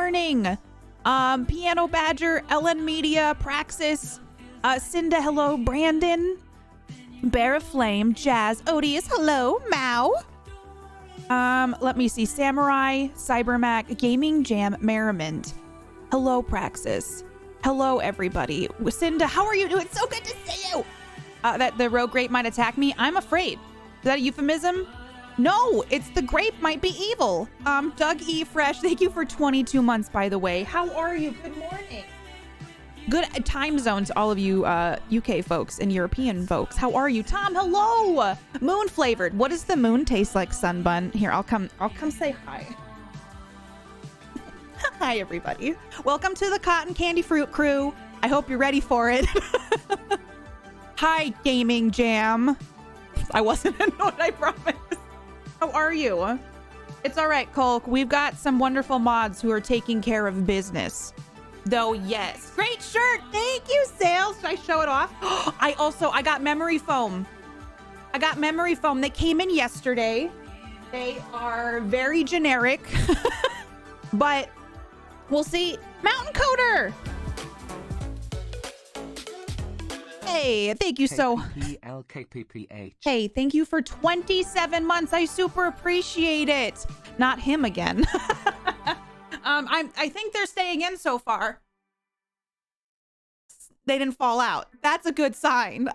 morning. Piano Badger, Ellen Media, Praxis, Cinda, hello, Brandon, Bear of Flame, Jazz, Odious, hello, Mao. Let me see, Samurai, Cybermac, Gaming Jam, Merriment. Hello, Praxis. Hello, everybody. Cinda, how are you doing? So good to see you. That the rogue grape might attack me. I'm afraid. Is that a euphemism? No, it's the grape might be evil. Doug E. Fresh, thank you for 22 months, by the way. How are you? Good morning. Good time zones, all of you UK folks and European folks. How are you? Tom, hello. Moon flavored. What does the moon taste like, Sunbun? Here, I'll come say hi. Hi, everybody. Welcome to the Cotton Candy Fruit crew. I hope you're ready for it. Hi, Gaming Jam. I wasn't annoyed, I promise. How are you? It's all right, Colk. We've got some wonderful mods who are taking care of business. Though, yes. Great shirt. Thank you, Sales. Should I show it off? I got memory foam. I got memory foam. They came in yesterday. They are very generic. But we'll see. Mountain Coder. Hey, thank you so. KPPH. Hey, thank you for 27 months. I super appreciate it. Not him again. I think they're staying in so far. They didn't fall out. That's a good sign.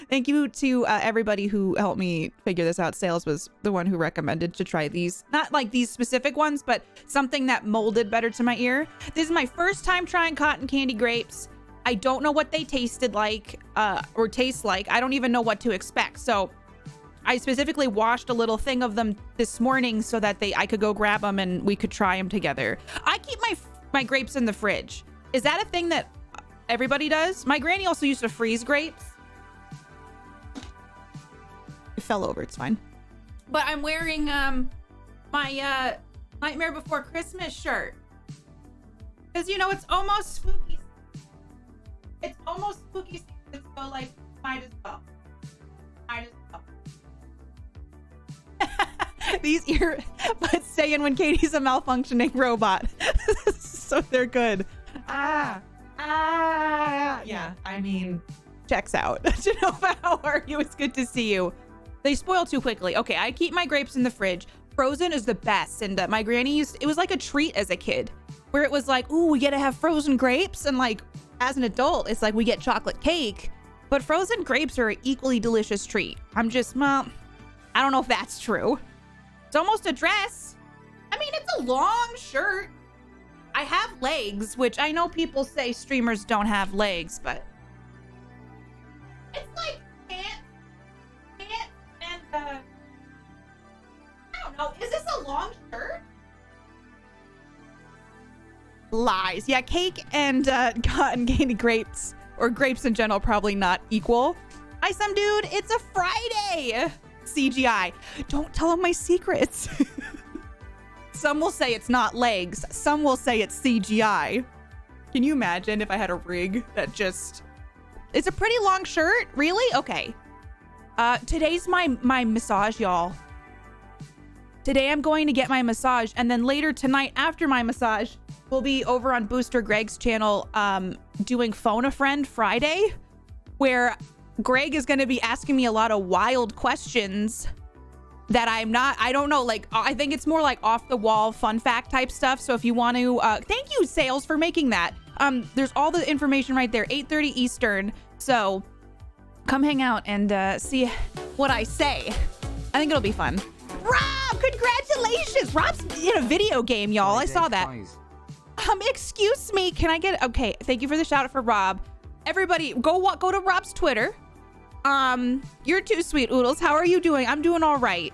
Thank you to everybody who helped me figure this out. Sales was the one who recommended to try these. Not like these specific ones, but something that molded better to my ear. This is my first time trying cotton candy grapes. I don't know what they tasted like or taste like. I don't even know what to expect. So I specifically washed a little thing of them this morning so that I could go grab them and we could try them together. I keep my grapes in the fridge. Is that a thing that everybody does? My granny also used to freeze grapes. It fell over. It's fine. But I'm wearing my Nightmare Before Christmas shirt. Because, you know, it's almost spooky. It's almost spooky season, so like, might as well. Might as well. These earbuds stay in when Katie's a malfunctioning robot. So they're good. Yeah, I mean, checks out. Genova, how are you? It's good to see you. They spoil too quickly. Okay, I keep my grapes in the fridge. Frozen is the best. And my granny it was like a treat as a kid, where it was like, ooh, we get to have frozen grapes. And like, as an adult, it's like we get chocolate cake, but frozen grapes are an equally delicious treat. I'm just, well, I don't know if that's true. It's almost a dress. I mean, it's a long shirt. I have legs, which I know people say streamers don't have legs, but it's like pants, and I don't know. Is this a long shirt? Lies. Yeah, cake and cotton candy grapes, or grapes in general, probably not equal. Hi, some dude. It's a Friday. CGI. Don't tell them my secrets. Some will say it's not legs. Some will say it's CGI. Can you imagine if I had a rig that just... It's a pretty long shirt. Really? Okay. Today's my massage, y'all. Today I'm going to get my massage, and then later tonight after my massage, we'll be over on Booster Greg's channel doing Phone a Friend Friday, where Greg is going to be asking me a lot of wild questions that I don't know, like, I think it's more like off the wall fun fact type stuff. So if you want to, thank you, Sales, for making that. There's all the information right there, 8:30 Eastern. So come hang out and see what I say. I think it'll be fun. Rob, congratulations. Rob's in a video game, y'all. I saw that. Excuse me. Can I get, okay. Thank you for the shout out for Rob. Everybody go to Rob's Twitter. You're too sweet, Oodles. How are you doing? I'm doing all right.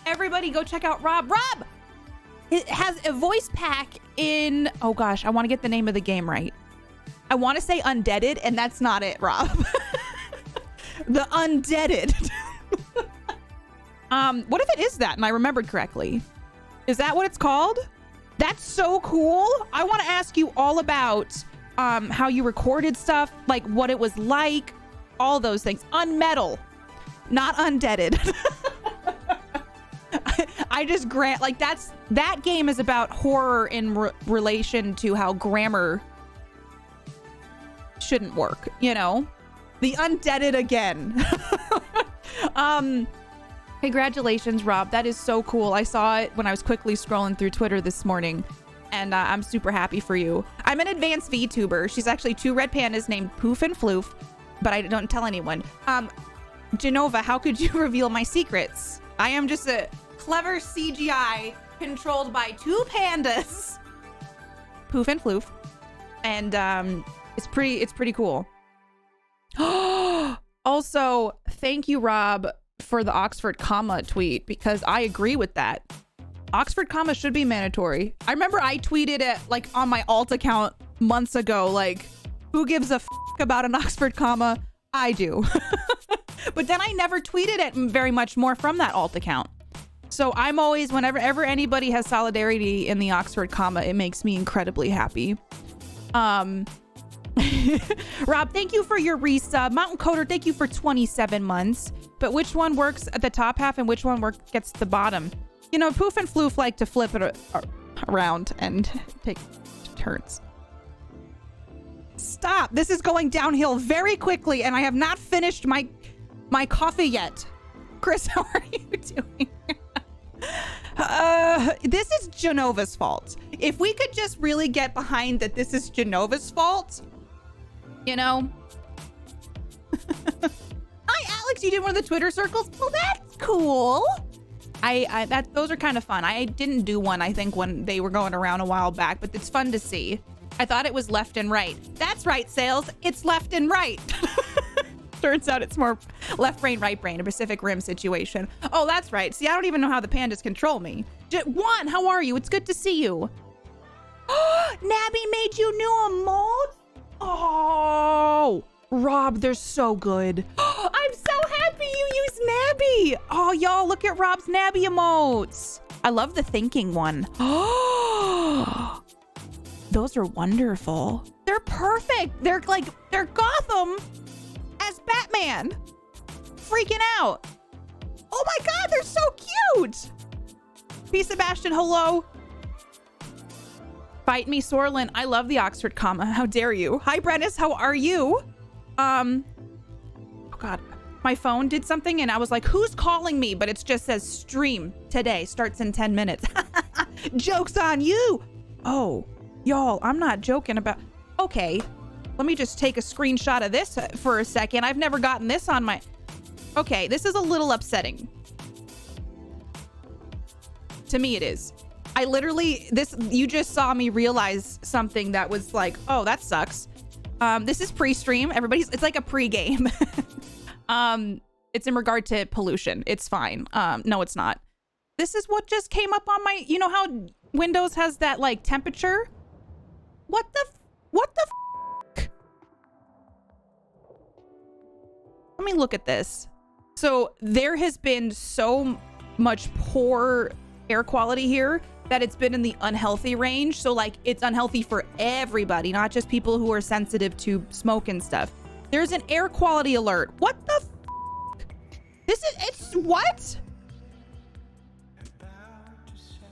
Everybody go check out Rob. Rob, it has a voice pack in, oh gosh, I want to get the name of the game right. I want to say Undeaded, and that's not it, Rob. The Undeaded. What if it is that and I remembered correctly? Is that what it's called? That's so cool. I want to ask you all about how you recorded stuff, like what it was like, all those things. Unmetal, not Undeaded. I just grant, like, that game is about horror in relation to how grammar shouldn't work, you know? The undeaded again. Congratulations, Rob. That is so cool. I saw it when I was quickly scrolling through Twitter this morning, and I'm super happy for you. I'm an advanced VTuber. She's actually 2 red pandas named Poof and Floof, but I don't tell anyone. Genova, how could you reveal my secrets? I am just a clever CGI controlled by 2 pandas, Poof and Floof, and it's pretty cool. Also, thank you, Rob, for the Oxford comma tweet, because I agree with that. Oxford comma should be mandatory. I remember I tweeted it like on my alt account months ago, like, who gives a f about an Oxford comma? I do. But then I never tweeted it very much more from that alt account. So I'm always, whenever anybody has solidarity in the Oxford comma, it makes me incredibly happy. Rob, thank you for your resub. Mountain Coder, thank you for 27 months. But which one works at the top half and which one gets the bottom? You know, Poof and Floof like to flip it around and take turns. Stop. This is going downhill very quickly, and I have not finished my coffee yet. Chris, how are you doing? This is Genova's fault. If we could just really get behind that this is Genova's fault, you know? Hi, Alex. You did one of the Twitter circles? Well, that's cool. Those are kind of fun. I didn't do one, I think, when they were going around a while back, but it's fun to see. I thought it was left and right. That's right, Sales. It's left and right. Turns out it's more left brain, right brain, a Pacific Rim situation. Oh, that's right. See, I don't even know how the pandas control me. Juan, how are you? It's good to see you. Nabby made you new emotes? Oh, Rob, they're so good. I'm so happy you use Nabby. Oh, y'all, look at Rob's Nabby emotes. I love the thinking one. Those are wonderful. They're perfect. They're Gotham as Batman. Freaking out. Oh my God, they're so cute. P. Sebastian, hello. Fight me, Sorlin. I love the Oxford comma. How dare you? Hi, Brennis. How are you? Oh God, my phone did something and I was like, who's calling me? But it just says stream today starts in 10 minutes. Joke's on you. Oh, y'all, I'm not joking about. Okay, let me just take a screenshot of this for a second. I've never gotten this on my. Okay, this is a little upsetting. To me, it is. I literally, you just saw me realize something that was like, oh, that sucks. This is pre-stream. It's like a pre-game. It's in regard to pollution. It's fine. No, it's not. This is what just came up on my, you know how Windows has that like temperature? What the f? Let me look at this. So there has been so much poor air quality here that it's been in the unhealthy range. So like it's unhealthy for everybody, not just people who are sensitive to smoke and stuff. There's an air quality alert. What the f? It's what?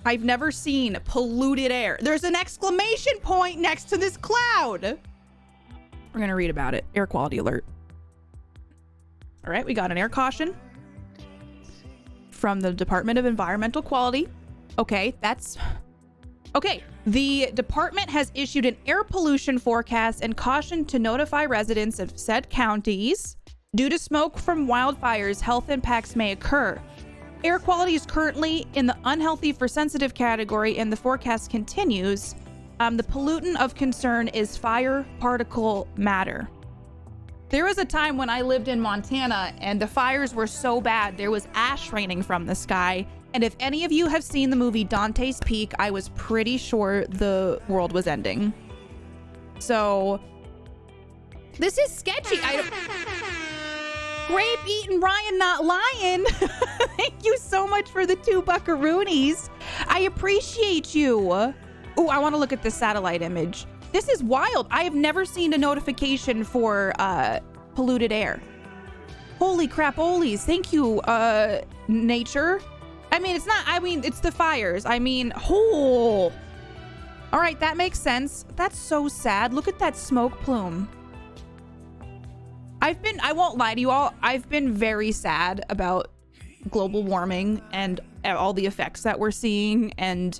I've never seen polluted air. There's an exclamation point next to this cloud. We're gonna read about it. Air quality alert. All right, we got an air caution from the Department of Environmental Quality. Okay, okay. The department has issued an air pollution forecast and caution to notify residents of said counties. Due to smoke from wildfires, health impacts may occur. Air quality is currently in the unhealthy for sensitive category, and the forecast continues. The pollutant of concern is fire particle matter. There was a time when I lived in Montana and the fires were so bad, there was ash raining from the sky. And if any of you have seen the movie Dante's Peak, I was pretty sure the world was ending. So this is sketchy. Grape eating Ryan not lying. Thank you so much for the 2 buckaroonies. I appreciate you. Oh, I want to look at the satellite image. This is wild. I have never seen a notification for polluted air. Holy crap, olies. Thank you, nature. I mean, it's not, I mean, it's the fires. I mean, oh. All right, that makes sense. That's so sad. Look at that smoke plume. I won't lie to you all, I've been very sad about global warming and all the effects that we're seeing, and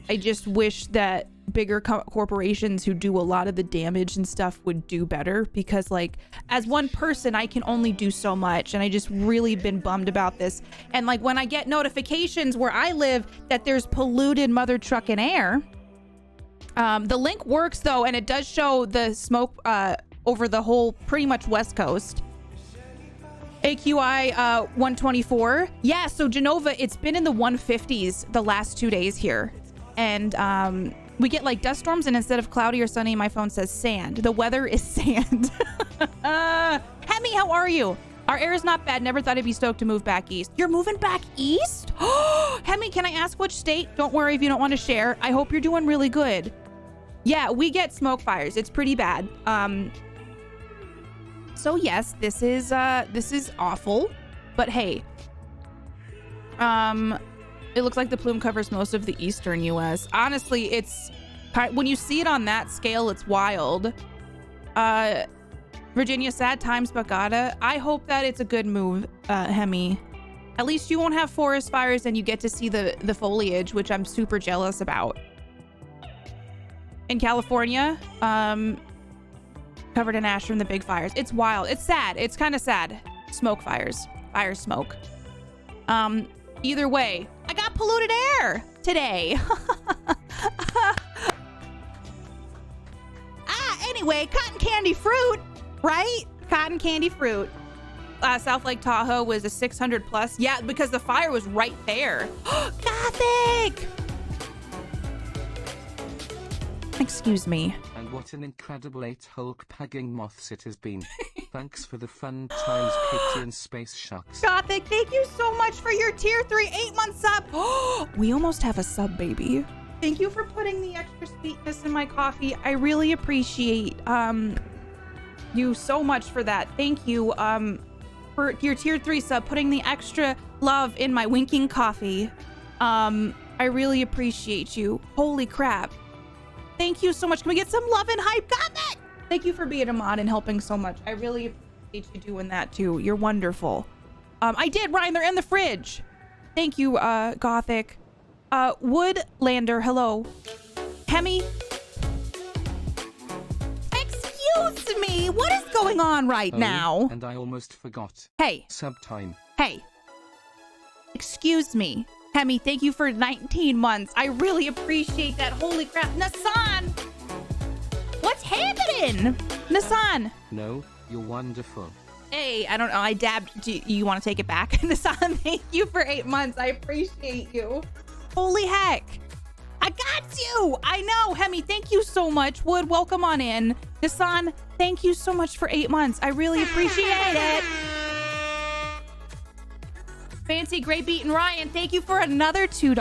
I just wish that bigger corporations who do a lot of the damage and stuff would do better, because like as one person I can only do so much, and I just really been bummed about this. And like when I get notifications where I live that there's polluted mother trucking air, the link works though, and it does show the smoke over the whole pretty much west coast. AQI 124. Yeah, so Genova, it's been in the 150s the last 2 days here, and we get like dust storms, and instead of cloudy or sunny, my phone says sand. The weather is sand. Hemi, how are you? Our air is not bad. Never thought I'd be stoked to move back east. You're moving back east? Hemi, can I ask which state? Don't worry if you don't want to share. I hope you're doing really good. Yeah, we get smoke fires. It's pretty bad. So yes, this is awful, but hey, it looks like the plume covers most of the eastern US. Honestly, it's when you see it on that scale, it's wild. Virginia, sad times, Bagada. I hope that it's a good move, Hemi. At least you won't have forest fires, and you get to see the foliage, which I'm super jealous about. In California, covered in ash from the big fires. It's wild. It's sad. It's kind of sad. Smoke fires. Fire smoke. Either way, I got polluted air today. Anyway, cotton candy fruit, right? Cotton candy fruit. South Lake Tahoe was a 600 plus. Yeah, because the fire was right there. Gothic! Excuse me. And what an incredible 8 Hulk pegging moths it has been. Thanks for the fun times, Katie and Space Shucks. Gothic, thank you so much for your tier 3 8-month sub. We almost have a sub, baby. Thank you for putting the extra sweetness in my coffee. I really appreciate you so much for that. Thank you for your tier 3 sub, putting the extra love in my winking coffee. I really appreciate you. Holy crap. Thank you so much. Can we get some love and hype? Gothic! Thank you for being a mod and helping so much. I really appreciate you doing that too. You're wonderful. I did, Ryan. They're in the fridge. Thank you, Gothic. Woodlander, hello. Hemi. Excuse me. What is going on right now? And I almost forgot. Hey. Sub time. Hey. Excuse me. Hemi, thank you for 19 months. I really appreciate that. Holy crap. Nassan! What's happening? Nassan! No, you're wonderful. Hey, I don't know. I dabbed. Do you want to take it back? Nassan, thank you for 8 months. I appreciate you. Holy heck. I got you. I know. Hemi, thank you so much. Wood, welcome on in. Nassan, thank you so much for 8 months. I really appreciate it. Fancy Great Beat and Ryan, thank you for another $2.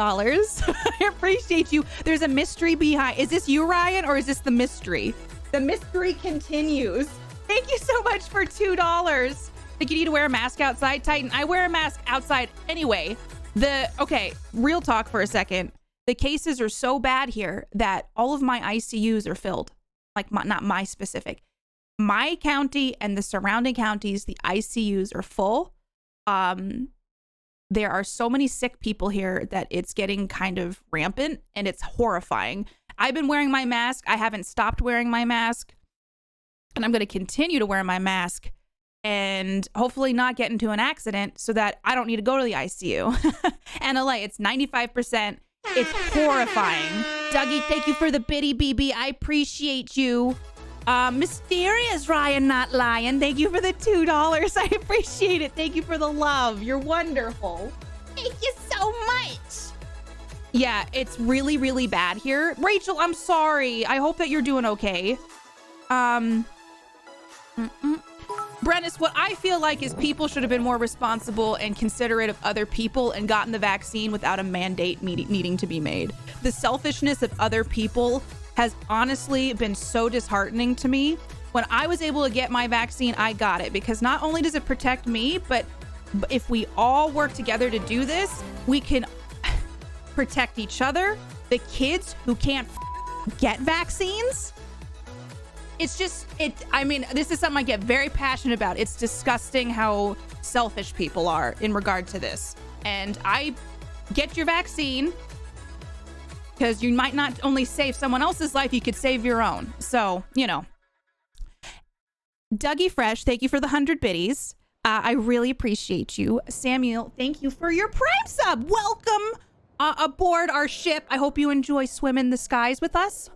I appreciate you. There's a mystery behind. Is this you, Ryan, or is this the mystery? The mystery continues. Thank you so much for $2. Think you need to wear a mask outside, Titan? I wear a mask outside anyway. Okay, real talk for a second. The cases are so bad here that all of my ICUs are filled. Like, not my specific. My county and the surrounding counties, the ICUs are full. There are so many sick people here that it's getting kind of rampant, and it's horrifying. I've been wearing my mask. I haven't stopped wearing my mask, and I'm going to continue to wear my mask and hopefully not get into an accident so that I don't need to go to the ICU. And LA, it's 95%. It's horrifying. Dougie, thank you for the bitty BB. I appreciate you. Mysterious Ryan Not Lying, thank you for the $2. I appreciate it. Thank you for the love. You're wonderful. Thank you so much. Yeah, it's really, really bad here. Rachel, I'm sorry. I hope that you're doing okay. Brennis, what I feel like is people should have been more responsible and considerate of other people and gotten the vaccine without a mandate needing to be made. The selfishness of other people has honestly been so disheartening to me. When I was able to get my vaccine, I got it because not only does it protect me, but if we all work together to do this, we can protect each other, the kids who can't get vaccines. It's just, I mean, this is something I get very passionate about. It's disgusting how selfish people are in regard to this. And I get your vaccine because you might not only save someone else's life, you could save your own. So, you know. Dougie Fresh, thank you for the 100 biddies. I really appreciate you. Samuel, thank you for your Prime sub. Welcome aboard our ship. I hope you enjoy swimming the skies with us.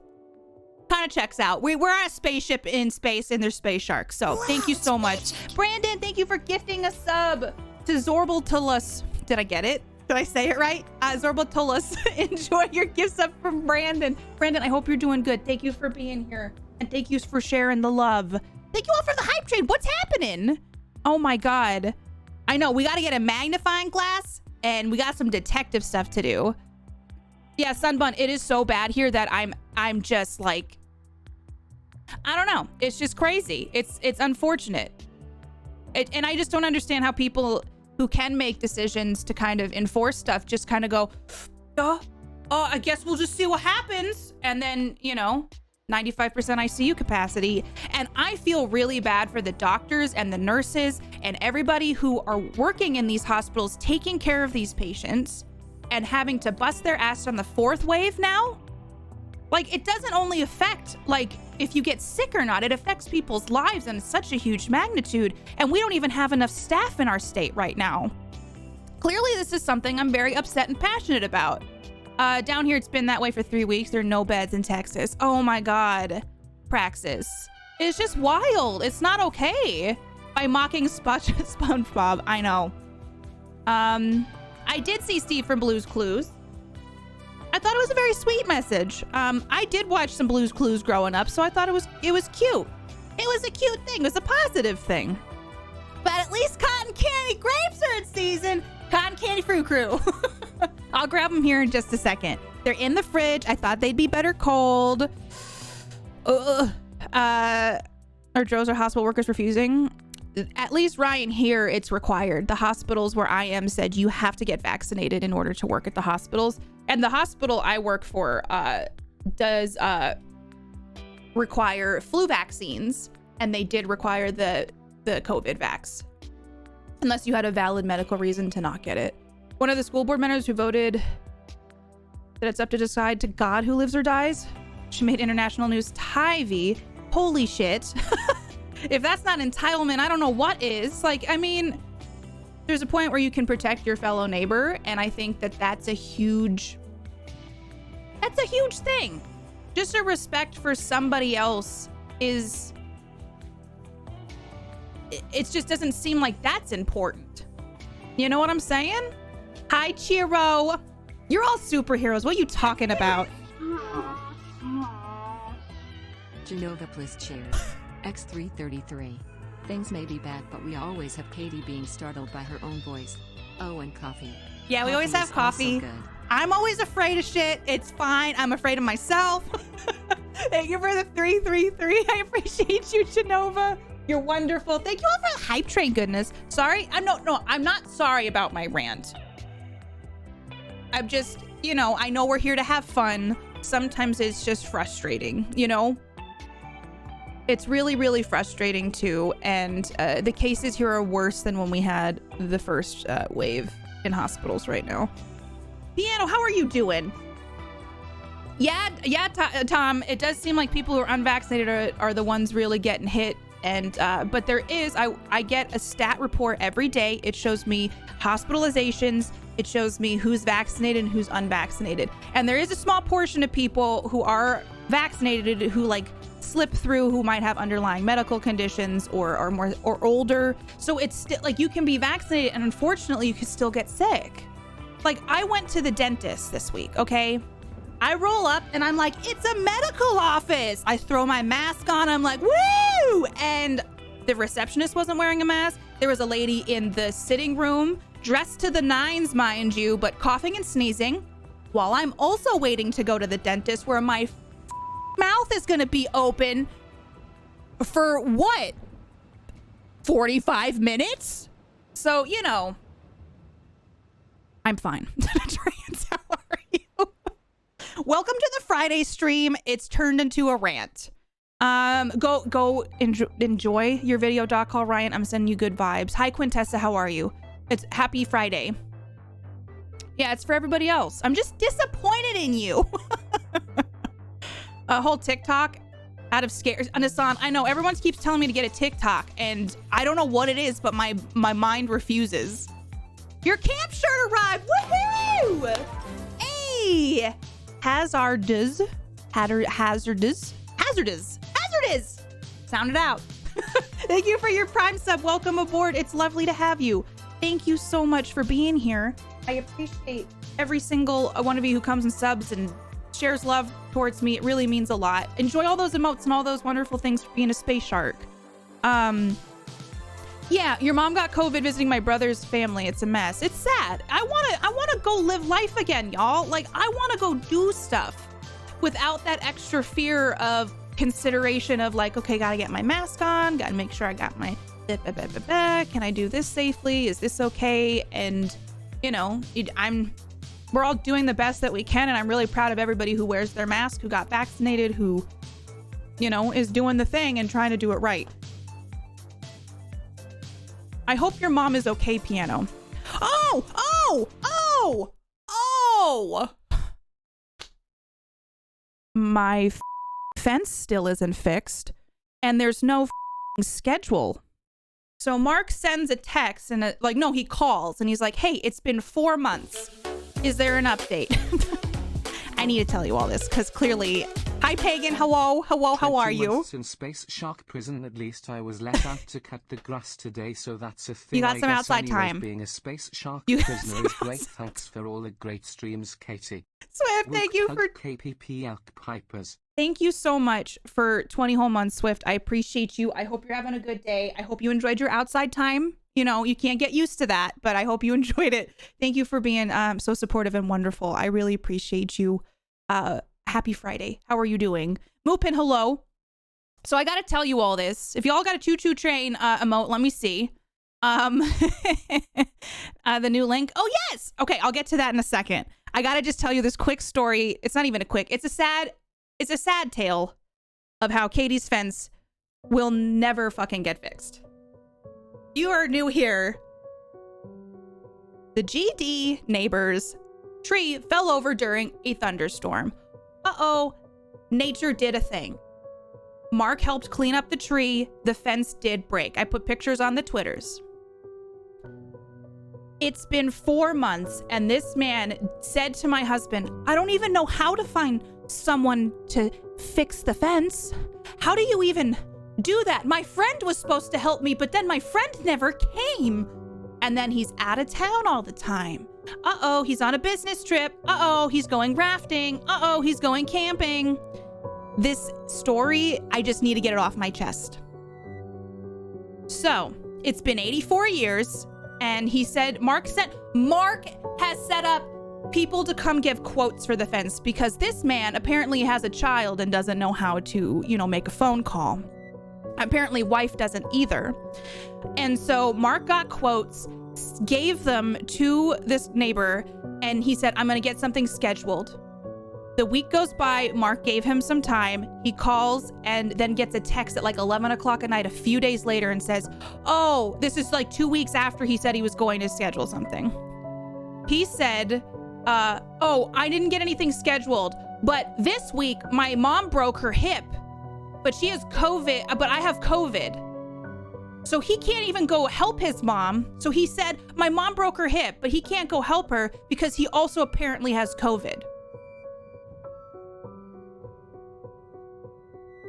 Kind of checks out. We're on a spaceship in space and there's space sharks. So thank you so much. Brandon, thank you for gifting a sub to Zorbaltulus. Did I get it? Did I say it right? Zorbaltulus. Enjoy your gift sub from Brandon. Brandon, I hope you're doing good. Thank you for being here. And thank you for sharing the love. Thank you all for the hype train. What's happening? Oh my God. I know. We got to get a magnifying glass and we got some detective stuff to do. Yeah, Sunbun, it is so bad here that I'm just like, I don't know. It's just crazy. It's unfortunate. And I just don't understand how people who can make decisions to kind of enforce stuff just kind of go, oh, I guess we'll just see what happens. And then, you know, 95% ICU capacity. And I feel really bad for the doctors and the nurses and everybody who are working in these hospitals, taking care of these patients and having to bust their ass on the 4th wave now. Like, it doesn't only affect, like, if you get sick or not, it affects people's lives in such a huge magnitude. And we don't even have enough staff in our state right now. Clearly, this is something I'm very upset and passionate about. Down here, it's been that way for 3 weeks. There are no beds in Texas. Oh my God. Praxis. It's just wild. It's not okay. By mocking SpongeBob. I know. I did see Steve from Blue's Clues. I thought it was a very sweet message. I did watch some Blue's Clues growing up, so I thought it was cute. It was a cute thing. It was a positive thing. But at least cotton candy grapes are in season. Cotton candy fruit crew. I'll grab them here in just a second. They're in the fridge. I thought they'd be better cold. Or Joe's or hospital workers refusing. At least Ryan here, it's required. The hospitals where I am said you have to get vaccinated in order to work at the hospitals. And the hospital I work for does require flu vaccines. And they did require the COVID vax. Unless you had a valid medical reason to not get it. One of the school board members who voted that it's up to decide to God who lives or dies. She made international news. Tyvee. Holy shit. If that's not entitlement, I don't know what is. Like, I mean, there's a point where you can protect your fellow neighbor. And I think that that's a huge thing. Just a respect for somebody else is, it just doesn't seem like that's important. You know what I'm saying? Hi, Chiro. You're all superheroes. What are you talking about? Genova Bliss cheers. X333. Things may be bad, but we always have Katie being startled by her own voice. Oh, and coffee. Yeah, we always have coffee. I'm always afraid of shit. It's fine. I'm afraid of myself. Thank you for the 333. I appreciate you, Genova. You're wonderful. Thank you all for the hype train goodness. Sorry. I'm not sorry about my rant. I'm just, you know, I know we're here to have fun. Sometimes it's just frustrating, you know? It's really, really frustrating too. And the cases here are worse than when we had the first wave in hospitals right now. Piano, how are you doing? Yeah, Tom, it does seem like people who are unvaccinated are the ones really getting hit. And but there is, I get a stat report every day. It shows me hospitalizations. It shows me who's vaccinated and who's unvaccinated. And there is a small portion of people who are vaccinated who like slip through, who might have underlying medical conditions or are more or older. So it's still like you can be vaccinated and unfortunately you can still get sick. Like I went to the dentist this week, okay? I roll up and I'm like, it's a medical office. I throw my mask on. I'm like, woo! And the receptionist wasn't wearing a mask. There was a lady in the sitting room, dressed to the nines, mind you, but coughing and sneezing, while I'm also waiting to go to the dentist where my mouth is going to be open for what? 45 minutes? So, you know, I'm fine. Trans, how are you? Welcome to the Friday stream. It's turned into a rant. Go enjoy your video, Doc Call Ryan. I'm sending you good vibes. Hi, Quintessa. How are you? It's happy Friday. Yeah, it's for everybody else. I'm just disappointed in you. A whole TikTok out of scares. Anasan, I know everyone keeps telling me to get a TikTok, and I don't know what it is, but my mind refuses. Your camp shirt arrived. Woohoo! Hey, hazardous. Sound it out. Thank you for your Prime sub. Welcome aboard. It's lovely to have you. Thank you so much for being here. I appreciate every single one of you who comes and subs and shares love towards me. It really means a lot. Enjoy all those emotes and all those wonderful things for being a space shark. Yeah, your mom got COVID visiting my brother's family. It's a mess. It's sad. I wanna go live life again, y'all. Like, I wanna go do stuff without that extra fear of consideration of like, okay, gotta get my mask on, gotta make sure I got my can I do this safely? Is this okay? And you know, we're all doing the best that we can, and I'm really proud of everybody who wears their mask, who got vaccinated, who, you know, is doing the thing and trying to do it right. I hope your mom is okay, Piano. Oh! My fence still isn't fixed, and there's no schedule. So Mark sends a text and no, he calls and he's like, hey, it's been 4 months. Is there an update? I need to tell you all this because clearly, hi Pagan, hello, how are you? In Space Shark Prison, at least I was let out to cut the grass today, so that's a thing. You got I some guess outside anyways, time. Being a Space Shark prisoner is great. Thanks for all the great streams, Katie. Swift, thank you for KPP Elk Pipers. Thank you so much for 20 whole months, Swift. I appreciate you. I hope you're having a good day. I hope you enjoyed your outside time. You know, you can't get used to that, but I hope you enjoyed it. Thank you for being so supportive and wonderful. I really appreciate you. Happy Friday. How are you doing? Moopin, hello. So I got to tell you all this. If y'all got a choo-choo train emote, let me see. The new link. Oh, yes. Okay, I'll get to that in a second. I got to just tell you this quick story. It's not even a quick. It's a sad tale of how Katie's fence will never fucking get fixed. You are new here. The GD neighbor's tree fell over during a thunderstorm. Uh-oh, nature did a thing. Mark helped clean up the tree. The fence did break. I put pictures on the Twitters. It's been 4 months, and this man said to my husband, I don't even know how to find someone to fix the fence. How do you even do that? My friend was supposed to help me, but then my friend never came. And then he's out of town all the time. Uh-oh, he's on a business trip. Uh-oh, he's going rafting. Uh-oh, he's going camping. This story, I just need to get it off my chest. So, it's been 84 years, and he said, Mark has set up people to come give quotes for the fence because this man apparently has a child and doesn't know how to, you know, make a phone call. Apparently wife doesn't either. And so Mark got quotes, gave them to this neighbor, and he said, I'm going to get something scheduled. The week goes by, Mark gave him some time. He calls and then gets a text at like 11 o'clock at night a few days later and says, oh, this is like 2 weeks after he said he was going to schedule something. He said, oh, I didn't get anything scheduled, but this week my mom broke her hip, but she has COVID, but I have COVID. So he can't even go help his mom. So he said, my mom broke her hip, but he can't go help her because he also apparently has COVID.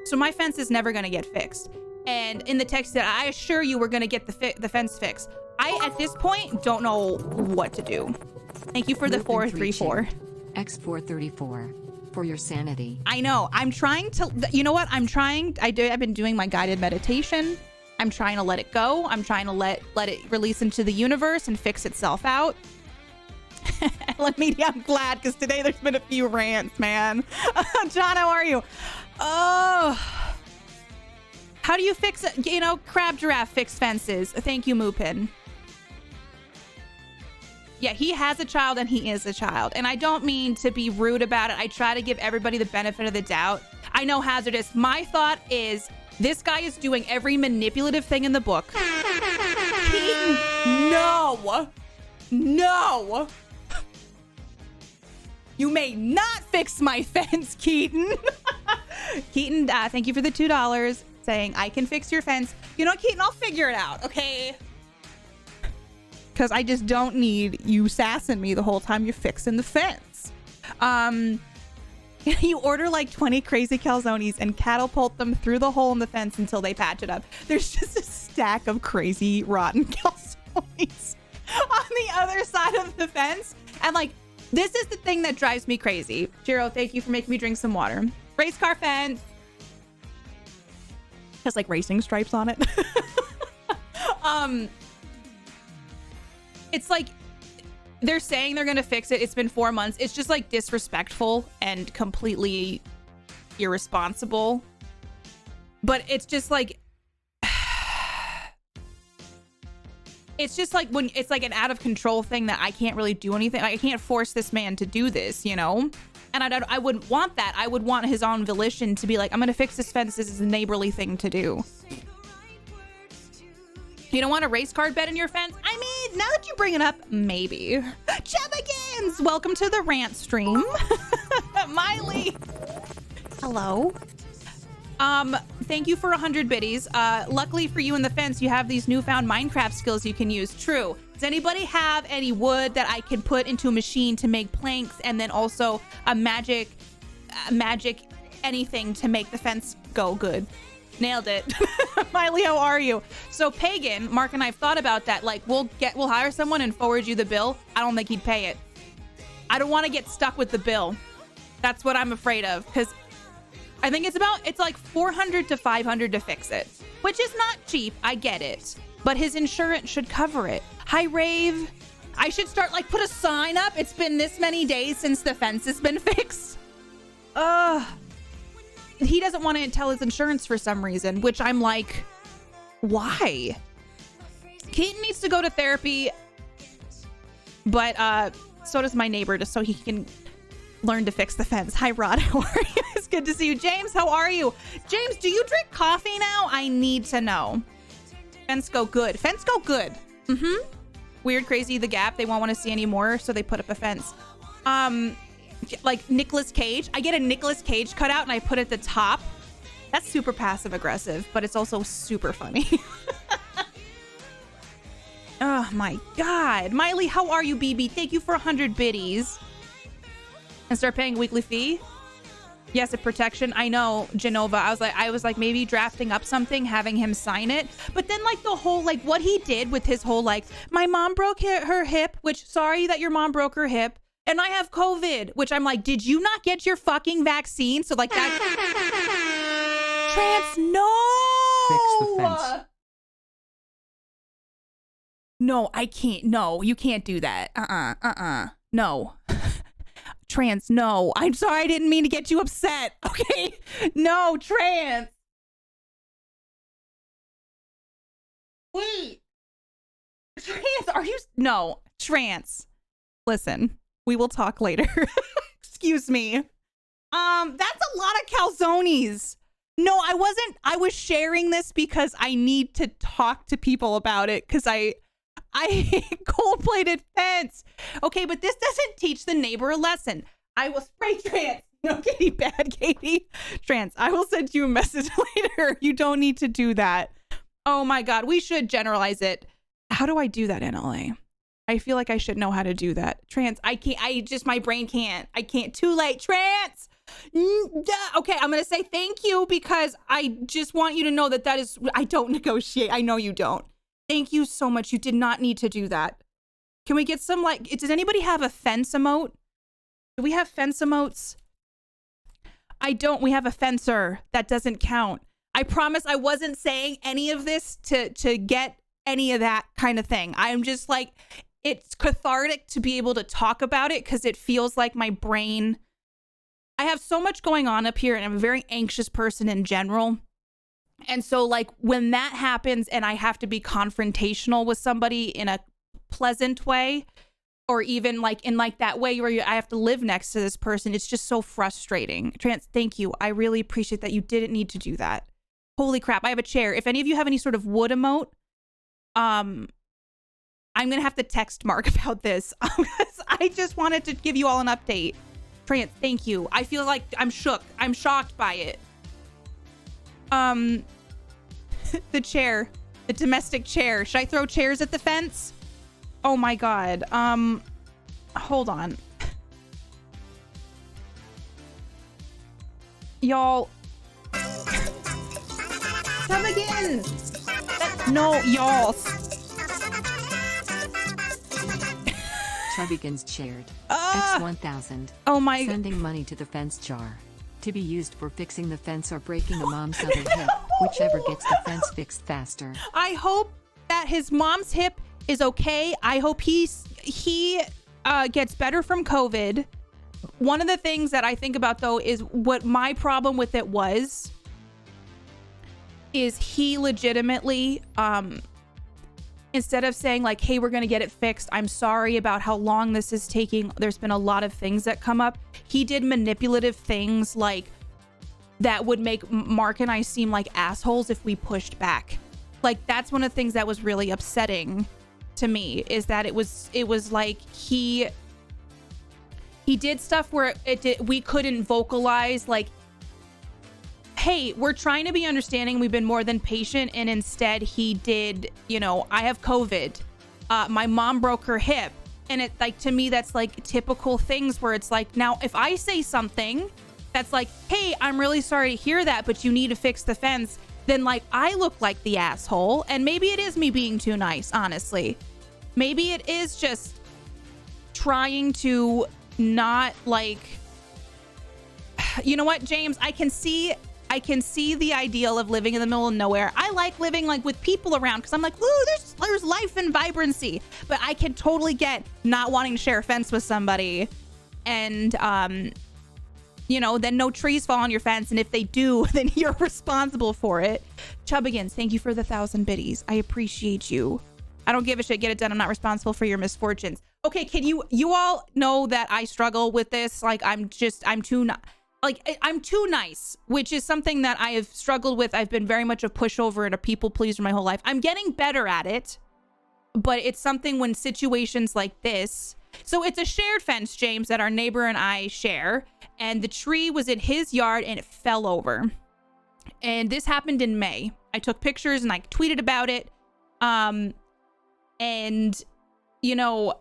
So my fence is never going to get fixed. And in the text that I assure you we're going to get the fence fixed. I, at this point, don't know what to do. Thank you for the 434. X434. For your sanity. I know. I'm trying to, you know what? I've been doing my guided meditation. I'm trying to let it go. I'm trying to let it release into the universe and fix itself out. I'm glad because today there's been a few rants, man. John, how are you? Oh, how do you fix it? You know, crab giraffe fix fences. Thank you, Moopin. Yeah, he has a child and he is a child. And I don't mean to be rude about it. I try to give everybody the benefit of the doubt. I know hazardous. My thought is this guy is doing every manipulative thing in the book. Keaton, no. No. You may not fix my fence, Keaton. Keaton, thank you for the $2 saying I can fix your fence. You know, Keaton, I'll figure it out, okay? Because I just don't need you sassing me the whole time you're fixing the fence. You order like 20 crazy calzones and catapult them through the hole in the fence until they patch it up. There's just a stack of crazy rotten calzones on the other side of the fence. And like, this is the thing that drives me crazy. Jiro, thank you for making me drink some water. Race car fence. Has like racing stripes on it. It's like they're saying they're gonna fix it. It's been 4 months. It's just like disrespectful and completely irresponsible. But it's just like it's just like when it's like an out of control thing that I can't really do anything. Like, I can't force this man to do this, you know? And I wouldn't want that. I would want his own volition to be like, I'm gonna fix this fence. This is a neighborly thing to do. You don't want a race car bed in your fence? I mean, now that you bring it up, maybe. Chubbagins, welcome to the rant stream. Miley. Hello. Thank you for 100 biddies. Luckily for you in the fence, you have these newfound Minecraft skills you can use. True. Does anybody have any wood that I can put into a machine to make planks and then also a magic anything to make the fence go good? Nailed it. Miley, how are you? So Pagan, Mark and I have thought about that. Like, we'll hire someone and forward you the bill. I don't think he'd pay it. I don't want to get stuck with the bill. That's what I'm afraid of, because I think it's like 400 to 500 to fix it, which is not cheap. I get it, but his insurance should cover it. Hi, Rave. I should start like put a sign up. It's been this many days since the fence has been fixed. He doesn't want to tell his insurance for some reason, which I'm like, why? Keaton needs to go to therapy, but so does my neighbor, just so he can learn to fix the fence. Hi, Rod. How are you? It's good to see you. James, how are you? James, do you drink coffee now? I need to know. Fence go good. Fence go good. Mm-hmm. Weird, crazy, the gap. They won't want to see anymore, so they put up a fence. Like Nicolas Cage. I get a Nicolas Cage cutout and I put it at the top. That's super passive aggressive, but it's also super funny. Oh my God. Miley, how are you, BB? Thank you for 100 biddies. And start paying a weekly fee. Yes, a protection. I know, Genova. I was like maybe drafting up something, having him sign it. But then like the whole, like what he did with his whole, like, my mom broke her hip, which sorry that your mom broke her hip. And I have COVID, which I'm like, did you not get your fucking vaccine? So like that. Trans, no. Fix the fence. No, I can't. No, you can't do that. No. Trans, no. I'm sorry, I didn't mean to get you upset. Okay. No, Trans. Wait. Trans, are you? No, Trans. Listen. We will talk later. Excuse me. That's a lot of calzones. No, I wasn't. I was sharing this because I need to talk to people about it because I gold-plated fence. Okay, but this doesn't teach the neighbor a lesson. I will spray Trans. No, Katie, bad Katie. Trans, I will send you a message later. You don't need to do that. Oh my God, we should generalize it. How do I do that in LA? I feel like I should know how to do that. Trans, I can't, my brain can't. I can't. Too late. Trans. Okay, I'm going to say thank you because I just want you to know that is, I don't negotiate. I know you don't. Thank you so much. You did not need to do that. Can we get some, like, does anybody have a fence emote? Do we have fence emotes? I don't. We have a fencer. That doesn't count. I promise I wasn't saying any of this to get any of that kind of thing. I'm just like, it's cathartic to be able to talk about it because it feels like my brain. I have so much going on up here and I'm a very anxious person in general. And so like when that happens and I have to be confrontational with somebody in a pleasant way, or even like in like that way where I have to live next to this person. It's just so frustrating. Trance, thank you. I really appreciate that you didn't need to do that. Holy crap. I have a chair. If any of you have any sort of wood emote, I'm going to have to text Mark about this. I just wanted to give you all an update. Trance, thank you. I feel like I'm shook. I'm shocked by it. The chair, the domestic chair. Should I throw chairs at the fence? Oh my God. Hold on. Y'all. Come again. No, y'all. Chubbigans shared. X1000. Oh my. Sending money to the fence jar. To be used for fixing the fence or breaking a mom's other hip. Whichever gets the fence fixed faster. I hope that his mom's hip is okay. I hope he gets better from COVID. One of the things that I think about though is what my problem with it was is he legitimately instead of saying like, hey, we're gonna get it fixed, I'm sorry about how long this is taking, there's been a lot of things that come up, he did manipulative things like that would make Mark and I seem like assholes if we pushed back. Like that's one of the things that was really upsetting to me, is that it was like he did stuff where we couldn't vocalize like, hey, we're trying to be understanding, we've been more than patient, and instead he did, you know, I have COVID, my mom broke her hip, and it like, to me that's like typical things where it's like, now if I say something that's like, hey, I'm really sorry to hear that, but you need to fix the fence, then like I look like the asshole, and maybe it is me being too nice, honestly. Maybe it is just trying to not like, you know what, James, I can see the ideal of living in the middle of nowhere. I like living like with people around because I'm like, ooh, there's life and vibrancy, but I can totally get not wanting to share a fence with somebody, and you know, then no trees fall on your fence, and if they do, then you're responsible for it. Chubbigans, thank you for the 1,000 biddies. I appreciate you. I don't give a shit. Get it done. I'm not responsible for your misfortunes. Okay, can you all know that I struggle with this? Like I'm too nice, which is something that I have struggled with. I've been very much a pushover and a people pleaser my whole life. I'm getting better at it, but it's something when situations like this. So it's a shared fence, James, that our neighbor and I share, and the tree was in his yard and it fell over. And this happened in May. I took pictures and I tweeted about it. And you know,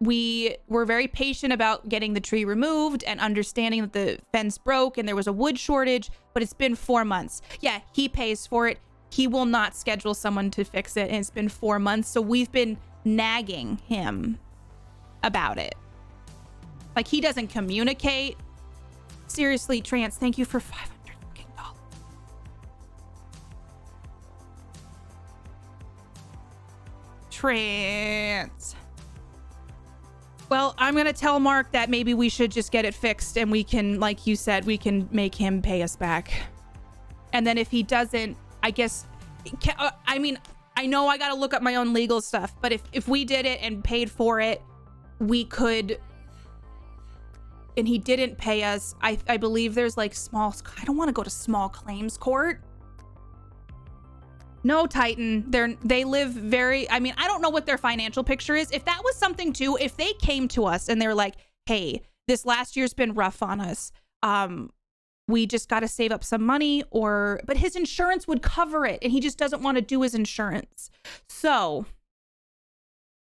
we were very patient about getting the tree removed and understanding that the fence broke and there was a wood shortage, but it's been 4 months. Yeah, he pays for it. He will not schedule someone to fix it, and it's been 4 months. So we've been nagging him about it. Like he doesn't communicate. Seriously, Trance, thank you for $500. Trance. Well, I'm going to tell Mark that maybe we should just get it fixed, and we can, like you said, we can make him pay us back. And then if he doesn't, I guess, I mean, I know I got to look up my own legal stuff, but if we did it and paid for it, we could, and he didn't pay us, I believe there's like I don't want to go to small claims court. No, Titan, they live very, I mean, I don't know what their financial picture is. If that was something too, if they came to us and they're like, hey, this last year's been rough on us, we just got to save up some money, but his insurance would cover it, and he just doesn't want to do his insurance. So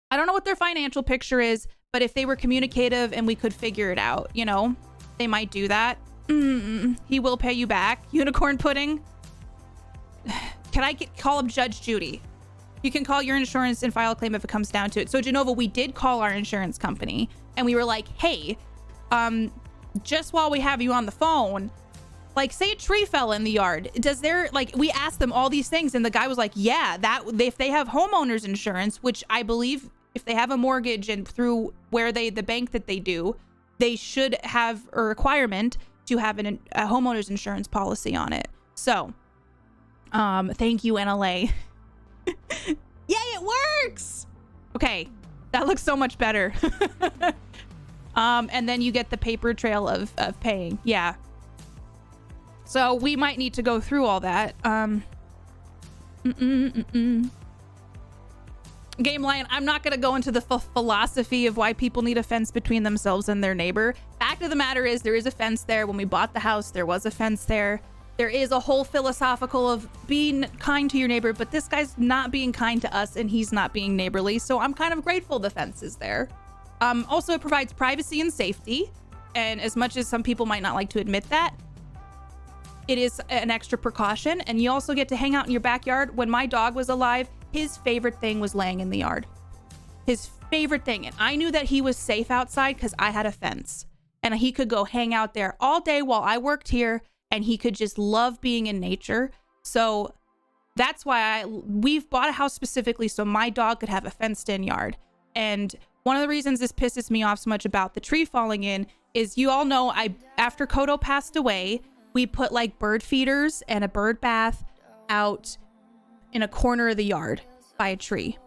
I don't know what their financial picture is, but if they were communicative and we could figure it out, you know, they might do that. He will pay you back. Unicorn pudding. Can I call up Judge Judy? You can call your insurance and file a claim if it comes down to it. So Genova, we did call our insurance company and we were like, hey, just while we have you on the phone, like say a tree fell in the yard, we asked them all these things, and the guy was like, yeah, that if they have homeowners insurance, which I believe if they have a mortgage and through the bank that they do, they should have a requirement to have a homeowner's insurance policy on it. So thank you, NLA. Yay, it works. Okay, That looks so much better. And then you get the paper trail of paying. Yeah. So we might need to go through all that. Game Lion, I'm not going to go into the philosophy of why people need a fence between themselves and their neighbor. Fact of the matter is there is a fence there. When we bought the house, there was a fence there. There is a whole philosophical of being kind to your neighbor, but this guy's not being kind to us and he's not being neighborly. So I'm kind of grateful the fence is there. Also, it provides privacy and safety. And as much as some people might not like to admit that, it is an extra precaution. And you also get to hang out in your backyard. When my dog was alive, his favorite thing was laying in the yard. His favorite thing. And I knew that he was safe outside because I had a fence. And he could go hang out there all day while I worked here. And he could just love being in nature. So that's why we've bought a house specifically so my dog could have a fenced in yard. And one of the reasons this pisses me off so much about the tree falling in is, you all know, after Kodo passed away, we put like bird feeders and a bird bath out in a corner of the yard by a tree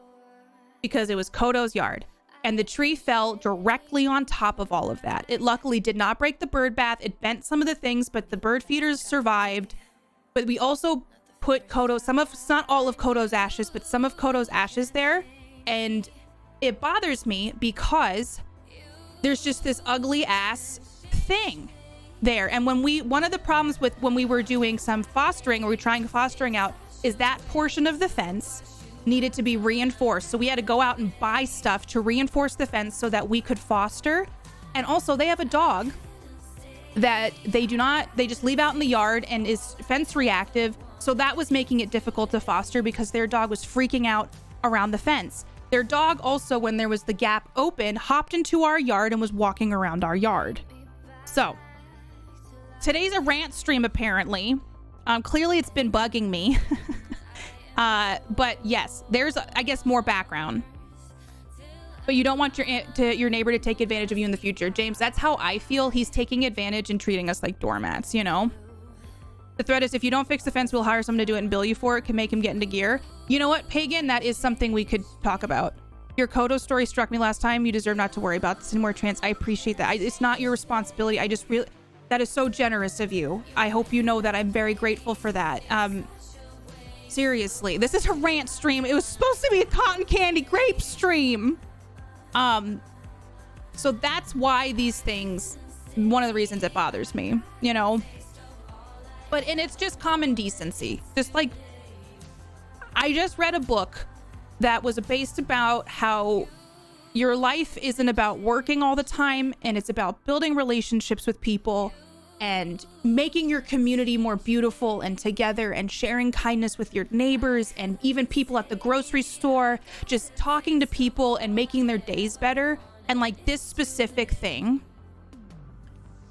because it was Kodo's yard. And the tree fell directly on top of all of that. It luckily did not break the bird bath. It bent some of the things, but the bird feeders survived. But we also put not all of Kodo's ashes, but some of Kodo's ashes there. And it bothers me because there's just this ugly ass thing there. And one of the problems with when we were doing some fostering, or we were trying fostering out, is that portion of the fence needed to be reinforced. So we had to go out and buy stuff to reinforce the fence so that we could foster. And also they have a dog that they just leave out in the yard and is fence reactive. So that was making it difficult to foster because their dog was freaking out around the fence. Their dog also, when there was the gap open, hopped into our yard and was walking around our yard. So today's a rant stream, apparently. Clearly it's been bugging me. But yes, there's, I guess, more background. But you don't want your neighbor to take advantage of you in the future. James, that's how I feel. He's taking advantage and treating us like doormats, you know? The threat is, if you don't fix the fence, we'll hire someone to do it and bill you for it. Can make him get into gear. You know what, Pagan? That is something we could talk about. Your Kodo story struck me last time. You deserve not to worry about this anymore, Trans. I appreciate that. It's not your responsibility. I just really... That is so generous of you. I hope you know that I'm very grateful for that. Seriously, this is a rant stream. It was supposed to be a cotton candy grape stream. So that's why these things, one of the reasons it bothers me, you know? And it's just common decency. Just like, I just read a book that was based about how your life isn't about working all the time, and it's about building relationships with people and making your community more beautiful and together, and sharing kindness with your neighbors and even people at the grocery store, just talking to people and making their days better. And like this specific thing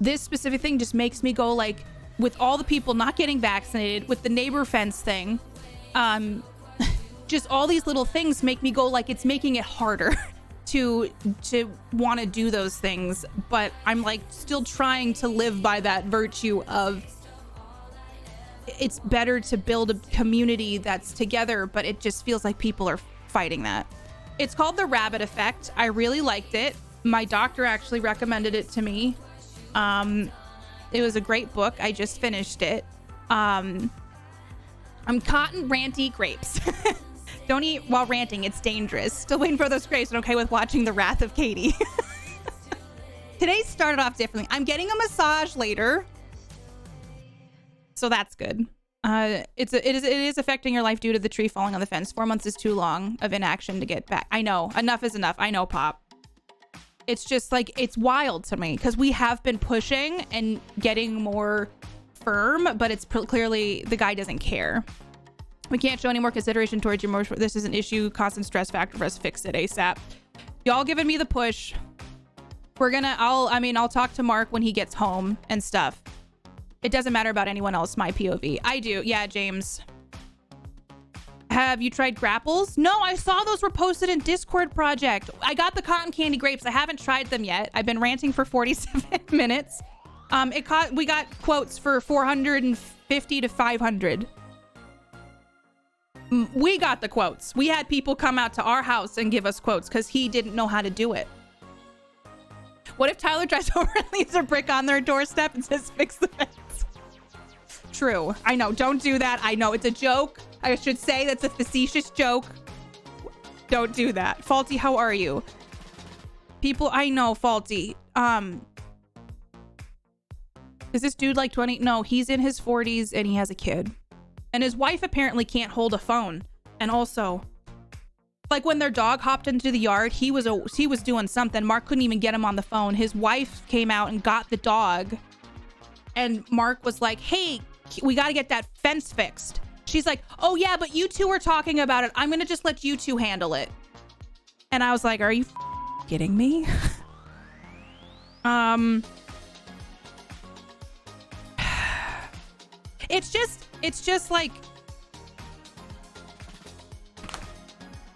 just makes me go, like, with all the people not getting vaccinated, with the neighbor fence thing, just all these little things make me go, like, it's making it harder to want to do those things. But I'm like still trying to live by that virtue of, it's better to build a community that's together, but it just feels like people are fighting that. It's called The Rabbit Effect. I really liked it. My doctor actually recommended it to me. It was a great book. I just finished it. I'm cotton ranty grapes. Don't eat while ranting. It's dangerous. Still waiting for those grapes, and okay with watching The Wrath of Katie. Today started off differently. I'm getting a massage later, so that's good. It is affecting your life due to the tree falling on the fence. 4 months is too long of inaction to get back. I know. Enough is enough. I know, Pop. It's just like, it's wild to me because we have been pushing and getting more firm, but it's clearly the guy doesn't care. We can't show any more consideration towards your motion. This is an issue, constant stress factor for us. Fix it ASAP. Y'all giving me the push. I'll talk to Mark when he gets home and stuff. It doesn't matter about anyone else, my POV. I do. Yeah, James. Have you tried grapples? No, I saw those were posted in Discord project. I got the cotton candy grapes. I haven't tried them yet. I've been ranting for 47 minutes. We got quotes for 450 to 500. We got the quotes. We had people come out to our house and give us quotes because he didn't know how to do it. What if Tyler drives over and leaves a brick on their doorstep and says, fix the fence? True. I know. Don't do that. I know it's a joke. I should say that's a facetious joke. Don't do that. Faulty, how are you? People, I know, Faulty. Is this dude like 20? No, he's in his 40s and he has a kid. And his wife apparently can't hold a phone. And also, like when their dog hopped into the yard, he was doing something. Mark couldn't even get him on the phone. His wife came out and got the dog. And Mark was like, hey, we got to get that fence fixed. She's like, oh yeah, but you two were talking about it. I'm going to just let you two handle it. And I was like, are you kidding me? It's just like,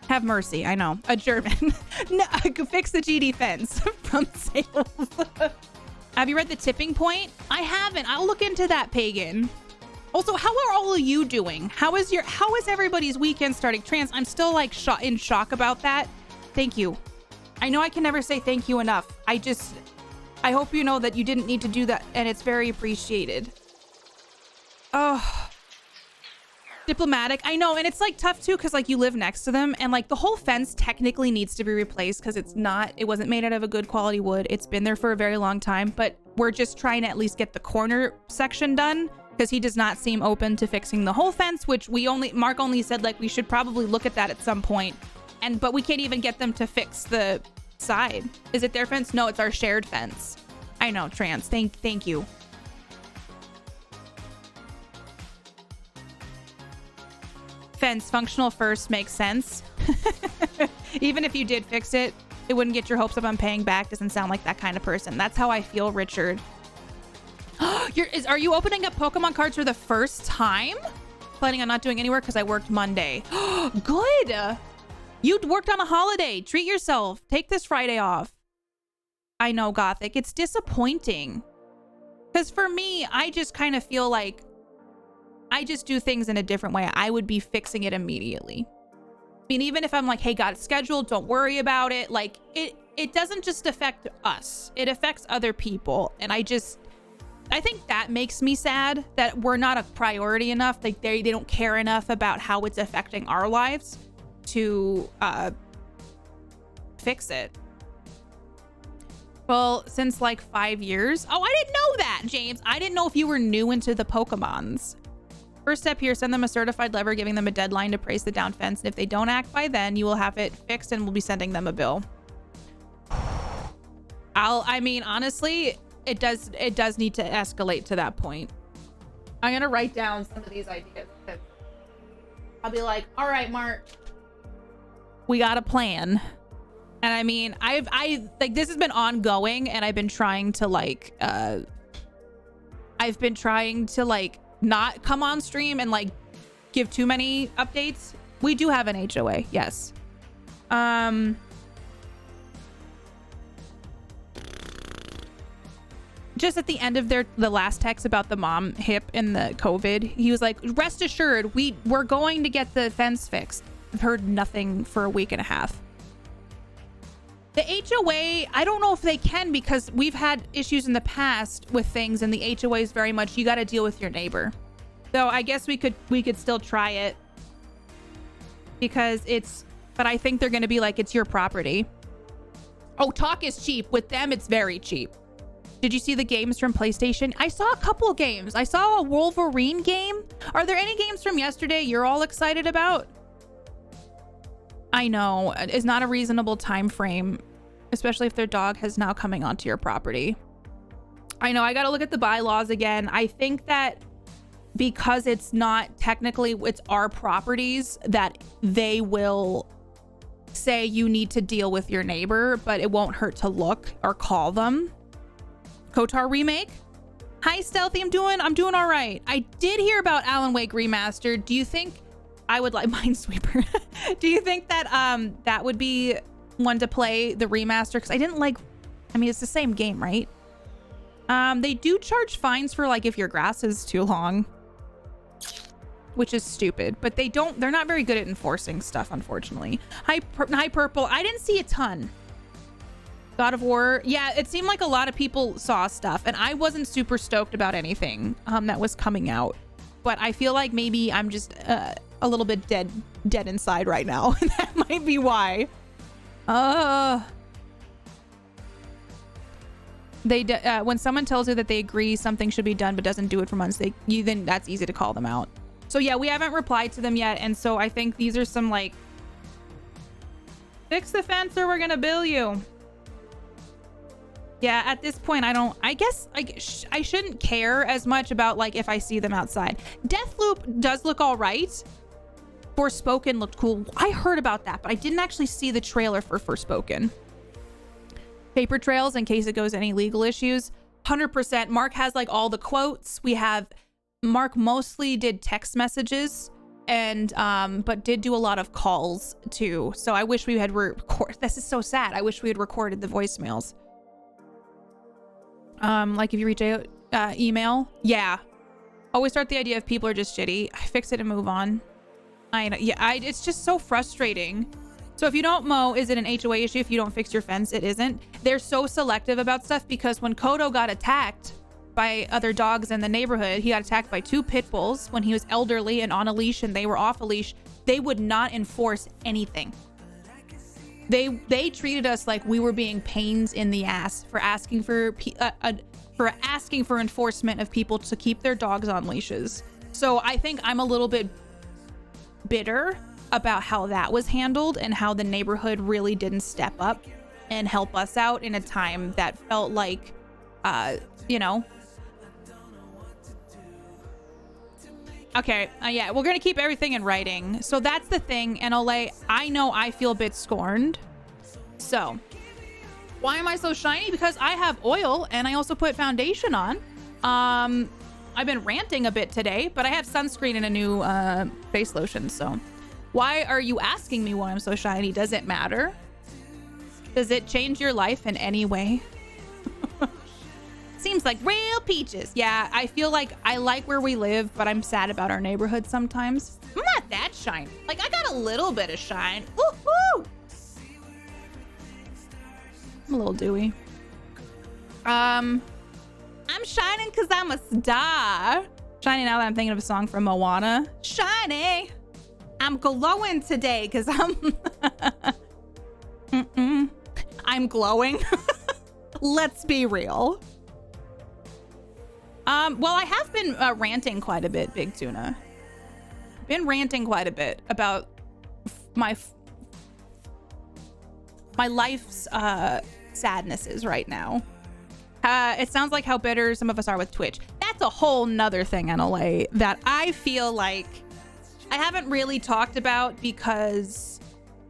have mercy. I know. A German. No, fix the GD fence from sales. Have you read The Tipping Point? I haven't. I'll look into that, Pagan. Also, how are all of you doing? How is everybody's weekend starting? Trans, I'm still like in shock about that. Thank you. I know I can never say thank you enough. I hope you know that you didn't need to do that and it's very appreciated. Oh, diplomatic. I know. And it's like tough too. Cause like you live next to them and like the whole fence technically needs to be replaced. Cause it wasn't made out of a good quality wood. It's been there for a very long time, but we're just trying to at least get the corner section done. Cause he does not seem open to fixing the whole fence, which Mark only said like, we should probably look at that at some point. But we can't even get them to fix the side. Is it their fence? No, it's our shared fence. I know, Trans. Thank you. Fence functional first makes sense. Even if you did fix it, it wouldn't get your hopes up on paying back. Doesn't sound like that kind of person. That's how I feel, Richard. Are you opening up Pokemon cards for the first time? Planning on not doing any work because I worked Monday. Good. You worked on a holiday. Treat yourself. Take this Friday off. I know, Gothic. It's disappointing. Because for me, I just kind of feel like I just do things in a different way. I would be fixing it immediately. I mean, even if I'm like, hey, got it scheduled. Don't worry about it. Like, it doesn't just affect us. It affects other people. And I think that makes me sad that we're not a priority enough. Like they don't care enough about how it's affecting our lives to fix it. Well, since like 5 years. Oh, I didn't know that, James. I didn't know if you were new into the Pokemons. First step here, send them a certified letter, giving them a deadline to place the down fence. And if they don't act by then, you will have it fixed and we'll be sending them a bill. I mean, honestly, it does need to escalate to that point. I'm going to write down some of these ideas. I'll be like, all right, Mark, we got a plan. And I mean, I like, this has been ongoing and I've been trying to like, not come on stream and like give too many updates. We do have an HOA. Yes. Just at the end of the last text about the mom hip and the COVID, he was like, rest assured, we're going to get the fence fixed. I've heard nothing for a week and a half. The HOA, I don't know if they can because we've had issues in the past with things and the HOA is very much, you got to deal with your neighbor. So I guess we could still try it because but I think they're going to be like, it's your property. Oh, talk is cheap. With them, it's very cheap. Did you see the games from PlayStation? I saw a couple of games. I saw a Wolverine game. Are there any games from yesterday you're all excited about? I know. It's not a reasonable time frame, especially if their dog has now coming onto your property. I know. I got to look at the bylaws again. I think that because it's not technically, it's our properties, that they will say you need to deal with your neighbor, but it won't hurt to look or call them. KOTOR remake. Hi, Stealthy. I'm doing all right. I did hear about Alan Wake Remastered. Do you think I would like Minesweeper? Do you think that that would be one to play, the remaster? Because I didn't like, I mean, it's the same game, right? They do charge fines for like if your grass is too long. which is stupid, but they're not very good at enforcing stuff, unfortunately. Hi Purple. I didn't see a ton. God of War. Yeah, it seemed like a lot of people saw stuff, and I wasn't super stoked about anything that was coming out. But I feel like maybe I'm just a little bit dead inside right now. And that might be why. When someone tells you that they agree something should be done but doesn't do it for months, then that's easy to call them out. So yeah, we haven't replied to them yet, and so I think these are some like, fix the fence or we're gonna bill you. Yeah, at this point, I guess I shouldn't care as much about like if I see them outside. Deathloop does look all right. Forspoken looked cool. I heard about that, but I didn't actually see the trailer for Forspoken. Paper trails in case it goes any legal issues. 100%. Mark has like all the quotes. Mark mostly did text messages and but did do a lot of calls too. So I wish we had this is so sad. I wish we had recorded the voicemails. Like if you reach out, email. Yeah. Always start the idea if people are just shitty. I fix it and move on. I know. Yeah, it's just so frustrating. So if you don't mow, is it an HOA issue? If you don't fix your fence, it isn't. They're so selective about stuff because when Kodo got attacked by other dogs in the neighborhood, he got attacked by 2 pit bulls when he was elderly and on a leash and they were off a leash. They would not enforce anything. They treated us like we were being pains in the ass for asking for enforcement of people to keep their dogs on leashes. So I think I'm a little bit bitter about how that was handled and how the neighborhood really didn't step up and help us out in a time that felt like, you know. Okay, yeah, we're gonna keep everything in writing. So that's the thing, NLA. I know I feel a bit scorned. So, why am I so shiny? Because I have oil and I also put foundation on. I've been ranting a bit today, but I have sunscreen and a new face lotion, so. Why are you asking me why I'm so shiny? Does it matter? Does it change your life in any way? Seems like real peaches. Yeah, I feel like I like where we live, but I'm sad about our neighborhood sometimes. I'm not that shiny. Like, I got a little bit of shine. Woo-hoo! I'm a little dewy. I'm shining because I'm a star. Shiny now that I'm thinking of a song from Moana. Shiny! I'm glowing today because I'm glowing. Let's be real. Well, I have been ranting quite a bit, Big Tuna. Been ranting quite a bit about my life's sadnesses right now. It sounds like how bitter some of us are with Twitch. That's a whole nother thing, NLA, that I feel like I haven't really talked about because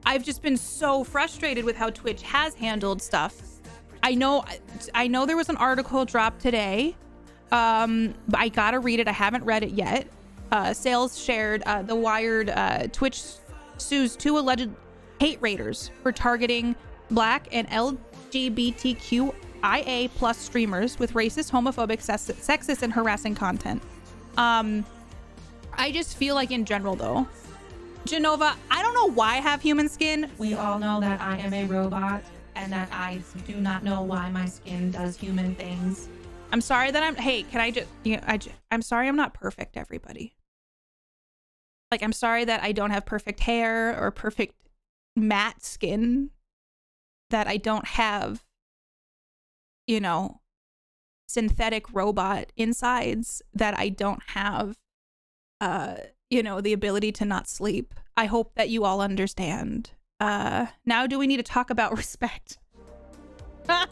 I've just been so frustrated with how Twitch has handled stuff. I know there was an article dropped today. But I gotta read it. I haven't read it yet. Sales shared The Wired. Twitch sues 2 alleged hate raiders for targeting Black and LGBTQIA plus streamers with racist, homophobic, sexist, and harassing content. I just feel like in general though, Genova, I don't know why I have human skin. We all know that I am a robot and that I do not know why my skin does human things. I'm sorry that hey, can I just, I'm sorry I'm not perfect, everybody. Like, I'm sorry that I don't have perfect hair or perfect matte skin, that I don't have, you know, synthetic robot insides, that I don't have, you know, the ability to not sleep. I hope that you all understand. Now do we need to talk about respect? Blah!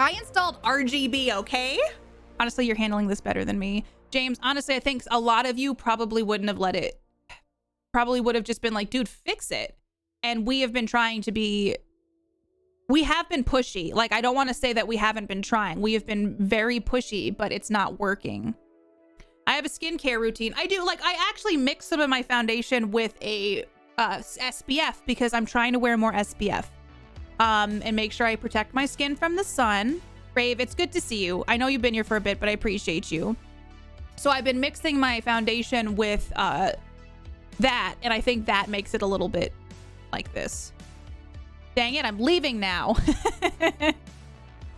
I installed RGB, okay? Honestly, you're handling this better than me. James, honestly, I think a lot of you probably wouldn't have let it. Probably would have just been like, dude, fix it. And we have been trying to be... We have been pushy. Like, I don't want to say that we haven't been trying. We have been very pushy, but it's not working. I have a skincare routine. I do. Like, I actually mix some of my foundation with a SPF because I'm trying to wear more SPF. And make sure I protect my skin from the sun. Brave, it's good to see you. I know you've been here for a bit, but I appreciate you. So I've been mixing my foundation with that, and I think that makes it a little bit like this. Dang it, I'm leaving now.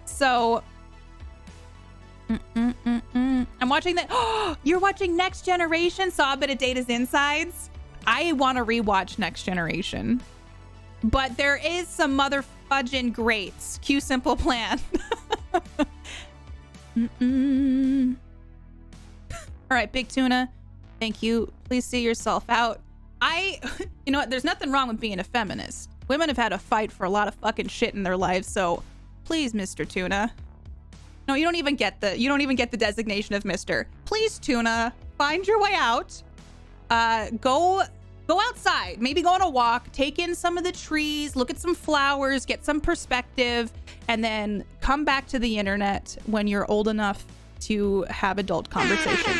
So I'm watching that. Oh, you're watching Next Generation? Saw a bit of Data's Insides. I want to rewatch Next Generation, but there is some mother fudging greats. Cue Simple Plan. All right, Big Tuna, thank you. Please see yourself out. You know what? There's nothing wrong with being a feminist. Women have had to fight for a lot of fucking shit in their lives, so please, Mr. Tuna. No, you don't even get the designation of Mr. Please, Tuna, find your way out. Go outside. Maybe go on a walk. Take in some of the trees. Look at some flowers. Get some perspective, and then come back to the internet when you're old enough to have adult conversations.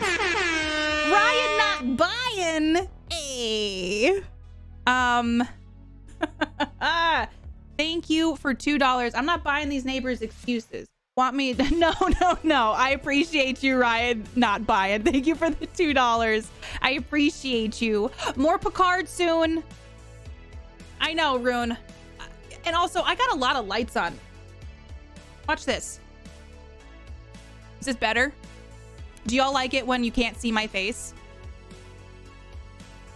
Ryan not buying. Hey. Thank you for $2. I'm not buying these neighbors' excuses. Want me to? No. I appreciate you, Ryan, not buying. Thank you for the $2. I appreciate you. More Picard soon. I know, Rune. And also, I got a lot of lights on. Watch this. Is this better? Do y'all like it when you can't see my face?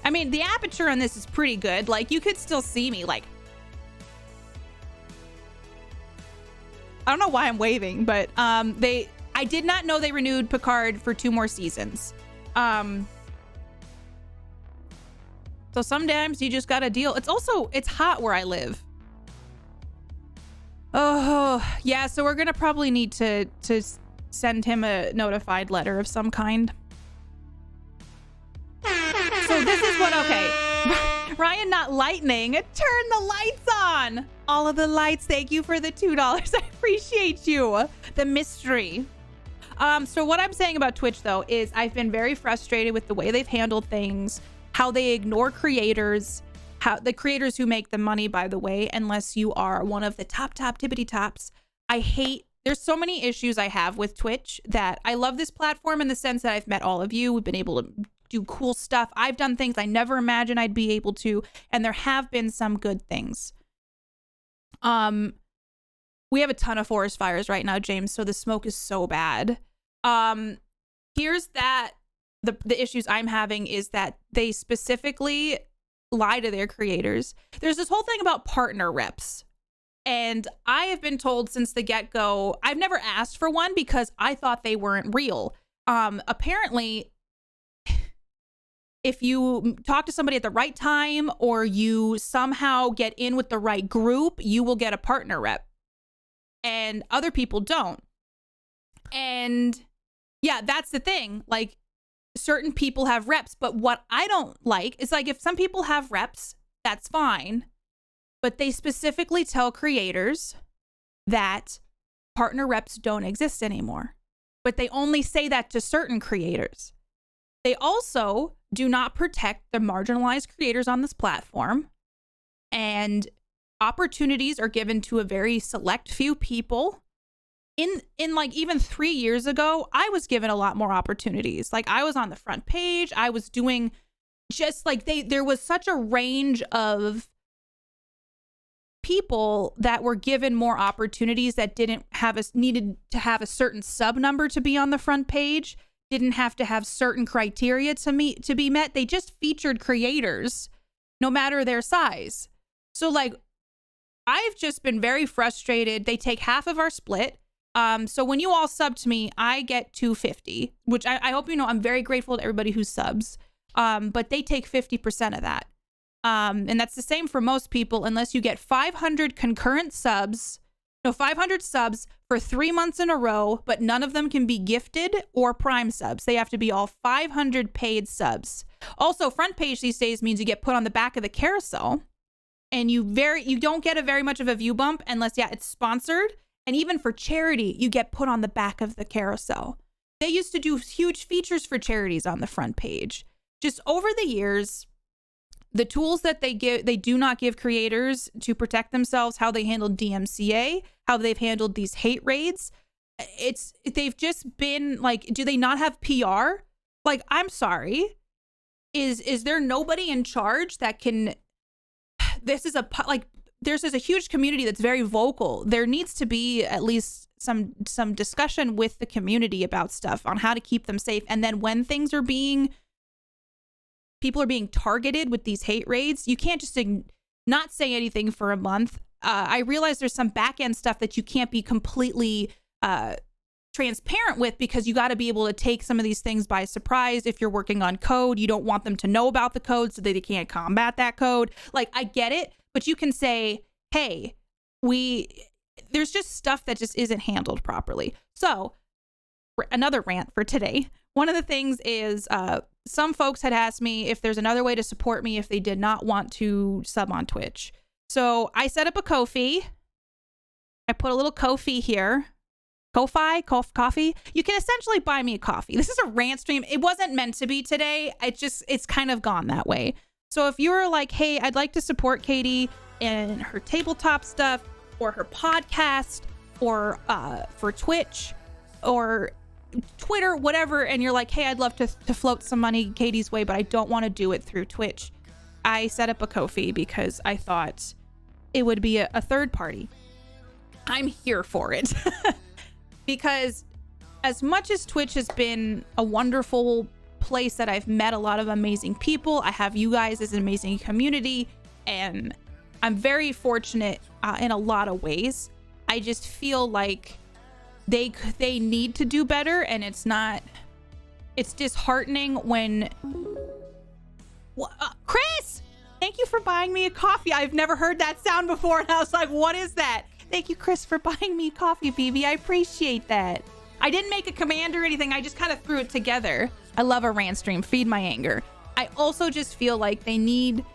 I mean, the aperture on this is pretty good. Like, you could still see me. Like, I don't know why I'm waving, but I did not know they renewed Picard for 2 more seasons. So sometimes you just gotta deal. It's hot where I live. Oh, yeah, so we're gonna probably need to send him a notified letter of some kind. So this is what, okay. Ryan not lightning. Turn the lights on. All of the lights. Thank you for the $2. I appreciate you. The mystery. So what I'm saying about Twitch, though, is I've been very frustrated with the way they've handled things, how they ignore creators, how the creators who make the money, by the way, unless you are one of the top tippity tops. There's so many issues I have with Twitch that I love this platform in the sense that I've met all of you. We've been able to do cool stuff. I've done things I never imagined I'd be able to, and there have been some good things. We have a ton of forest fires right now, James, so the smoke is so bad. Here's that the issues I'm having is that they specifically lie to their creators. There's this whole thing about partner reps. And I have been told since the get-go, I've never asked for one because I thought they weren't real. Apparently, if you talk to somebody at the right time or you somehow get in with the right group, you will get a partner rep. And other people don't. And yeah, that's the thing. Like, certain people have reps, but what I don't like is, like, if some people have reps, that's fine. But they specifically tell creators that partner reps don't exist anymore. But they only say that to certain creators. They also do not protect the marginalized creators on this platform. And opportunities are given to a very select few people. In like even 3 years ago, I was given a lot more opportunities. Like, I was on the front page. I was doing just like there was such a range of people that were given more opportunities that needed to have a certain sub number to be on the front page, didn't have to have certain criteria to be met. They just featured creators no matter their size. So, like, I've just been very frustrated. They take half of our split. So when you all sub to me, I get $250, which I hope you know I'm very grateful to everybody who subs. But they take 50% of that. And that's the same for most people, unless you get 500 subs for 3 months in a row, but none of them can be gifted or prime subs. They have to be all 500 paid subs. Also, front page these days means you get put on the back of the carousel, and you don't get a very much of a view bump unless, yeah, it's sponsored. And even for charity, you get put on the back of the carousel. They used to do huge features for charities on the front page. Just over the years, the tools that they do not give creators to protect themselves, how they handled DMCA, how they've handled these hate raids. They've just been like, do they not have PR? Like, I'm sorry. Is there nobody in charge that can, this is there's a huge community that's very vocal. There needs to be at least some discussion with the community about stuff on how to keep them safe. And then when people are being targeted with these hate raids, you can't just not say anything for a month. I realize there's some back end stuff that you can't be completely transparent with, because you got to be able to take some of these things by surprise. If you're working on code, you don't want them to know about the code so that they can't combat that code. Like, I get it, but you can say, hey, there's just stuff that just isn't handled properly. So another rant for today. One of the things is some folks had asked me if there's another way to support me if they did not want to sub on Twitch. So I set up a Ko-fi. I put a little Ko-fi here. Coffee. You can essentially buy me a coffee. This is a rant stream. It wasn't meant to be today. It's kind of gone that way. So if you're like, hey, I'd like to support Katie and her tabletop stuff, or her podcast, or for Twitch or Twitter, whatever, and you're like, hey, I'd love to float some money Katie's way, but I don't want to do it through Twitch, I set up a Ko-fi because I thought it would be a third party. I'm here for it. Because as much as Twitch has been a wonderful place that I've met a lot of amazing people, I have you guys as an amazing community, and I'm very fortunate in a lot of ways. I just feel like they need to do better, and it's disheartening when Chris, thank you for buying me a coffee. I've never heard that sound before, and I was like, what is that? Thank you, Chris, for buying me coffee, BB. I appreciate that. I didn't make a command or anything. I just kind of threw it together. I love a rant stream. Feed my anger. I also just feel like they need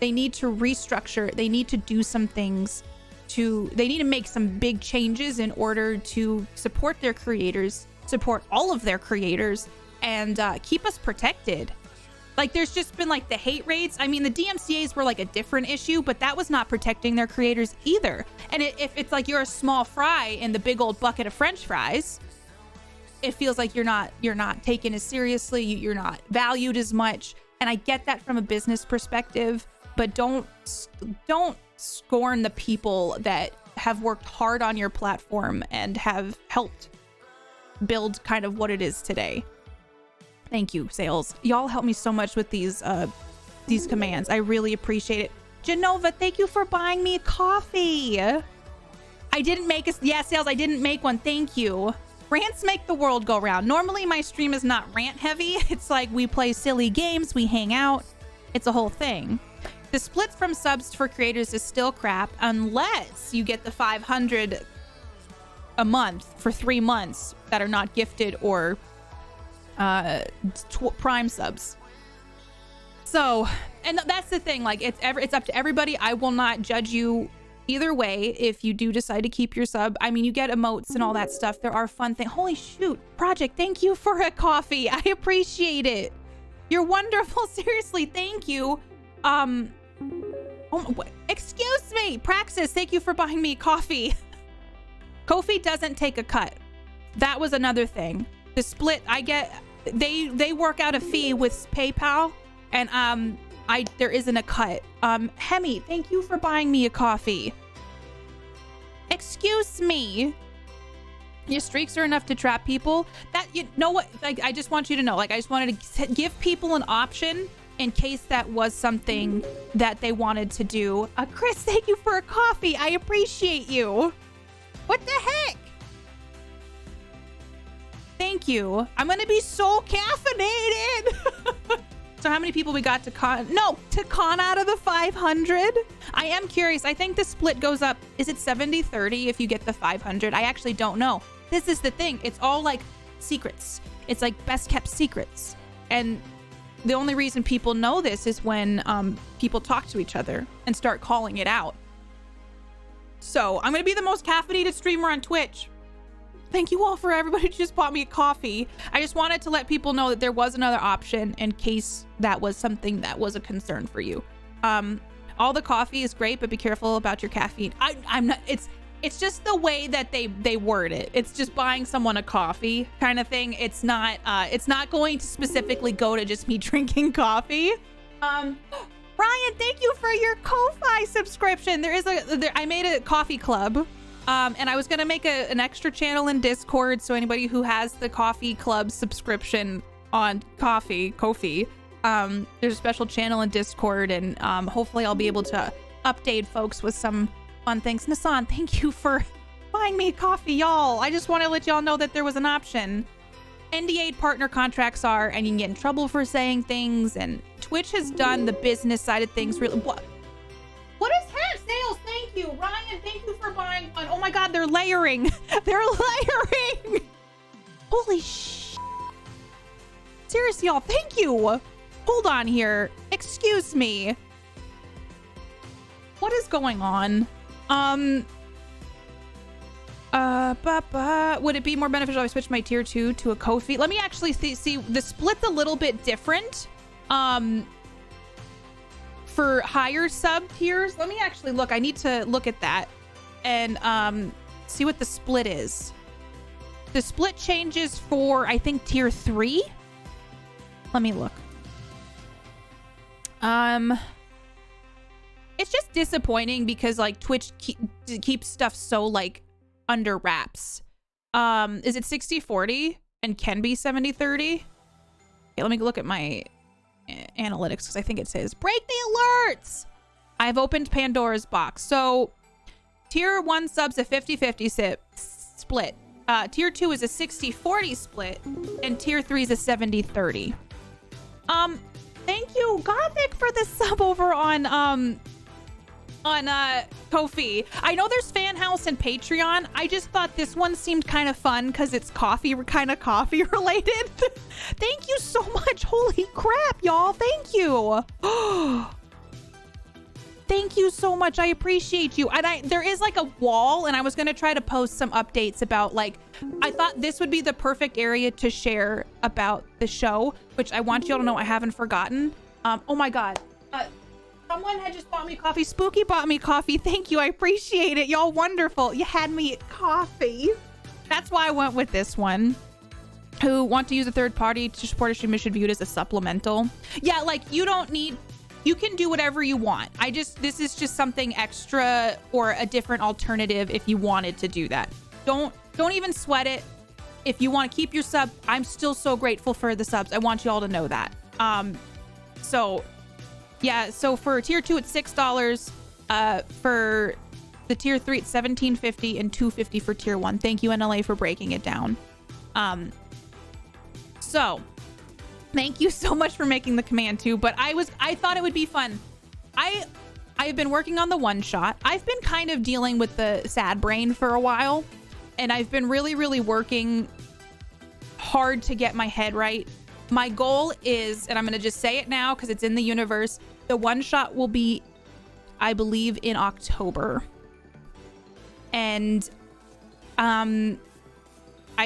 to restructure. They need to do some things they need to make some big changes in order to support their creators, support all of their creators, and keep us protected. Like, there's just been like the hate raids. I mean, the DMCAs were like a different issue, but that was not protecting their creators either. And if it's like you're a small fry in the big old bucket of French fries, it feels like you're not taken as seriously, you're not valued as much. And I get that from a business perspective, but don't scorn the people that have worked hard on your platform and have helped build kind of what it is today. Thank you, Sales. Y'all help me so much with these commands. I really appreciate it. Genova, thank you for buying me a coffee. I didn't make Sales, I didn't make one. Thank you. Rants make the world go round. Normally my stream is not rant heavy. It's like we play silly games, we hang out. It's a whole thing. The split from subs for creators is still crap unless you get the 500 a month for 3 months that are not gifted or prime subs. So, and that's the thing, like it's up to everybody. I will not judge you either way if you do decide to keep your sub. I mean, you get emotes and all that stuff. There are fun things. Holy shoot, Project, thank you for a coffee. I appreciate it. You're wonderful. Seriously, thank you. Excuse me, Praxis, thank you for buying me coffee. Ko-fi doesn't take a cut. That was another thing. The split, I get, they work out a fee with PayPal, and there isn't a cut. Hemi, thank you for buying me a coffee. Excuse me. Your streaks are enough to trap people. That, you know what, like, I just want you to know, like, I just wanted to give people an option in case that was something that they wanted to do. Chris, thank you for a coffee. I appreciate you. What the heck? Thank you. I'm gonna be so caffeinated. So how many people we got to con? No, to con out of the 500? I am curious. I think the split goes up. Is it 70-30 if you get the 500? I actually don't know. This is the thing. It's all like secrets. It's like best kept secrets. And the only reason people know this is when people talk to each other and start calling it out. So I'm going to be the most caffeinated streamer on Twitch. Thank you all for everybody who just bought me a coffee. I just wanted to let people know that there was another option in case that was something that was a concern for you. All the coffee is great, but be careful about your caffeine. I'm not, it's just the way that they word it. It's just buying someone a coffee kind of thing. It's not going to specifically go to just me drinking coffee. Ryan, thank you for your Ko-Fi subscription. I made a coffee club. And I was gonna make an extra channel in Discord, so anybody who has the coffee club subscription on Ko-fi, there's a special channel in Discord, and hopefully I'll be able to update folks with some fun things. Nassan, thank you for buying me coffee, y'all. I just want to let y'all know that there was an option. NDA partner contracts are, and you can get in trouble for saying things, and Twitch has done the business side of things really. What is hat sales? Thank you, Ryan. Thank you for buying one. Oh my God, they're layering. They're layering. Holy sh! Seriously, y'all. Thank you. Hold on here. Excuse me. What is going on? Would it be more beneficial if I switched my tier 2 to a Ko-fi? Let me actually see the split's a little bit different. For higher sub tiers, let me actually look. I need to look at that and see what the split is. The split changes for, I think, tier 3. Let me look. It's just disappointing because like Twitch keeps stuff so like under wraps. Is it 60-40 and can be 70-30? Okay, let me look at my analytics because I think it says break the alerts. I've opened Pandora's box. So tier 1 subs a 50-50 split. Tier 2 is a 60-40 split, and tier 3 is a 70-30. Thank you, Gothic, for the sub over on Ko-fi. I know there's Fan House and Patreon. I just thought this one seemed kind of fun because it's coffee related. Thank you so much. Holy crap, y'all. Thank you. Thank you so much. I appreciate you. And there is like a wall, and I was going to try to post some updates about like, I thought this would be the perfect area to share about the show, which I want you all to know I haven't forgotten. Oh my God. Someone had just bought me coffee. Spooky bought me coffee. Thank you. I appreciate it. Y'all wonderful. You had me coffee. That's why I went with this one. Who want to use a third party to support a stream should be viewed as a supplemental. Yeah, like you don't need, you can do whatever you want. This is just something extra or a different alternative if you wanted to do that. Don't even sweat it. If you want to keep your sub, I'm still so grateful for the subs. I want you all to know that. So yeah, so for tier 2 it's $6. For the tier 3 it's $17.50 and $2.50 for tier 1. Thank you, NLA, for breaking it down. So thank you so much for making the command too, but I thought it would be fun. I've been working on the one shot. I've been kind of dealing with the sad brain for a while, and I've been really working hard to get my head right. My goal is, and I'm going to just say it now because it's in the universe, the one shot will be, I believe, in October. And I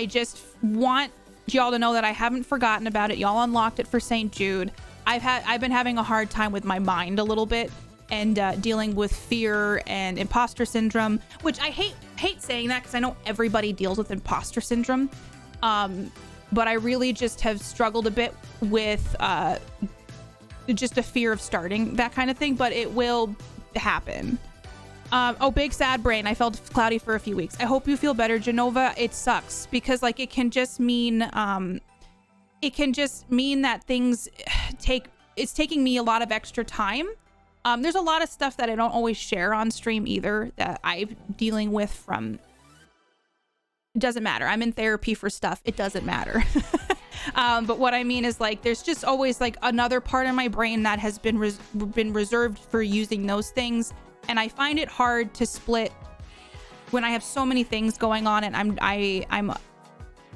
just want y'all to know that I haven't forgotten about it. Y'all unlocked it for St. Jude. I've been having a hard time with my mind a little bit, and dealing with fear and imposter syndrome, which I hate saying that because I know everybody deals with imposter syndrome. But I really just have struggled a bit with just a fear of starting that kind of thing, but it will happen. Oh, big sad brain. I felt cloudy for a few weeks. I hope you feel better, Genova. It sucks because like it can just mean that things it's taking me a lot of extra time. There's a lot of stuff that I don't always share on stream either that I'm dealing with from. It doesn't matter. I'm in therapy for stuff. It doesn't matter. But what I mean is like, there's just always like another part of my brain that has been reserved for using those things. And I find it hard to split when I have so many things going on, and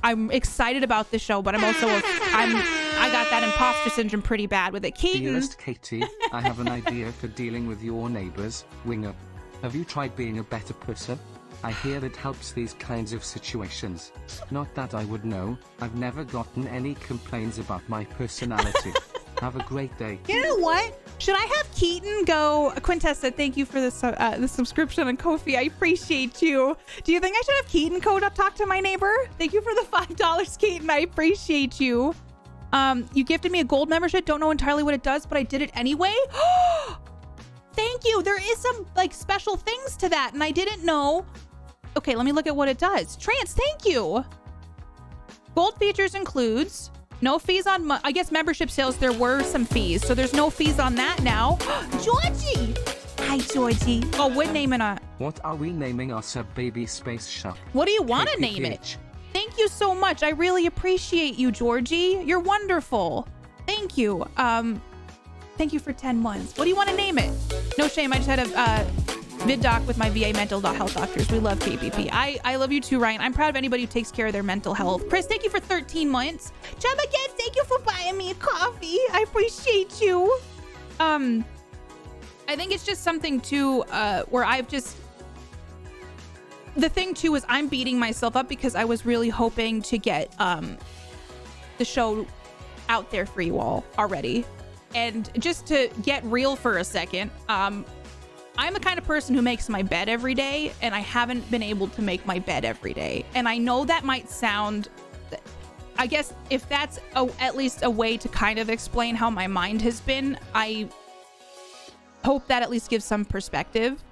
I'm excited about the show, but I'm also, I got that imposter syndrome pretty bad with it. Keaton. Dearest Katie, I have an idea for dealing with your neighbors, Winger. Have you tried being a better person? I hear it helps these kinds of situations. Not that I would know, I've never gotten any complaints about my personality. Have a great day. You know what? Should I have Keaton go? Quintessa, thank you for the subscription on Ko-fi. I appreciate you. Do you think I should have Keaton go to talk to my neighbor? Thank you for the $5, Keaton. I appreciate you. You gifted me a gold membership. Don't know entirely what it does, but I did it anyway. Thank you. There is some like special things to that, and I didn't know. Okay, let me look at what it does. Trance, thank you. Gold features includes no fees on, I guess, membership sales. There were some fees, so there's no fees on that now. Georgie! Hi, Georgie. Oh, we're naming it. What are we naming our sub-baby space shop? What do you want to name it? Thank you so much. I really appreciate you, Georgie. You're wonderful. Thank you. Thank you for 10 months. What do you want to name it? No shame. I just had a vid doc with my VA mental health doctors. We love KPP. I love you too, Ryan. I'm proud of anybody who takes care of their mental health. Chris, thank you for 13 months. Chubba Kids, thank you for buying me a coffee. I appreciate you. I think it's just something too, where I've just, the thing too is I'm beating myself up because I was really hoping to get the show out there for you all already. And just to get real for a second, I'm the kind of person who makes my bed every day, and I haven't been able to make my bed every day. And I know that might sound, I guess if that's at least a way to kind of explain how my mind has been, I hope that at least gives some perspective.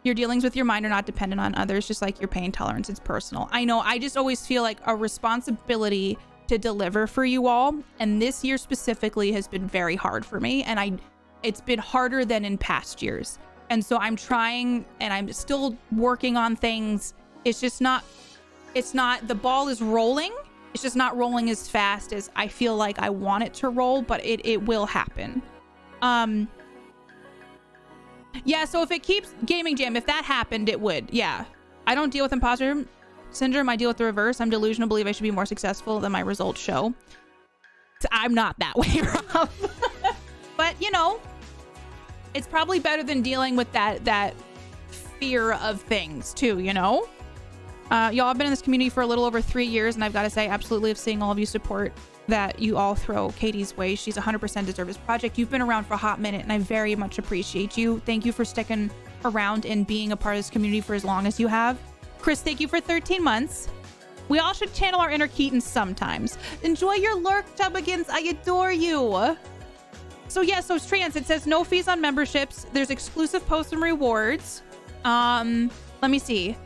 Your dealings with your mind are not dependent on others, just like your pain tolerance. It's personal. I know, I just always feel like a responsibility to deliver for you all, and this year specifically has been very hard for me, and it's been harder than in past years. And so I'm trying, and I'm still working on things. It's just not, the ball is rolling. It's just not rolling as fast as I feel like I want it to roll, but it will happen. Yeah, so if it keeps Gaming Jam, if that happened, it would. Yeah. I don't deal with imposter syndrome. I deal with the reverse. I'm delusional, believe I should be more successful than my results show. So I'm not that way, Rob. But, you know, it's probably better than dealing with that fear of things too, you know? Y'all have been in this community for a little over 3 years, and I've got to say, absolutely have seen all of you support that you all throw Katie's way. She's 100% deserves this project. You've been around for a hot minute, and I very much appreciate you. Thank you for sticking around and being a part of this community for as long as you have. Chris, thank you for 13 months. We all should channel our inner Keaton sometimes. Enjoy your lurk, Chubbagins. I adore you. So yeah, so Trans, it says no fees on memberships. There's exclusive posts and rewards. Let me see.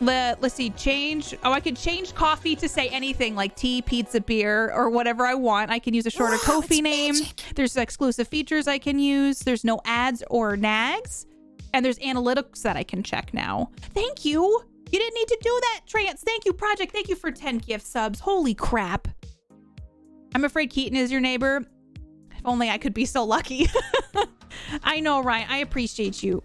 Let's see, change. Oh, I could change coffee to say anything like tea, pizza, beer, or whatever I want. I can use a shorter Ko-fi name. There's exclusive features I can use. There's no ads or nags. And there's analytics that I can check now. Thank you. You didn't need to do that, Trance. Thank you, Project. Thank you for 10 gift subs. Holy crap. I'm afraid Keaton is your neighbor. If only I could be so lucky. I know, Ryan. I appreciate you.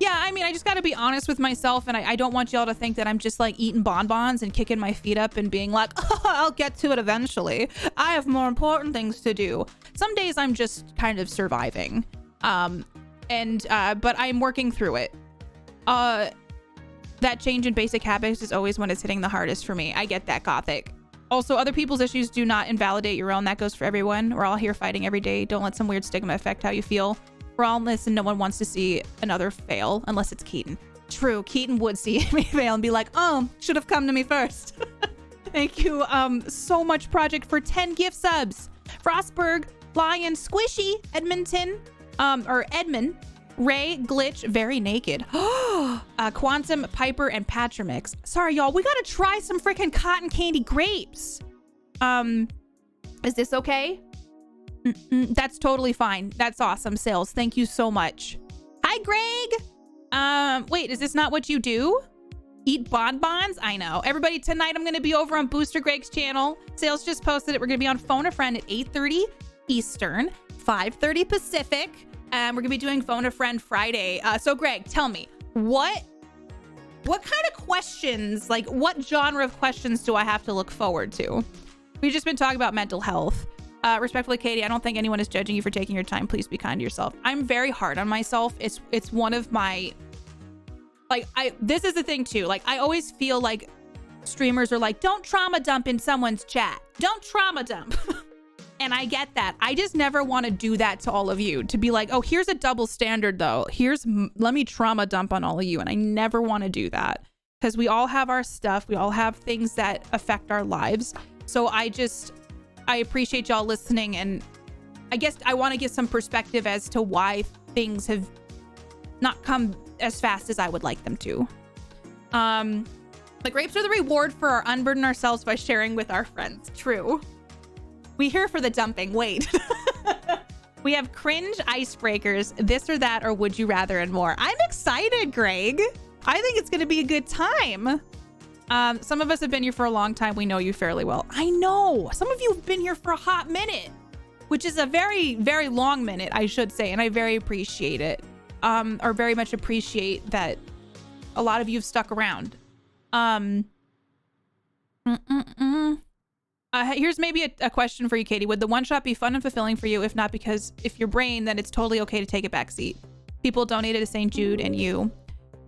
Yeah, I mean, I just got to be honest with myself, and I don't want y'all to think that I'm just like eating bonbons and kicking my feet up and being like, oh, I'll get to it eventually. I have more important things to do. Some days I'm just kind of surviving. But I'm working through it. That change in basic habits is always when it's hitting the hardest for me. I get that, Gothic. Also, other people's issues do not invalidate your own. That goes for everyone. We're all here fighting every day. Don't let some weird stigma affect how you feel. We're all in this, and no one wants to see another fail unless it's Keaton. True, Keaton would see me fail and be like, oh, should have come to me first. Thank you so much, Project, for 10 gift subs. Frostberg, Lion, Squishy, Edmonton, Edmund, Ray, Glitch, Very Naked, Quantum, Piper, and Patramix. Sorry, y'all, we gotta try some freaking cotton candy grapes. Is this okay? That's totally fine. That's awesome, Sales. Thank you so much. Hi, Greg. Wait, is this not what you do? Eat bonbons? I know. Everybody, tonight I'm going to be over on Booster Greg's channel. Sales just posted it. We're going to be on Phone a Friend at 8:30 Eastern, 5:30 Pacific. And we're going to be doing Phone a Friend Friday. So Greg, tell me, what kind of questions, like what genre of questions do I have to look forward to? We've just been talking about mental health. Respectfully, Katie, I don't think anyone is judging you for taking your time. Please be kind to yourself. I'm very hard on myself. It's one of my, like, this is the thing too. Like, I always feel like streamers are like, don't trauma dump in someone's chat. Don't trauma dump. And I get that. I just never want to do that to all of you, to be like, oh, here's a double standard though. Let me trauma dump on all of you. And I never want to do that, because we all have our stuff. We all have things that affect our lives. So I appreciate y'all listening. And I guess I want to give some perspective as to why things have not come as fast as I would like them to. The grapes are the reward for our unburden ourselves by sharing with our friends. True. We here for the dumping. Wait. We have cringe icebreakers, this or that, or would you rather, and more. I'm excited, Greg. I think it's going to be a good time. Some of us have been here for a long time. We know you fairly well. I know. Some of you have been here for a hot minute, which is a very, very long minute, I should say. And I very appreciate it. Or very much appreciate that a lot of you have stuck around. Here's maybe a question for you, Katie. Would the one shot be fun and fulfilling for you? If not, because if your brain, then it's totally okay to take a back seat. People donated to St. Jude and you,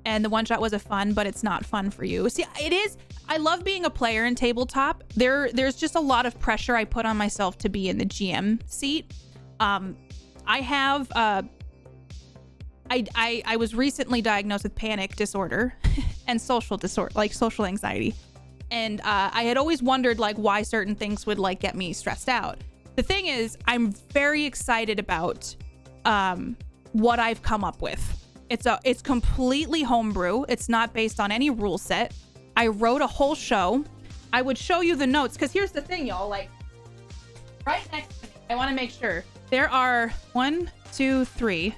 and the one shot was a fun, but it's not fun for you. See, it is. I love being a player in tabletop. There's just a lot of pressure I put on myself to be in the GM seat. I have I was recently diagnosed with panic disorder and social disorder, like social anxiety. And I had always wondered like why certain things would like get me stressed out. The thing is, I'm very excited about what I've come up with. It's completely homebrew. It's not based on any rule set. I wrote a whole show. I would show you the notes, because here's the thing, y'all. Like right next to me, I want to make sure there are 1, 2, 3.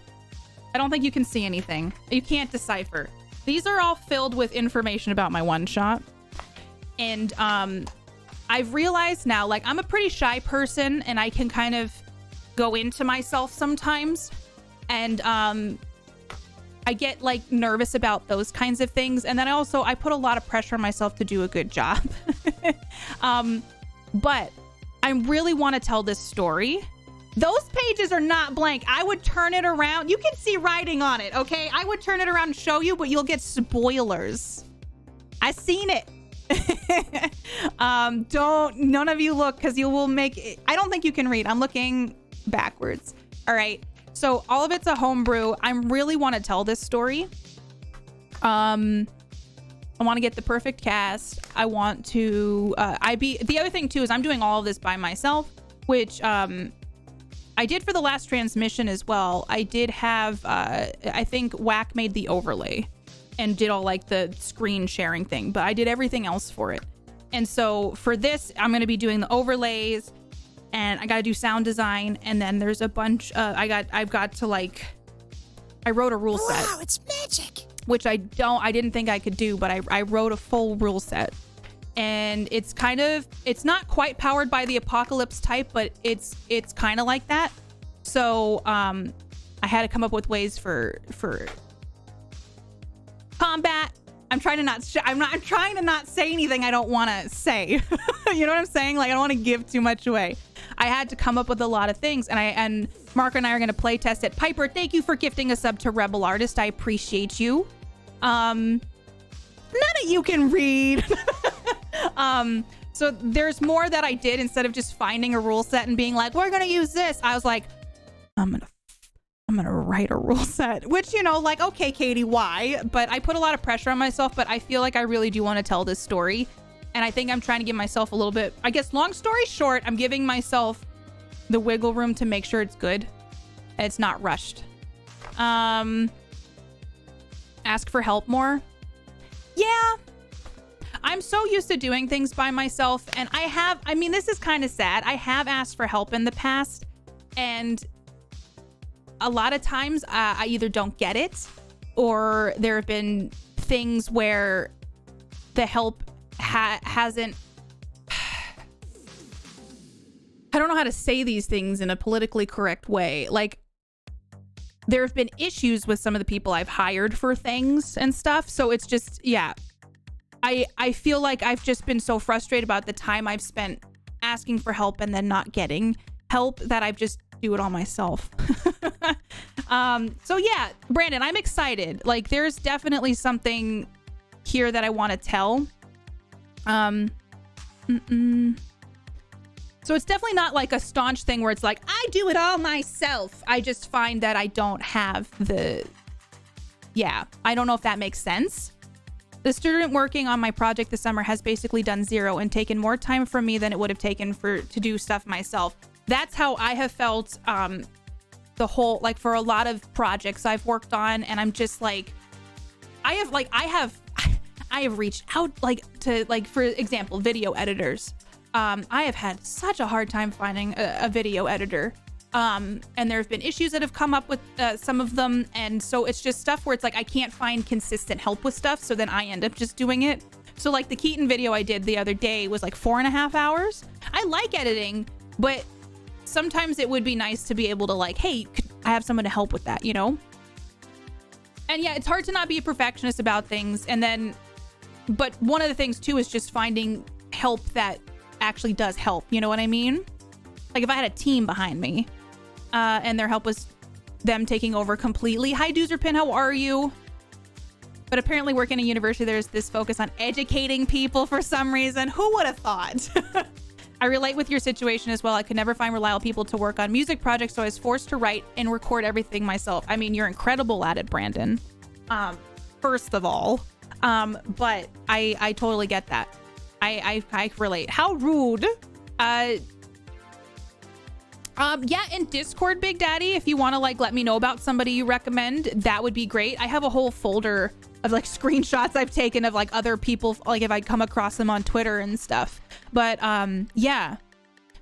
I don't think you can see anything. You can't decipher. These are all filled with information about my one shot. And I've realized now, like, I'm a pretty shy person, and I can kind of go into myself sometimes. And I get like nervous about those kinds of things. And then I put a lot of pressure on myself to do a good job. But I really want to tell this story. Those pages are not blank. I would turn it around. You can see writing on it, okay? I would turn it around and show you, but you'll get spoilers. I seen it. None of you look, because you will make it. I don't think you can read. I'm looking backwards. All right. So all of it's a homebrew. I really want to tell this story. I want to get the perfect cast. I want to, the other thing too, is I'm doing all of this by myself, which, I did for the last transmission as well. I did have, I think Whack made the overlay and did all like the screen sharing thing, but I did everything else for it. And so for this, I'm going to be doing the overlays, and I got to do sound design. And then there's a bunch, I've got to like, I wrote a rule set. Wow, it's magic. Which I didn't think I could do, but I wrote a full rule set. And it's not quite powered by the apocalypse type, but it's kind of like that. So I had to come up with ways for combat. I'm trying to not say anything I don't want to say. You know what I'm saying? Like, I don't want to give too much away. I had to come up with a lot of things, and Mark and I are going to play test it. Piper, thank you for gifting a sub to Rebel Artist. I appreciate you. None of you can read. So there's more that I did. Instead of just finding a rule set and being like, we're going to use this, I was like, I'm going to write a rule set, which, you know, like, okay, Katie, why? But I put a lot of pressure on myself, but I feel like I really do want to tell this story. And I think I'm trying to give myself a little bit, I guess, long story short, I'm giving myself the wiggle room to make sure it's good and it's not rushed. Ask for help more. Yeah. I'm so used to doing things by myself, and I mean, this is kind of sad. I have asked for help in the past, and a lot of times I either don't get it, or there have been things where the help hasn't, I don't know how to say these things in a politically correct way. Like, there have been issues with some of the people I've hired for things and stuff. So it's just, yeah. I feel like I've just been so frustrated about the time I've spent asking for help and then not getting help that I've just do it all myself. So yeah, Brandon, I'm excited. Like, there's definitely something here that I want to tell. So it's definitely not like a staunch thing where it's like, I do it all myself. I just find that I don't have the... Yeah, I don't know if that makes sense. The student working on my project this summer has basically done zero and taken more time from me than it would have taken to do stuff myself. That's how I have felt the whole, like, for a lot of projects I've worked on, and I'm just like, I have reached out, like, to, like, for example, video editors. I have had such a hard time finding a video editor. And there have been issues that have come up with some of them. And so it's just stuff where it's like, I can't find consistent help with stuff. So then I end up just doing it. So like the Keaton video I did the other day was like 4.5 hours. I like editing, but sometimes it would be nice to be able to like, hey, I have someone to help with that, you know? And yeah, it's hard to not be a perfectionist about things. And then, but one of the things too is just finding help that actually does help. You know what I mean? Like if I had a team behind me and their help was them taking over completely. Hi, Doozerpin, how are you? But apparently working at a university, there's this focus on educating people for some reason. Who would have thought? I relate with your situation as well. I could never find reliable people to work on music projects, so I was forced to write and record everything myself. I mean, you're incredible at it, Brandon. First of all, but I totally get that. I relate. How rude. Yeah, in Discord, Big Daddy, if you want to like let me know about somebody you recommend, that would be great. I have a whole folder of like screenshots I've taken of like other people, like if I come across them on Twitter and stuff. But yeah.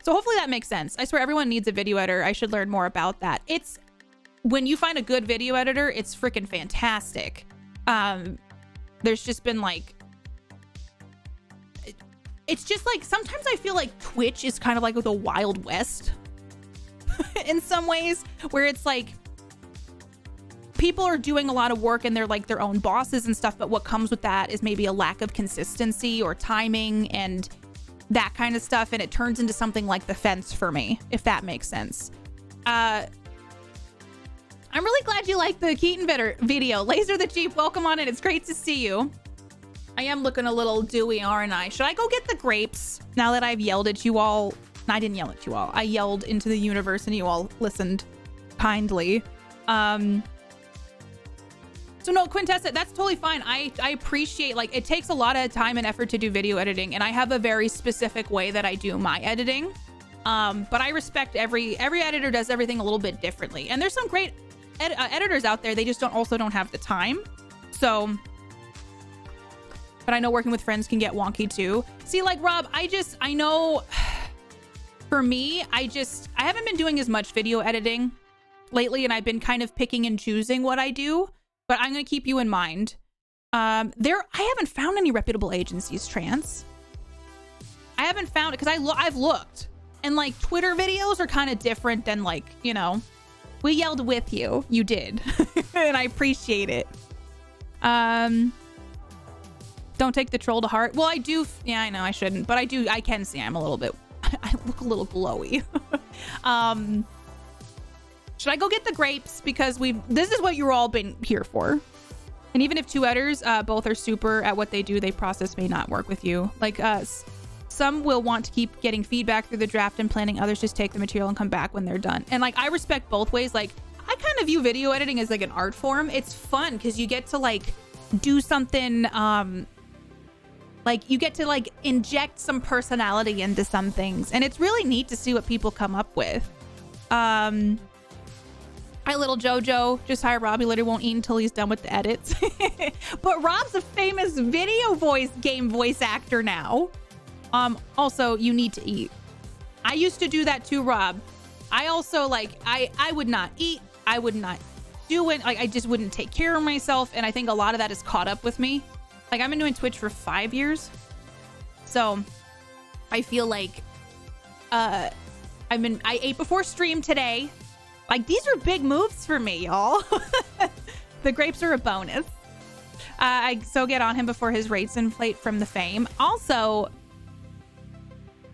So hopefully that makes sense. I swear everyone needs a video editor. I should learn more about that. It's when you find a good video editor, it's freaking fantastic. There's just been like, it's just like, sometimes I feel like Twitch is kind of like the Wild West in some ways, where it's like people are doing a lot of work and they're like their own bosses and stuff, but what comes with that is maybe a lack of consistency or timing and that kind of stuff, and it turns into something like The Fence for me, if that makes sense. I'm really glad you liked the Keaton video. Laser the Jeep, welcome on it. It's great to see you. I am looking a little dewy, aren't I? Should I go get the grapes now that I've yelled at you all? No, I didn't yell at you all. I yelled into the universe and you all listened kindly. So no, Quintessa, that's totally fine. I appreciate, like, it takes a lot of time and effort to do video editing, and I have a very specific way that I do my editing. But I respect every editor does everything a little bit differently. And there's some great editors out there. They just don't have the time. So, but I know working with friends can get wonky too. See, like Rob, I know for me, I haven't been doing as much video editing lately, and I've been kind of picking and choosing what I do, but I'm going to keep you in mind. I haven't found any reputable agencies, Trans. I haven't found it because I've looked, and like Twitter videos are kind of different than like, you know, we yelled with you. You did. And I appreciate it. Don't take the troll to heart. Well, I do. Yeah, I know I shouldn't, but I can see I'm a little bit, I look a little glowy. Should I go get the grapes? Because this is what you've all been here for. And even if two editors, both are super at what they do, they process may not work with you. Like us. Some will want to keep getting feedback through the draft and planning. Others just take the material and come back when they're done. And like, I respect both ways. Like, I kind of view video editing as like an art form. It's fun because you get to like do something, like you get to like inject some personality into some things. And it's really neat to see what people come up with. Hi, little Jojo. Just hire Rob. He literally won't eat until he's done with the edits. But Rob's a famous video game voice actor now. Also, you need to eat. I used to do that too, Rob. I also like, I would not eat. I would not do it. Like, I just wouldn't take care of myself. And I think a lot of that is caught up with me. Like, I've been doing Twitch for 5 years. So I feel like, I ate before stream today. Like, these are big moves for me, y'all. The grapes are a bonus. I so get on him before his rates inflate from the fame. Also,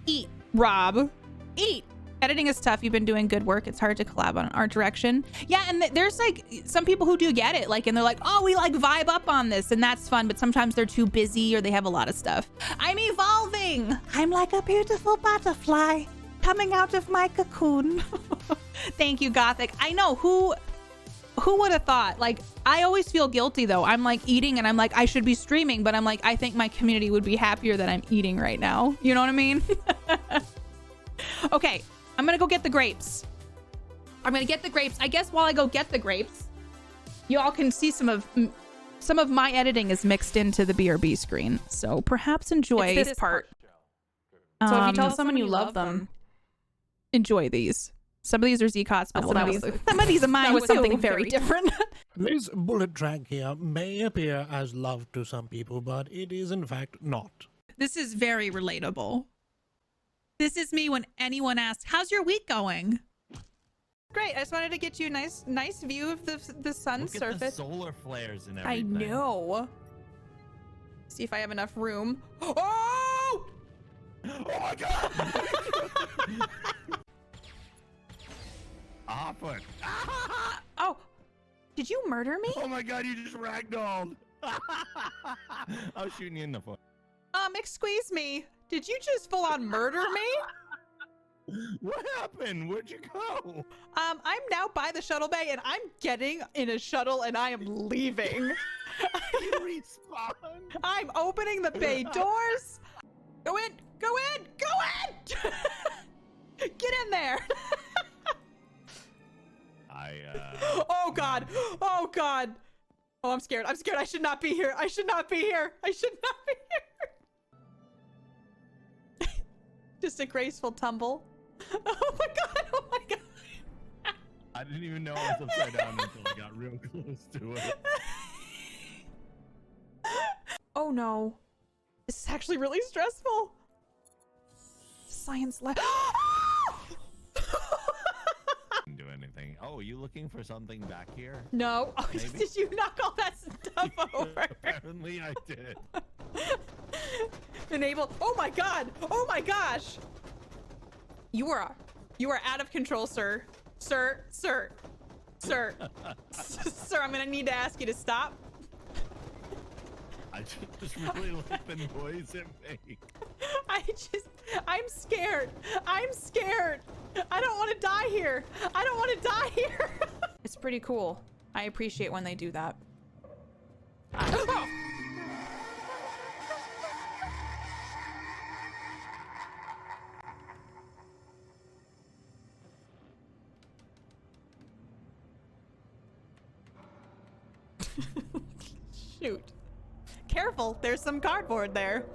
eat, Rob. Eat. Editing is tough. You've been doing good work. It's hard to collab on art direction. Yeah, and there's like some people who do get it, like, and they're like, oh, we like vibe up on this, and that's fun. But sometimes they're too busy or they have a lot of stuff. I'm evolving. I'm like a beautiful butterfly coming out of my cocoon. Thank you, Gothic. I know who would have thought? Like, I always feel guilty though. I'm like eating and I'm like, I should be streaming, but I'm like, I think my community would be happier that I'm eating right now. You know what I mean? Okay. I'm gonna go get the grapes. I'm gonna get the grapes. I guess while I go get the grapes, you all can see some of my editing is mixed into the BRB screen. So perhaps enjoy this part. So if you tell someone you love them, enjoy these. Some of these are Z-Cots, but some of these are mine. That was something very different. This bullet drag here may appear as love to some people, but it is in fact not. This is very relatable. This is me when anyone asks, how's your week going? Great. I just wanted to get you a nice view of the sun's surface. Look at the solar flares and everything. I know. See if I have enough room. Oh! Oh my god! Foot. Oh, did you murder me? Oh my god, you just ragdolled. I was shooting you in the foot. Excuse me. Did you just full on murder me? What happened? Where'd you go? I'm now by the shuttle bay and I'm getting in a shuttle and I am leaving. You respawned. I'm opening the bay doors. Go in, go in, go in. Get in there. Oh god. Oh god. Oh, I'm scared. I'm scared. I should not be here. I should not be here. I should not be here. Just a graceful tumble. Oh my god. Oh my god. I didn't even know I was upside down until I got real close to it. Oh no. This is actually really stressful. Science lab. Didn't do anything. Oh, are you looking for something back here? No. Oh, did you knock all that stuff over? Apparently I did. Enable. Oh my god. Oh my gosh. You are out of control, sir. Sir, I'm gonna need to ask you to stop. I just really like the noise it makes. I'm scared. I'm scared. I don't want to die here. I don't want to die here. It's pretty cool. I appreciate when they do that. Oh. Shoot. Careful, there's some cardboard there.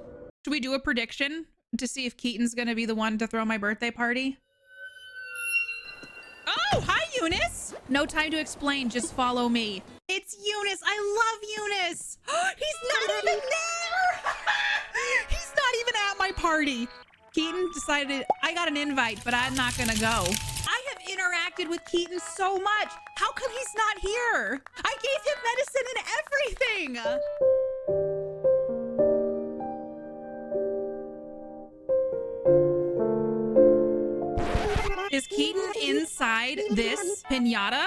Should we do a prediction to see if Keaton's gonna be the one to throw my birthday party? Oh, hi Eunice! No time to explain, just follow me. It's Eunice, I love Eunice! He's not even there! He's not even at my party. Keaton decided, I got an invite, but I'm not gonna go. I have interacted with Keaton so much. How come he's not here? I gave him medicine and everything. Is Keaton inside this piñata?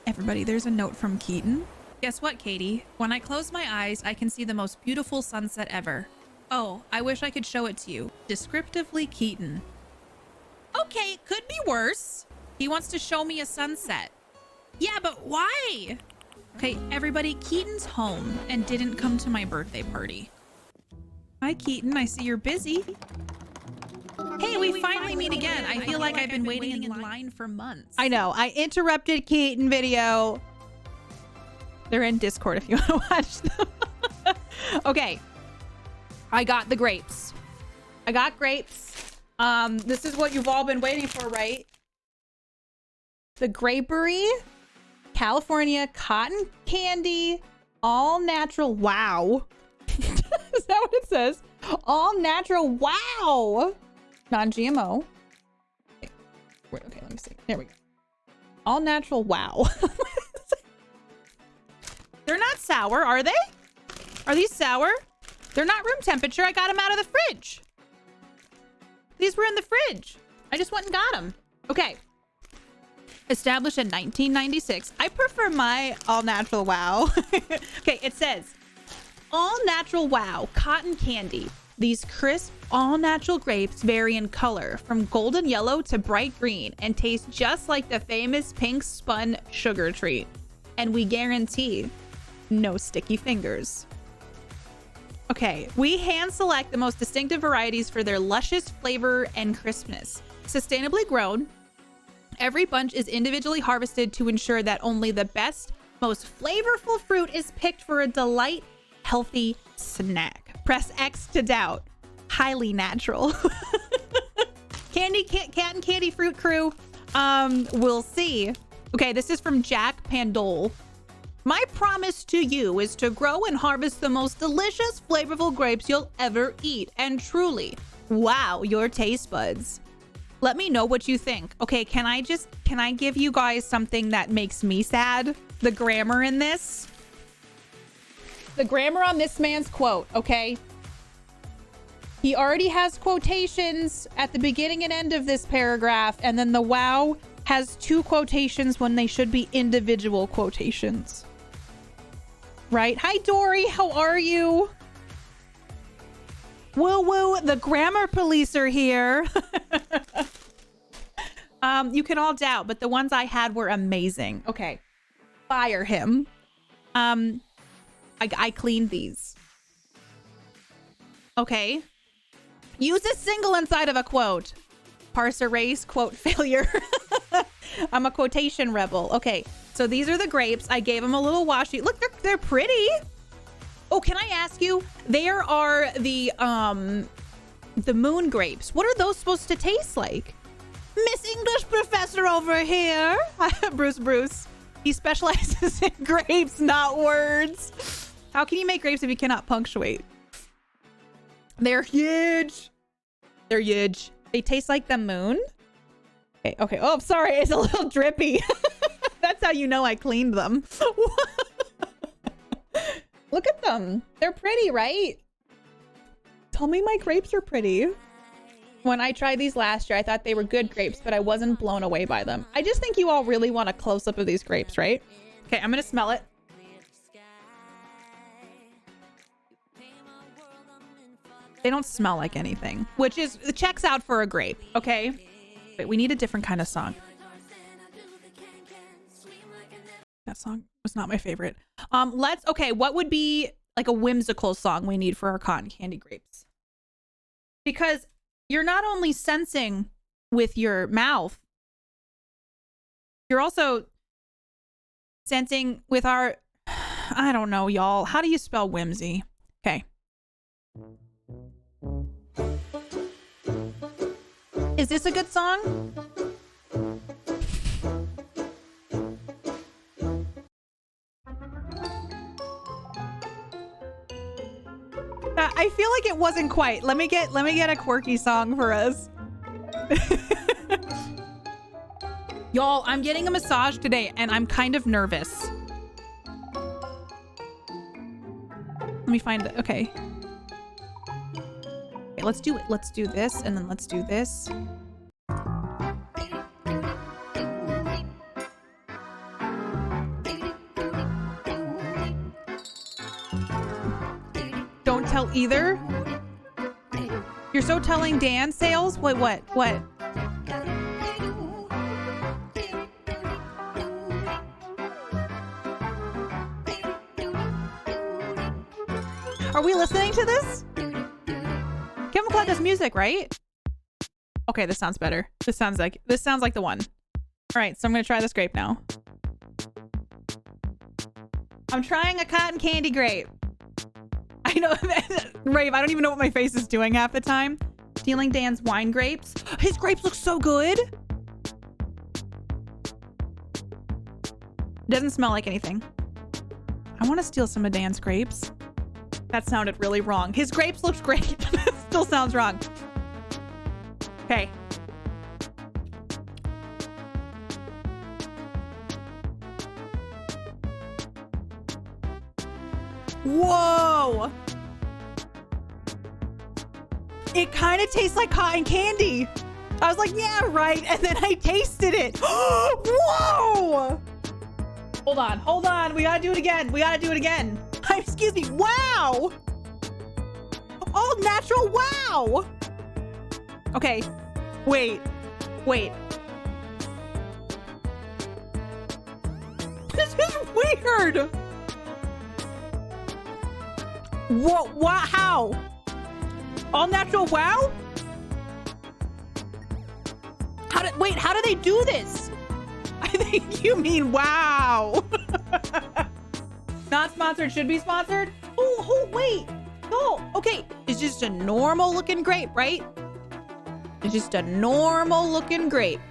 Everybody, there's a note from Keaton. Guess what, Katie? When I close my eyes, I can see the most beautiful sunset ever. Oh, I wish I could show it to you. Descriptively, Keaton. Okay, could be worse. He wants to show me a sunset. Yeah, but why? Okay, everybody, Keaton's home and didn't come to my birthday party. Hi, Keaton. I see you're busy. Hey, we finally meet again. I feel like I've been waiting in line for months. I know. I interrupted Keaton video. They're in Discord if you want to watch them. Okay. I got the grapes. I got grapes. This is what you've all been waiting for, right? The Grapery, California Cotton Candy, all natural. Wow. Is that what it says? All natural. Wow. Non-GMO. Okay, let me see. There we go. All natural. Wow. They're not sour, are they? Are these sour? They're not room temperature. I got them out of the fridge. These were in the fridge. I just went and got them. Okay. Established in 1996. I prefer my all natural wow. Okay, it says all natural wow cotton candy. These crisp all natural grapes vary in color from golden yellow to bright green and taste just like the famous pink spun sugar treat. And we guarantee no sticky fingers. Okay, we hand select the most distinctive varieties for their luscious flavor and crispness. Sustainably grown, every bunch is individually harvested to ensure that only the best, most flavorful fruit is picked for a delight, healthy snack. Press X to doubt. Highly natural. Cat and Candy Fruit Crew. We'll see. Okay, this is from Jack Pandole. My promise to you is to grow and harvest the most delicious, flavorful grapes you'll ever eat and truly wow your taste buds. Let me know what you think. Okay, can I give you guys something that makes me sad? The grammar in this. The grammar on this man's quote, okay? He already has quotations at the beginning and end of this paragraph, and then the wow has 2 quotations when they should be individual quotations. Right? Hi, Dory. How are you? Woo woo. The grammar police are here. You can all doubt, but the ones I had were amazing. Okay. Fire him. I cleaned these. Okay. Use a single inside of a quote. Parse erase, quote failure. I'm a quotation rebel. Okay. So these are the grapes. I gave them a little washy. Look, they're pretty. Oh, can I ask you? There are the moon grapes. What are those supposed to taste like? Miss English professor over here. Bruce. He specializes in grapes, not words. How can you make grapes if you cannot punctuate? They're huge. They're huge. They taste like the moon. Okay. Oh, I'm sorry. It's a little drippy. That's how you know I cleaned them. Look at them. They're pretty, right? Tell me my grapes are pretty. When I tried these last year, I thought they were good grapes, but I wasn't blown away by them. I just think you all really want a close-up of these grapes, right? Okay, I'm gonna smell it. They don't smell like anything, which is it checks out for a grape, okay? Wait, we need a different kind of song. That song was not my favorite. Okay, what would be like a whimsical song we need for our cotton candy grapes? Because you're not only sensing with your mouth, you're also sensing with our, I don't know, y'all. How do you spell whimsy? Okay. Is this a good song? I feel like it wasn't quite. Let me get a quirky song for us. Y'all, I'm getting a massage today and I'm kind of nervous. Let me find it. Okay. Okay, let's do it. Let's do this and then let's do this. Don't tell either. You're so telling Dan sales? What? Are we listening to this? Kevin Cloud does music, right? Okay, this sounds better. This sounds like the one. All right, so I'm gonna try this grape now. I'm trying a cotton candy grape. I know, Rave, I don't even know what my face is doing half the time. Stealing Dan's wine grapes. His grapes look so good. Doesn't smell like anything. I want to steal some of Dan's grapes. That sounded really wrong. His grapes looked great. Still sounds wrong. Okay. Whoa! It kind of tastes like cotton candy. I was like, yeah, right. And then I tasted it. Whoa! Hold on. We gotta do it again. Excuse me. Wow. All natural. Wow. Okay. Wait. This is weird. What? How? All natural. Wow. How do they do this? I think you mean wow. Not sponsored, should be sponsored. Oh, wait. No, okay. It's just a normal looking grape, right? It's just a normal looking grape.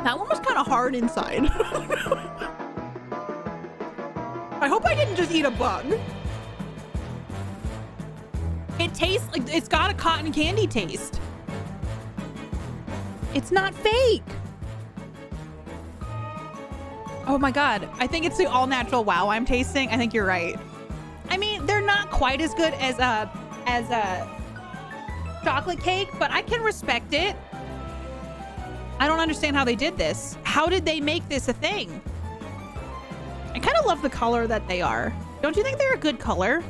That one was kind of hard inside. I hope I didn't just eat a bug. It tastes like it's got a cotton candy taste. It's not fake. Oh my God. I think it's the all natural wow I'm tasting. I think you're right. I mean, they're not quite as good as a chocolate cake, but I can respect it. I don't understand how they did this. How did they make this a thing? I kind of love the color that they are. Don't you think they're a good color?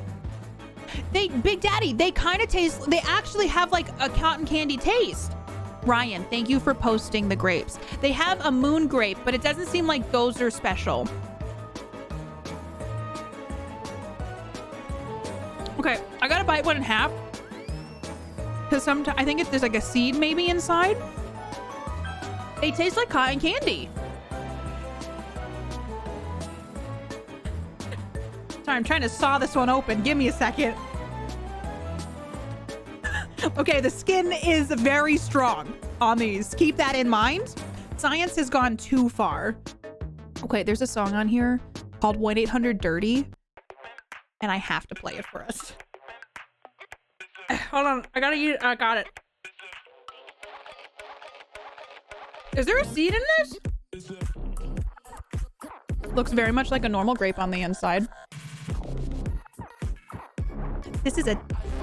Big Daddy, they kind of taste, they actually have like a cotton candy taste. Ryan, thank you for posting the grapes. They have a moon grape, but it doesn't seem like those are special. Okay, I gotta bite one in half. Because sometimes, I think there's like a seed maybe inside. They taste like cotton candy. Sorry, I'm trying to saw this one open. Give me a second. Okay, the skin is very strong on these. Keep that in mind. Science has gone too far. Okay, there's a song on here called 1-800-DIRTY, and I have to play it for us. Hold on, I gotta eat it. I got it. Is there a seed in this? Looks very much like a normal grape on the inside. This is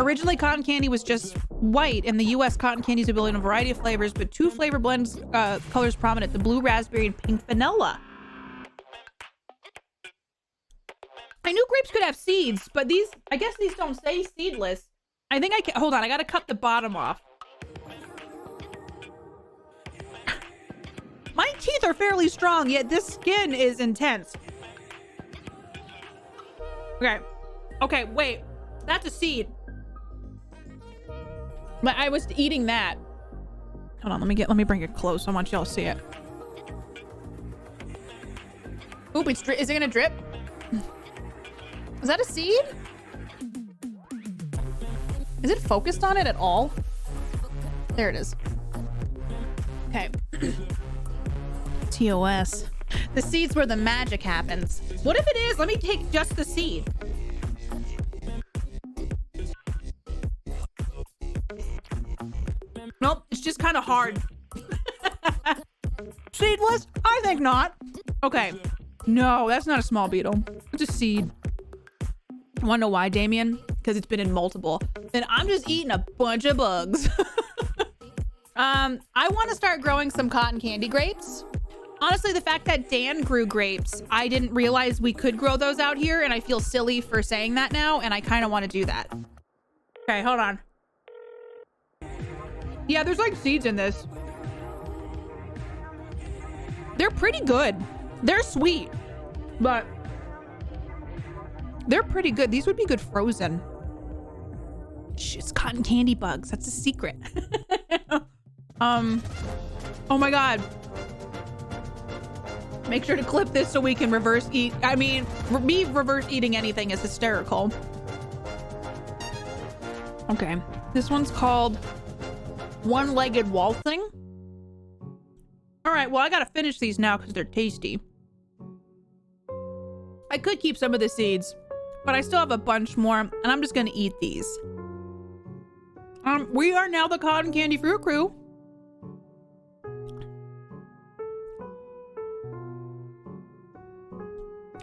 originally cotton candy was just white. In the US, cotton candy is available in a variety of flavors, but two flavor blends, colors prominent, the blue raspberry and pink vanilla. I knew grapes could have seeds, but these, I guess these don't say seedless. I think I can, hold on, I gotta cut the bottom off. My teeth are fairly strong, yet this skin is intense. Okay, wait. That's a seed. But I was eating that. Hold on, let me bring it close. I want y'all to see it. Oop, is it gonna drip? Is that a seed? Is it focused on it at all? There it is. Okay. TOS. The seed's where the magic happens. What if it is? Let me take just the seed. Nope, it's just kind of hard. Seedless? I think not. Okay. No, that's not a small beetle. It's a seed. You wanna know why, Damien? Because it's been in multiple. And I'm just eating a bunch of bugs. I want to start growing some cotton candy grapes. Honestly, the fact that Dan grew grapes, I didn't realize we could grow those out here, and I feel silly for saying that now, and I kind of want to do that. Okay, hold on. Yeah, there's like seeds in this. They're pretty good. They're sweet, but they're pretty good. These would be good frozen. Shh, it's cotton candy bugs. That's a secret. Oh my God. Make sure to clip this so we can reverse eat. I mean, me reverse eating anything is hysterical. Okay, this one's called One-Legged Waltzing. All right, well, I gotta finish these now because they're tasty. I could keep some of the seeds, but I still have a bunch more, and I'm just gonna eat these. We are now the Cotton Candy Fruit Crew.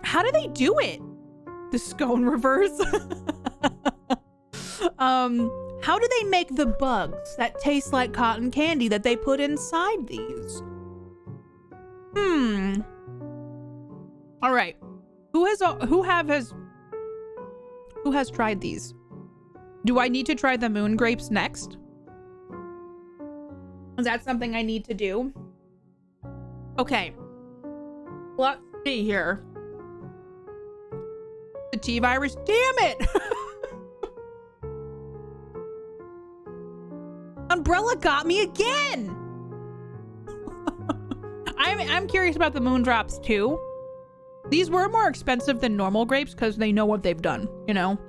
How do they do it? The scone reverse. How do they make the bugs that taste like cotton candy that they put inside these? All right. Who has tried these? Do I need to try the moon grapes next? Is that something I need to do? Okay. Let's see here. The T-virus. Damn it! Umbrella got me again. I'm curious about the moon drops too. These were more expensive than normal grapes because they know what they've done, you know?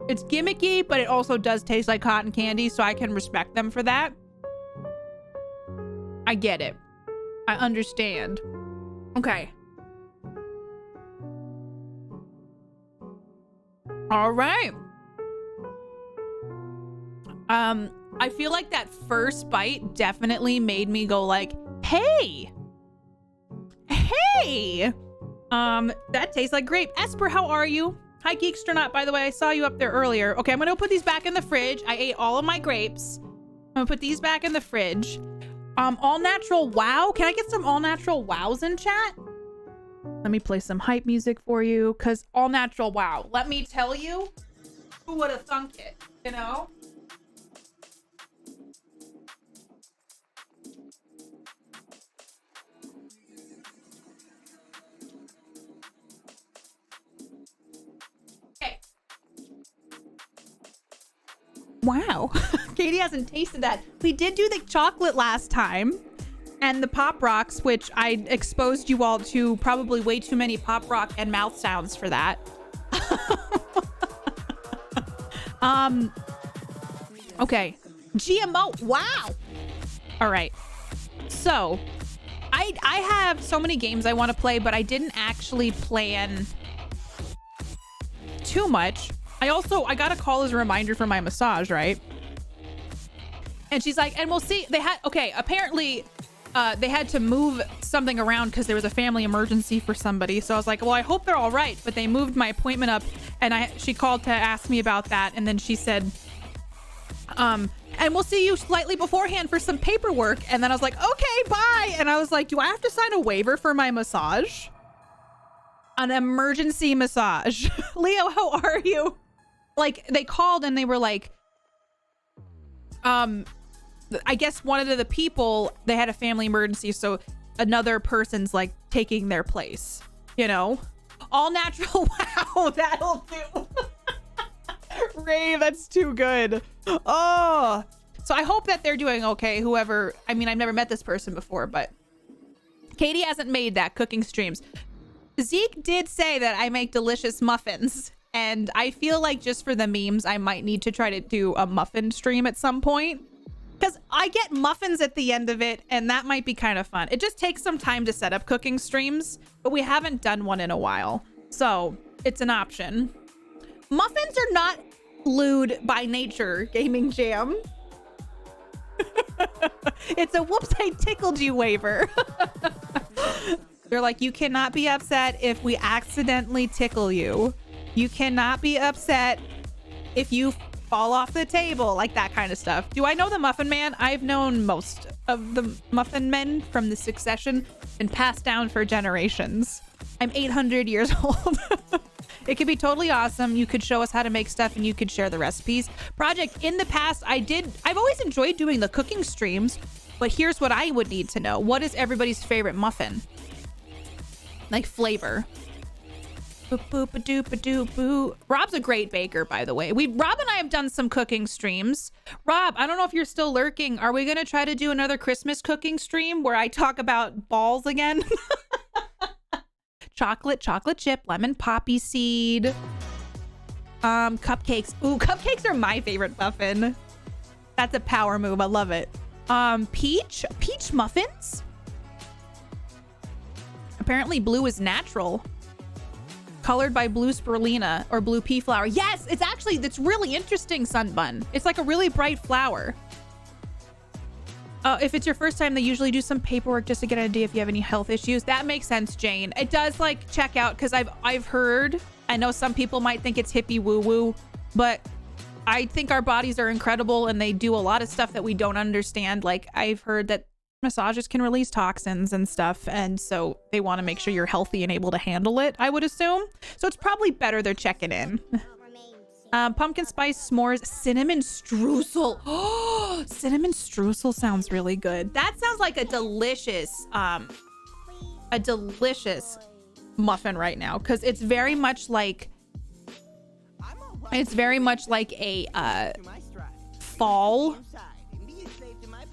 It's gimmicky, but it also does taste like cotton candy, so I can respect them for that. I get it. I understand. Okay. All right. I feel like that first bite definitely made me go like, hey. Hey. That tastes like grape. Esper, how are you? Hi, Geekstronaut, by the way. I saw you up there earlier. Okay, I'm gonna put these back in the fridge. I ate all of my grapes. I'm gonna put these back in the fridge. All natural wow. Can I get some all natural wows in chat? Let me play some hype music for you, because all natural wow. Let me tell you, who would have thunk it, you know? Okay. Wow. Katie hasn't tasted that. We did do the chocolate last time. And the Pop Rocks, which I exposed you all to probably way too many Pop Rock and mouth sounds for that. Okay. GMO. Wow. All right. So I have so many games I want to play, but I didn't actually plan too much. I got a call as a reminder for my massage, right? And she's like, and we'll see. Apparently they had to move something around because there was a family emergency for somebody. So I was like, well, I hope they're all right. But they moved my appointment up, and she called to ask me about that. And then she said, and we'll see you slightly beforehand for some paperwork. And then I was like, okay, bye. And I was like, do I have to sign a waiver for my massage? An emergency massage. Leo, how are you? Like, they called and they were like, I guess one of the people, they had a family emergency, so another person's like taking their place, you know? All natural. Wow, that'll do. Ray, that's too good. Oh, so I hope that they're doing okay. Whoever, I mean, I've never met this person before, but Katie hasn't made that cooking streams. Zeke did say that I make delicious muffins, and I feel like just for the memes, I might need to try to do a muffin stream at some point. Because I get muffins at the end of it, and that might be kind of fun. It just takes some time to set up cooking streams, but we haven't done one in a while. So it's an option. Muffins are not lewd by nature, Gaming Jam. It's a whoops, I tickled you waiver. They're like, you cannot be upset if we accidentally tickle you. You cannot be upset if you fall off the table, like that kind of stuff. Do I know the Muffin Man? I've known most of the Muffin Men from the Succession and passed down for generations. I'm 800 years old. It could be totally awesome. You could show us how to make stuff and you could share the recipes. Project, in the past, I've always enjoyed doing the cooking streams, but here's what I would need to know. What is everybody's favorite muffin? Like flavor. Boop-boop-a-doop-a-doop-boo. Rob's a great baker, by the way. Rob and I have done some cooking streams. Rob, I don't know if you're still lurking. Are we going to try to do another Christmas cooking stream where I talk about balls again? Chocolate chip, lemon poppy seed. Cupcakes. Ooh, cupcakes are my favorite muffin. That's a power move. I love it. Peach muffins. Apparently blue is natural. Colored by blue spirulina or blue pea flower. Yes, it's really interesting, Sunbun. It's like a really bright flower. If it's your first time, they usually do some paperwork just to get an idea if you have any health issues. That makes sense, Jane. It does like check out because I've heard, I know some people might think it's hippie woo woo, but I think our bodies are incredible and they do a lot of stuff that we don't understand. Like I've heard that massages can release toxins and stuff, and so they want to make sure you're healthy and able to handle it, I would assume. So it's probably better they're checking in. Pumpkin spice s'mores, cinnamon streusel. Oh, cinnamon streusel sounds really good. That sounds like a delicious muffin right now, because it's very much like a fall.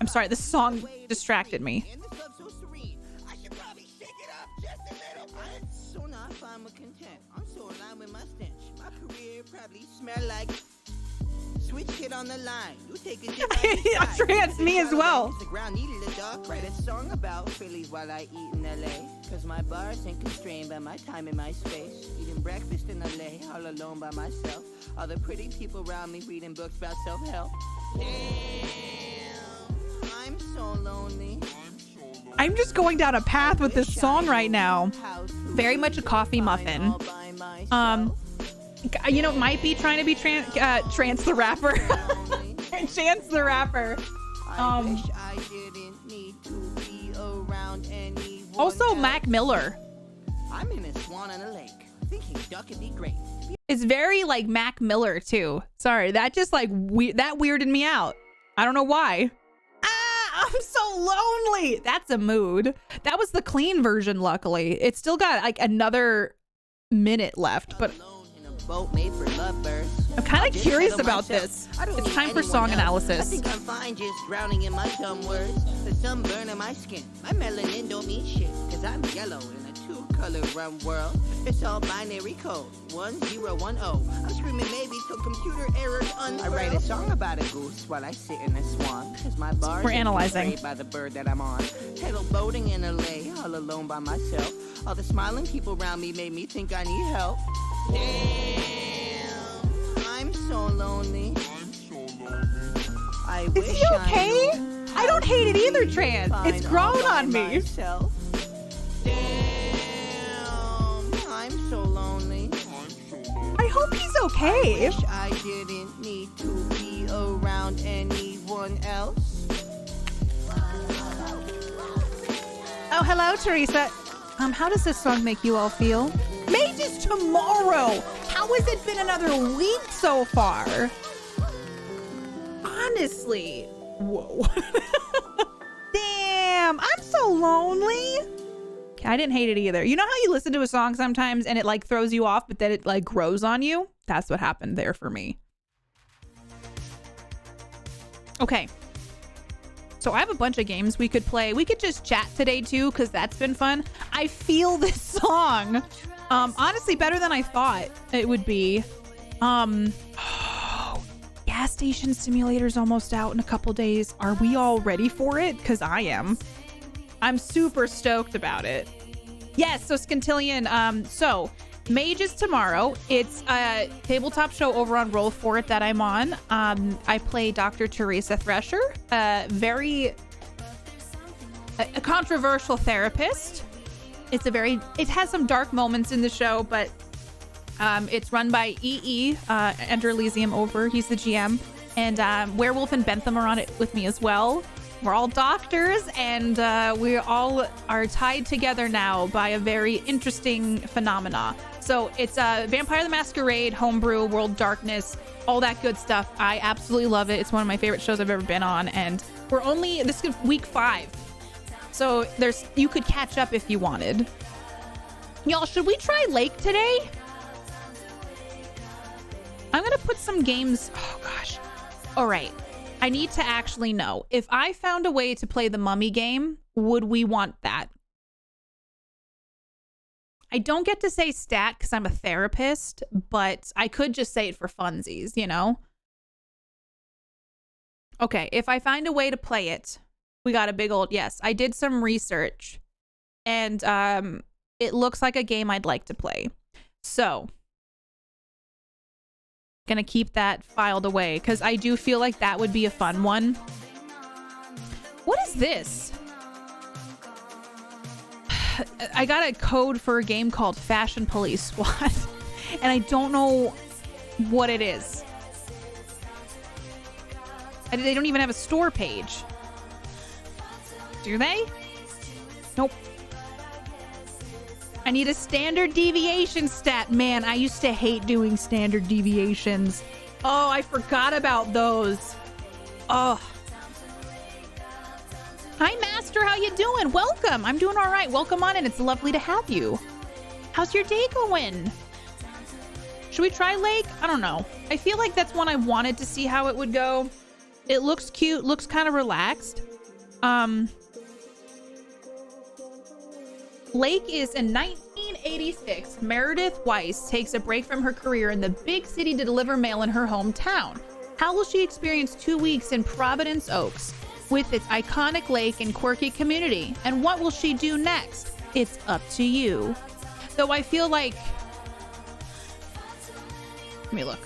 I'm sorry, this song distracted me. Switch kid on the line. You take a trans me as well. The ground needed a dog. Write a song about Phillies while I eat in LA. Cause my bars ain't constrained by my time and my space. Eating breakfast in LA, all alone by myself. All the pretty people around me reading books about self-help. Damn, I'm so lonely. I'm just going down a path with this song right now. Very much a coffee muffin. You know, might be trying to be Chance the Rapper. Chance the Rapper. Also Mac Miller. I'm in a swan on a lake, thinking duck would be great. It's very like Mac Miller too. Sorry, that just like that weirded me out. I don't know why. Ah, I'm so lonely. That's a mood. That was the clean version, luckily. It's still got like another minute left, but boat made for lovebirds. I'm kind of curious about this. It's time for song analysis. I think I'm fine just drowning in my dumb words. The sunburn in my skin. My melanin don't mean shit. Cause I'm yellow in a two-color run world. It's all binary code. 1010. I'm screaming maybe till computer errors unfurl. I write a song about a goose while I sit in a swamp. Cause my bars we're analyzing by the bird that I'm on. Pedal boating in LA, all alone by myself. All the smiling people around me made me think I need help. Damn, I'm so lonely. I Is he okay? I don't hate it either, Trans. It's grown on me. Damn, I'm so lonely. I hope he's okay. I didn't need to be around anyone else. Oh, hello, Teresa. How does this song make you all feel? Mage is tomorrow. How has it been another week so far? Honestly. Whoa. Damn, I'm so lonely. I didn't hate it either. You know how you listen to a song sometimes and it like throws you off, but then it like grows on you? That's what happened there for me. Okay. So I have a bunch of games we could play. We could just chat today too, because that's been fun. I feel this song. Honestly, better than I thought it would be. Gas Station Simulator's almost out in a couple days. Are we all ready for it? Because I am. I'm super stoked about it. Yes, so Scantillion, so Mage is tomorrow. It's a tabletop show over on Roll For It that I'm on. I play Dr. Teresa Thresher, a controversial therapist. It has some dark moments in the show, but it's run by EE, Enter Elysium over. He's the GM. And Werewolf and Bentham are on it with me as well. We're all doctors, and we all are tied together now by a very interesting phenomena. So it's Vampire the Masquerade, Homebrew, World Darkness, all that good stuff. I absolutely love it. It's one of my favorite shows I've ever been on, and this is week 5. So you could catch up if you wanted. Y'all, should we try Lake today? I'm gonna put some games. Oh gosh. All right. I need to actually know. If I found a way to play the Mummy game, would we want that? I don't get to say stat because I'm a therapist, but I could just say it for funsies, you know? Okay, if I find a way to play it, we got a big old yes. I did some research, and it looks like a game I'd like to play. So, gonna keep that filed away because I do feel like that would be a fun one. What is this? I got a code for a game called Fashion Police Squad, and I don't know what it is. They don't even have a store page. Do they? Nope. I need a standard deviation stat. Man, I used to hate doing standard deviations. Oh, I forgot about those. Oh. Hi, Master. How you doing? Welcome. I'm doing all right. Welcome on in. It's lovely to have you. How's your day going? Should we try Lake? I don't know. I feel like that's one I wanted to see how it would go. It looks cute. Looks kind of relaxed. Lake is in 1986. Meredith Weiss takes a break from her career in the big city to deliver mail in her hometown. How will she experience 2 weeks in Providence Oaks with its iconic lake and quirky community? And what will she do next? It's up to you. Though I feel like... Let me look.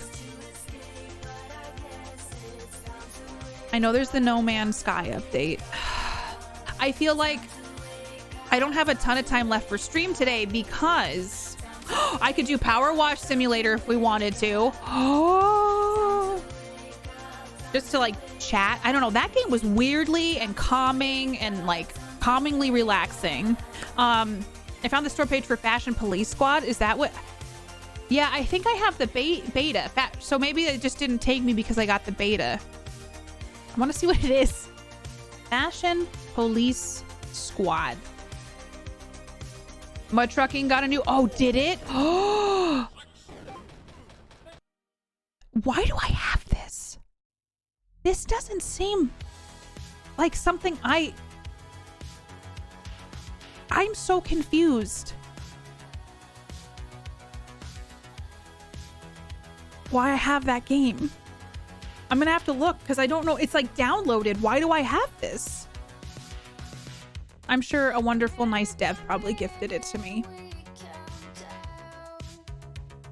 I know there's the No Man's Sky update. I feel like I don't have a ton of time left for stream today because I could do Power Wash Simulator if we wanted to. Just to like chat. I don't know. That game was weirdly and calming and like calmingly relaxing. I found the store page for Fashion Police Squad. Is that what? Yeah, I think I have the beta. So maybe it just didn't take me because I got the beta. I want to see what it is. Fashion Police Squad. Mud Trucking got a new... Oh, did it? Oh. Why do I have this? This doesn't seem like something I'm so confused. Why I have that game. I'm gonna have to look because I don't know. It's like downloaded. Why do I have this? I'm sure a wonderful, nice dev probably gifted it to me.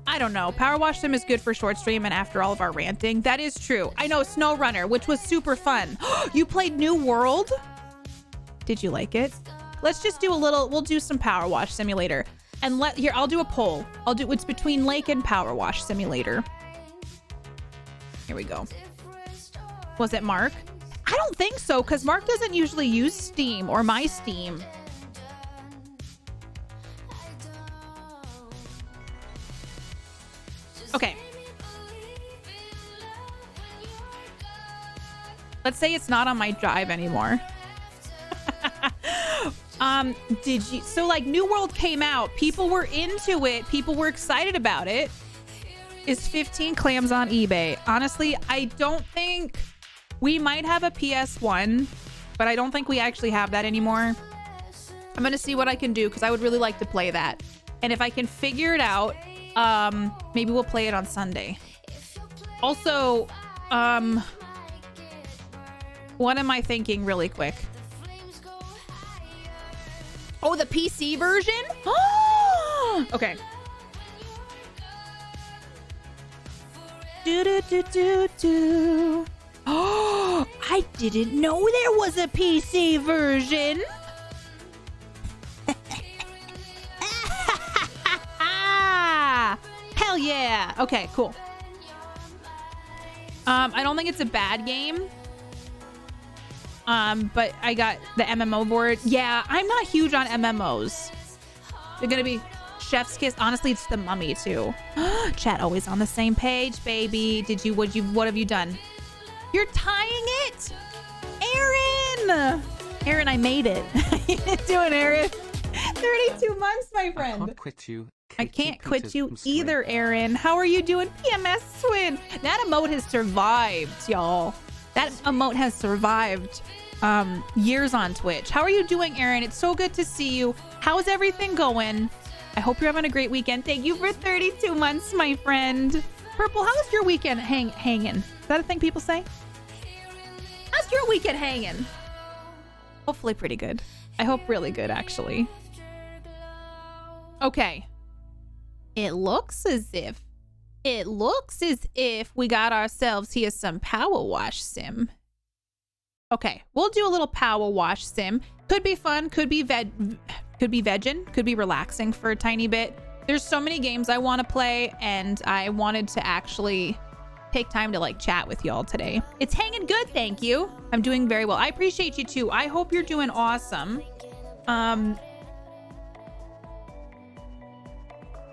I don't know. Power Wash Sim is good for short stream and after all of our ranting. That is true. I know SnowRunner, which was super fun. You played New World? Did you like it? Let's just do a little, we'll do some Power Wash Simulator. And here, I'll do a poll. It's between Lake and Power Wash Simulator. Here we go. Was it Mark? I don't think so, because Mark doesn't usually use Steam or my Steam. Okay. Let's say it's not on my drive anymore. Did you... So, like, New World came out. People were into it. People were excited about it. Is 15 clams on eBay? Honestly, I don't think... We might have a PS1, but I don't think we actually have that anymore. I'm going to see what I can do because I would really like to play that. And if I can figure it out, maybe we'll play it on Sunday. Also, what am I thinking really quick? Oh, the PC version? Okay. Do. Oh, I didn't know there was a PC version. Hell yeah. Okay, cool. I don't think it's a bad game. But I got the MMO board. Yeah, I'm not huge on MMOs. They're gonna be Chef's Kiss. Honestly, it's the Mummy too. Chat always on the same page, baby. What have you done? You're tying it? Aaron! Aaron, I made it. How you doing, Aaron? 32 months, my friend. I can't quit you. I can't quit you either, Aaron. How are you doing? PMS Swin. That emote has survived, y'all. That emote has survived years on Twitch. How are you doing, Aaron? It's so good to see you. How's everything going? I hope you're having a great weekend. Thank you for 32 months, my friend. Purple, how's your weekend hanging? Is that a thing people say? How's your weekend hanging? Hopefully pretty good. I hope really good, actually. Okay. It looks as if we got ourselves here some Power Wash Sim. Okay, we'll do a little power wash sim. Could be fun, could be vegging, could be relaxing for a tiny bit. There's so many games I want to play, and I wanted to actually take time to like chat with y'all today. It's hanging good, thank you. I'm doing very well. I appreciate you too. I hope you're doing awesome.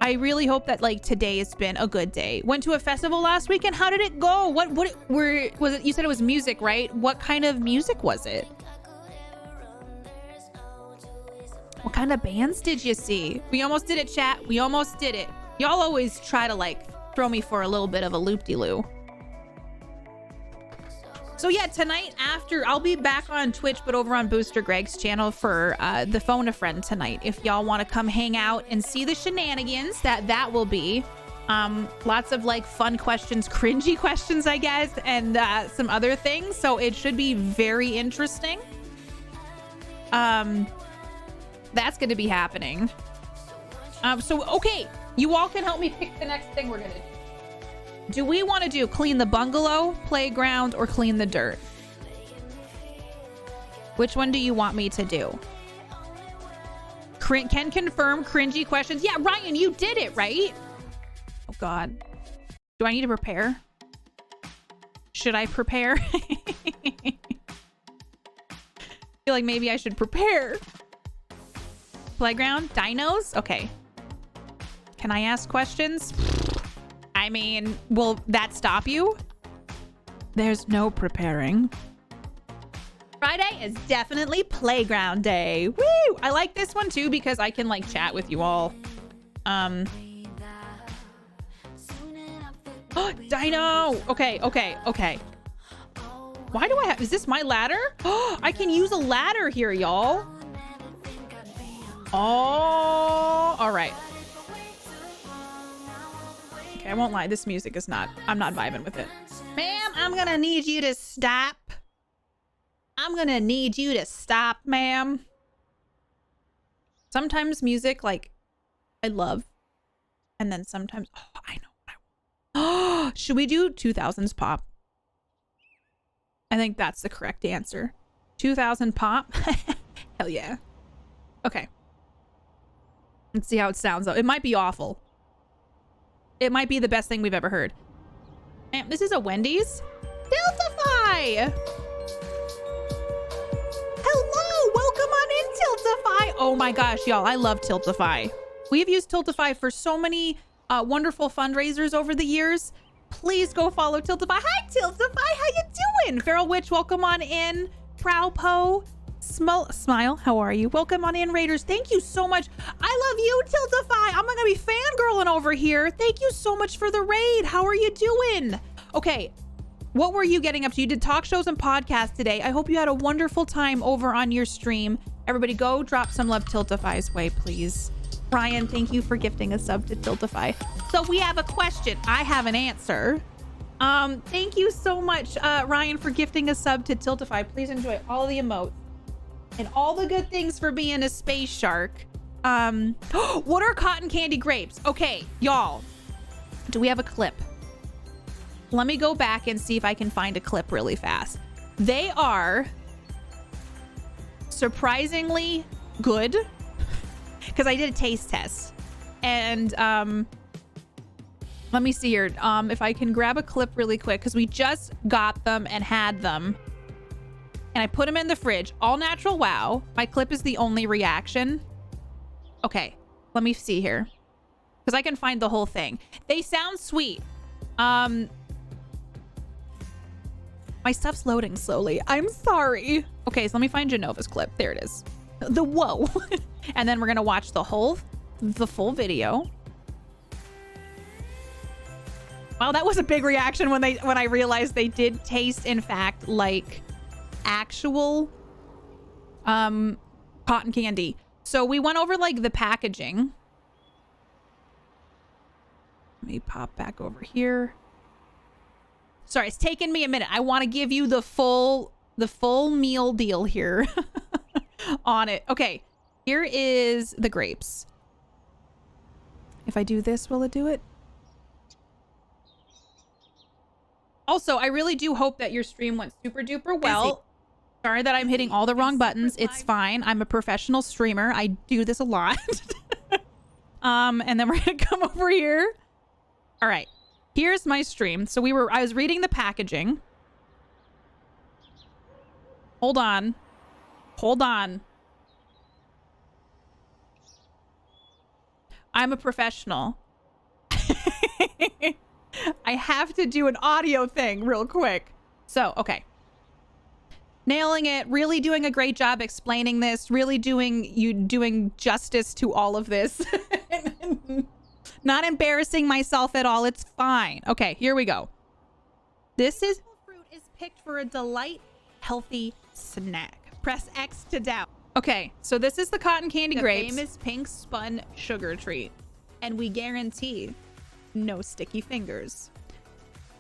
I really hope that like today has been a good day. Went to a festival last weekend. How did it go? What was it? You said it was music, right? What kind of music was it? What kind of bands did you see? We almost did it, chat. We almost did it. Y'all always try to like throw me for a little bit of a loop-de-loo. So yeah, tonight after, I'll be back on Twitch, but over on Booster Greg's channel for the Phone a Friend tonight. If y'all want to come hang out and see the shenanigans, that will be. Lots of like fun questions, cringy questions, I guess, and some other things. So it should be very interesting. That's going to be happening. So, okay, you all can help me pick the next thing we're going to do. Do we want to do clean the bungalow, playground, or clean the dirt? Which one do you want me to do? Can confirm cringy questions. Yeah, Ryan, you did it, right? Oh, God. Do I need to prepare? Should I prepare? I feel like maybe I should prepare. Playground? Dinos? Okay. Can I ask questions? I mean, will that stop you? There's no preparing. Friday is definitely playground day. Woo! I like this one too because I can like chat with you all. Dino! Okay. Why do I have... Is this my ladder? I can use a ladder here, y'all. Oh, all right. Okay, I won't lie. This music is not... I'm not vibing with it. Ma'am, I'm gonna need you to stop. I'm gonna need you to stop, ma'am. Sometimes music, like, I love. And then sometimes... Oh, I know what I want. Should we do 2000s pop? I think that's the correct answer. 2000 pop? Hell yeah. Okay. Let's see how it sounds, though. It might be awful. It might be the best thing we've ever heard. Man, this is a Wendy's? Tiltify! Hello! Welcome on in, Tiltify! Oh my gosh, y'all. I love Tiltify. We've used Tiltify for so many wonderful fundraisers over the years. Please go follow Tiltify. Hi, Tiltify! How you doing? Feral Witch, welcome on in. Prowpo. Smile, how are you? Welcome on in, Raiders. Thank you so much. I love you, Tiltify. I'm gonna be fangirling over here. Thank you so much for the raid. How are you doing? Okay, what were you getting up to? You did talk shows and podcasts today. I hope you had a wonderful time over on your stream. Everybody go drop some love Tiltify's way, please. Ryan, thank you for gifting a sub to Tiltify. So we have a question. I have an answer. Thank you so much, Ryan, for gifting a sub to Tiltify. Please enjoy all the emotes. And all the good things for being a space shark. What are cotton candy grapes? Okay, y'all. Do we have a clip? Let me go back and see if I can find a clip really fast. They are surprisingly good because I did a taste test. And let me see here. If I can grab a clip really quick because we just got them and had them. And I put them in the fridge. All natural, wow. My clip is the only reaction. Okay, let me see here. Because I can find the whole thing. They sound sweet. My stuff's loading slowly. I'm sorry. Okay, so let me find Genova's clip. There it is. The whoa. And then we're going to watch the full video. Wow, that was a big reaction when I realized they did taste, in fact, like... actual cotton candy. So we went over like the packaging. Let me pop back over here. Sorry, it's taken me a minute. I want to give you the full meal deal here on it. Okay, here is the grapes. If I do this, will it do it? Also, I really do hope that your stream went super duper well. Sorry that I'm hitting all the wrong buttons. It's fine. I'm a professional streamer. I do this a lot. And then we're gonna come over here. All right. Here's my stream. So I was reading the packaging. Hold on. Hold on. I'm a professional. I have to do an audio thing real quick. So, okay. Nailing it, really doing a great job explaining this, really doing justice to all of this. Not embarrassing myself at all. It's fine. Okay, here we go. This is fruit is picked for a delight, healthy snack. Press X to doubt. Okay, so this is the cotton candy grapes. Famous pink spun sugar treat. And we guarantee no sticky fingers.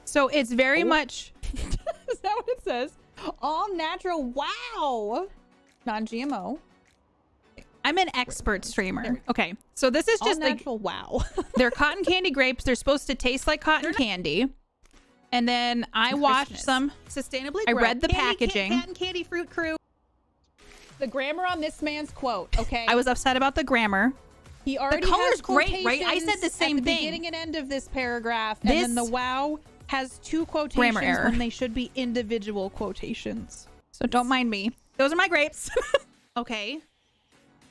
So it's very much... Is that what it says? All natural. Wow. Non-GMO. I'm an expert streamer. Okay, so this is just like... wow. They're cotton candy grapes. They're supposed to taste like cotton candy. And then I watched some... Sustainably grown. I read the packaging. Cotton candy fruit crew. The grammar on this man's quote, okay? I was upset about the grammar. He already the color's great, right? I said the same thing. Beginning and end of this paragraph, and then the wow has 2 quotations when they should be individual quotations. So don't mind me. Those are my grapes. Okay.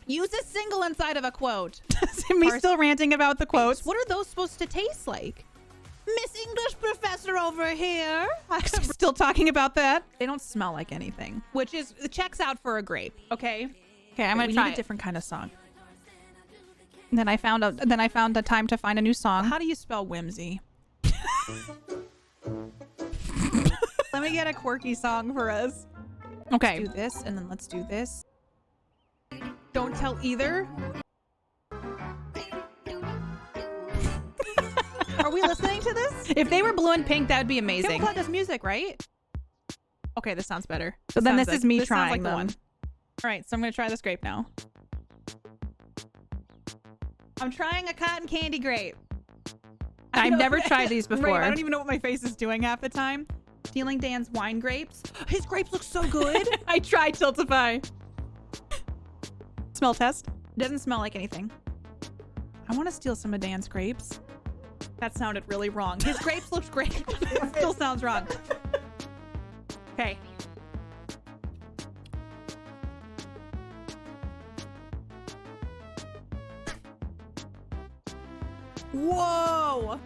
Use a single inside of a quote. Me still ranting about the quotes. What are those supposed to taste like? Miss English professor over here. I'm still talking about that. They don't smell like anything, which is it checks out for a grape. Okay. Okay, I'm gonna try a different kind of song. And then I found a time to find a new song. How do you spell whimsy? Let me get a quirky song for us. Okay. Let's do this, and then let's do this. Don't tell either. Are we listening to this? If they were blue and pink, that would be amazing. Plug us music, right? Okay, this sounds better. So then this is me trying them. All right, so I'm gonna try this grape now. I'm trying a cotton candy grape. I've never tried these before. Right, I don't even know what my face is doing half the time. Stealing Dan's wine grapes. His grapes look so good. I tried Tiltify. Smell test. Doesn't smell like anything. I want to steal some of Dan's grapes. That sounded really wrong. His grapes looked great. It still sounds wrong. Okay. Whoa!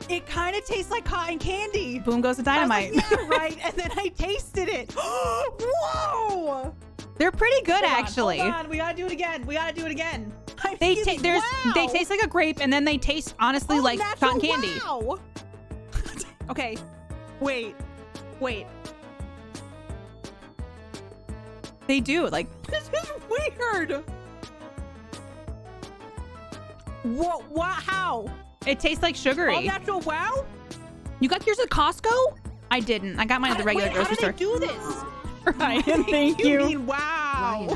It kind of tastes like cotton candy. Boom goes the dynamite. Like, yeah, right. And then I tasted it. Whoa! They're pretty good, actually. Hold on. We gotta do it again. We gotta do it again. They taste like a grape, and then they taste honestly like cotton candy. Wow. Okay. Wait. They do. Like, this is weird. What? How? It tastes like sugary. All natural wow? You got yours at Costco? I didn't. I got mine at the regular grocery store. How did they do this? Ryan, thank you. Mean, wow.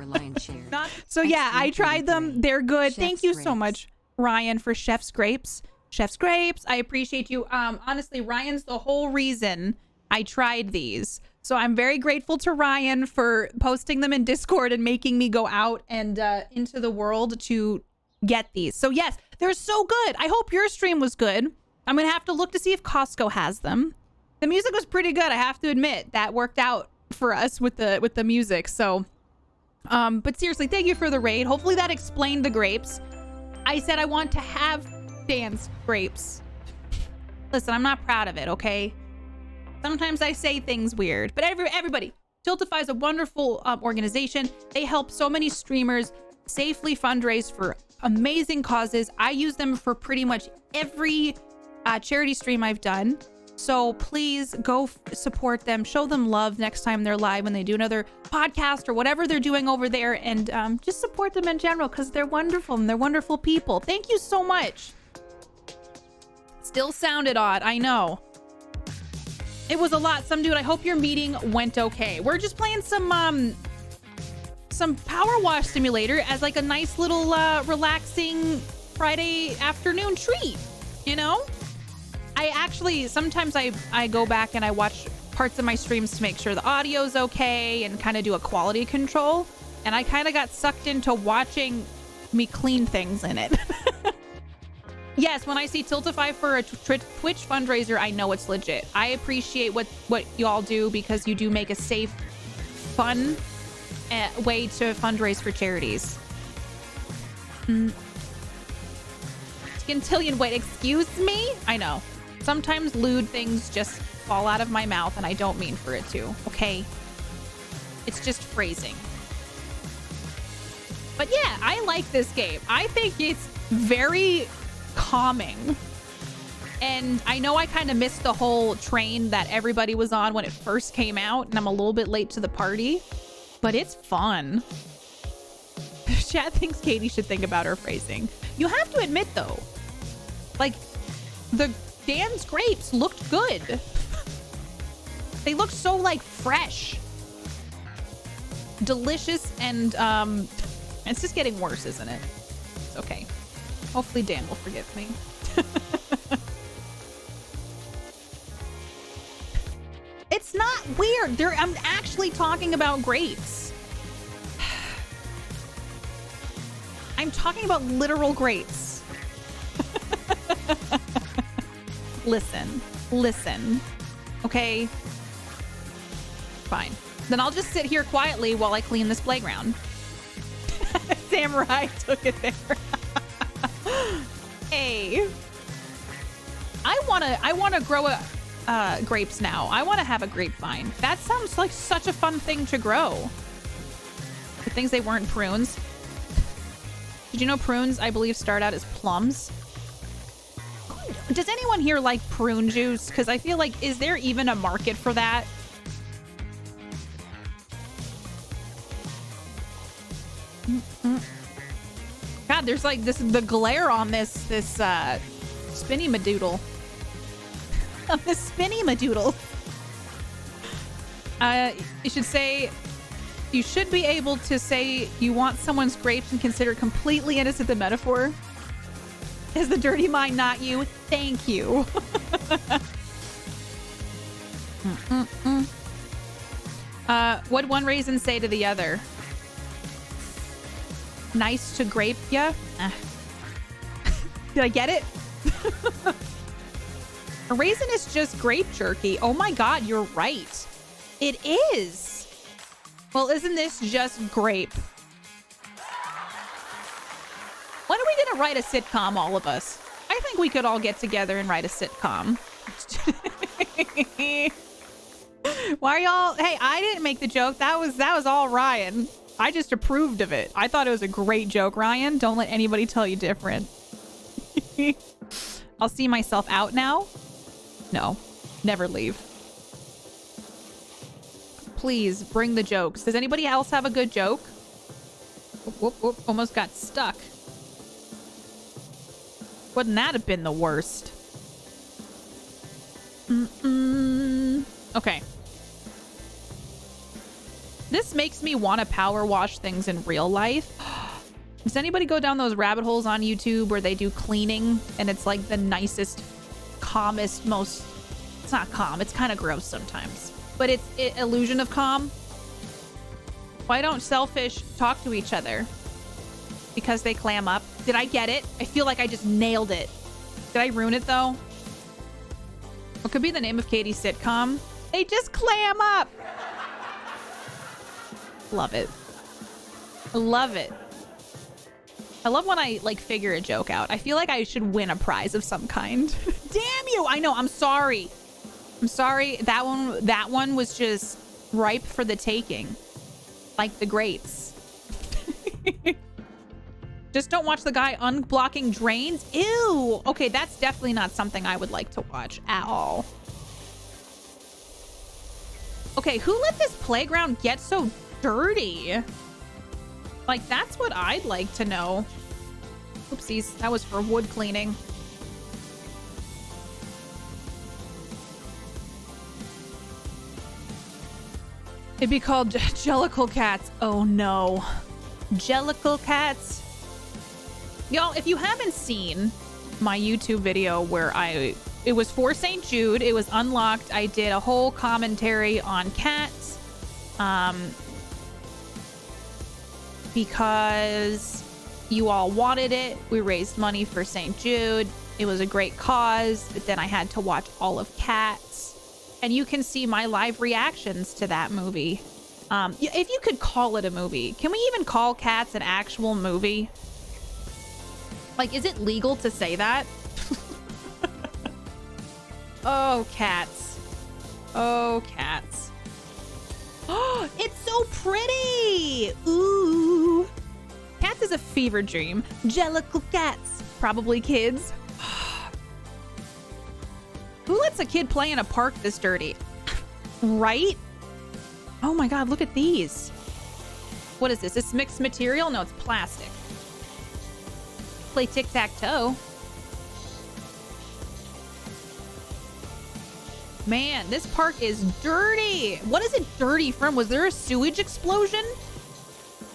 Lion share. So yeah, I tried them. They're good. Thank you so much, Ryan, for Chef's Grapes. Chef's Grapes. I appreciate you. Honestly, Ryan's the whole reason I tried these. So I'm very grateful to Ryan for posting them in Discord and making me go out and into the world to get these. So yes, they're so good. I hope your stream was good. I'm gonna have to look to see if Costco has them. The music was pretty good, I have to admit. That worked out for us with the music. So but seriously, thank you for the raid. Hopefully that explained the grapes. I said I want to have Dan's grapes. Listen, I'm not proud of it, okay? Sometimes I say things weird, but everybody, Tiltify is a wonderful organization. They help so many streamers safely fundraise for amazing causes. I use them for pretty much every charity stream I've done. So please go support them, show them love next time they're live when they do another podcast or whatever they're doing over there, and just support them in general because they're wonderful and they're wonderful people. Thank you so much. Still sounded odd, I know. It was a lot. Some dude, I hope your meeting went okay. We're just playing some Power Wash Simulator as like a nice little relaxing Friday afternoon treat, you know? I actually, sometimes I go back and I watch parts of my streams to make sure the audio's okay and kind of do a quality control. And I kind of got sucked into watching me clean things in it. Yes, when I see Tiltify for a Twitch fundraiser, I know it's legit. I appreciate what y'all do because you do make a safe, fun way to fundraise for charities. Skintillion, wait, excuse me? I know. Sometimes lewd things just fall out of my mouth and I don't mean for it to, okay? It's just phrasing. But yeah, I like this game. I think it's very calming. And I know I kind of missed the whole train that everybody was on when it first came out, and I'm a little bit late to the party, but it's fun. Chat thinks Katie should think about her phrasing. You have to admit though, like the Dan's grapes looked good. They looked so like fresh, delicious, and it's just getting worse, isn't it? It's okay. Hopefully Dan will forgive me. It's not weird. I'm actually talking about grapes. I'm talking about literal grapes. Listen. Okay? Fine. Then I'll just sit here quietly while I clean this playground. Samurai took it there. Hey. I wanna grow grapes now. I wanna have a grapevine. That sounds like such a fun thing to grow. The things they weren't prunes. Did you know prunes, I believe, start out as plums? Does anyone here like prune juice? Because I feel like, is there even a market for that? God, there's like the glare on this spinny madoodle. On this spinny madoodle. You should be able to say you want someone's grapes and consider it completely innocent the metaphor. Is the dirty mind not you? Thank you. What'd one raisin say to the other? Nice to grape ya? Did I get it? A raisin is just grape jerky. Oh my god, you're right. It is. Well, isn't this just grape? When are we gonna write a sitcom, all of us? I think we could all get together and write a sitcom. Why are y'all? Hey, I didn't make the joke. That was all Ryan. I just approved of it. I thought it was a great joke, Ryan. Don't let anybody tell you different. I'll see myself out now. No, never leave. Please bring the jokes. Does anybody else have a good joke? Whoop, whoop, almost got stuck. Wouldn't that have been the worst? Okay. This makes me want to power wash things in real life. Does anybody go down those rabbit holes on YouTube where they do cleaning and it's like the nicest, calmest, most... It's not calm. It's kind of gross sometimes. But it's illusion of calm. Why don't selfish talk to each other? Because they clam up. Did I get it? I feel like I just nailed it. Did I ruin it though? What could be the name of Katie's sitcom? They just clam up. Love it. Love it. I love when I like figure a joke out. I feel like I should win a prize of some kind. Damn you! I know. I'm sorry. I'm sorry. That one was just ripe for the taking, like the grapes. Just don't watch the guy unblocking drains. Ew. Okay, that's definitely not something I would like to watch at all. Okay, who let this playground get so dirty? Like, that's what I'd like to know. Oopsies, that was for wood cleaning. It'd be called Jellicle Cats. Oh no. Jellicle Cats. Y'all, if you haven't seen my YouTube video where I it was for St. Jude. It was unlocked. I did a whole commentary on Cats. Because you all wanted it. We raised money for St. Jude. It was a great cause, but then I had to watch all of Cats. And you can see my live reactions to that movie. If you could call it a movie, can we even call Cats an actual movie? Like, is it legal to say that? Oh, Cats. Oh, Cats. Oh, it's so pretty. Ooh. Cats is a fever dream. Jellicle cats. Probably kids. Who lets a kid play in a park this dirty? Right? Oh my God, look at these. What is this? This mixed material? No, it's plastic. Play tic-tac-toe. Man, this park is dirty. What is it dirty from? Was there a sewage explosion?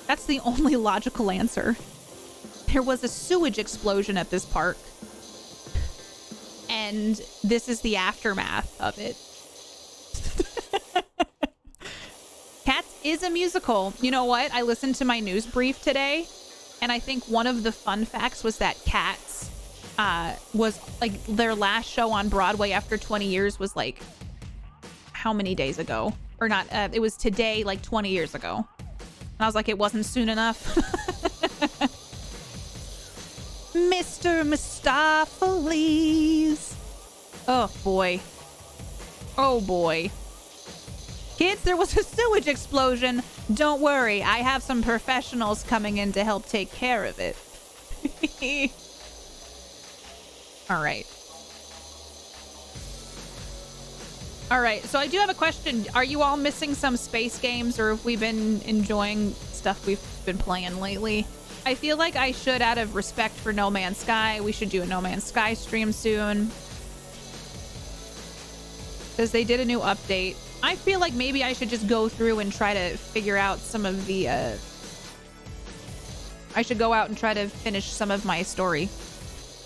That's the only logical answer. There was a sewage explosion at this park. And this is the aftermath of it. Cats is a musical. You know what? I listened to my news brief today, and I think one of the fun facts was that Cats was like their last show on Broadway after 20 years was like how many days ago? Or not, it was today, like 20 years ago. And I was like, it wasn't soon enough. Mr. Mistopheles. Oh boy. Oh boy. Kids, there was a sewage explosion. Don't worry, I have some professionals coming in to help take care of it. All right. All right, so I do have a question. Are you all missing some space games, or have we been enjoying stuff we've been playing lately? I feel like I should, out of respect for No Man's Sky, we should do a No Man's Sky stream soon. Because they did a new update. I feel like maybe I should just go through and try to figure out some of the, I should go out and try to finish some of my story.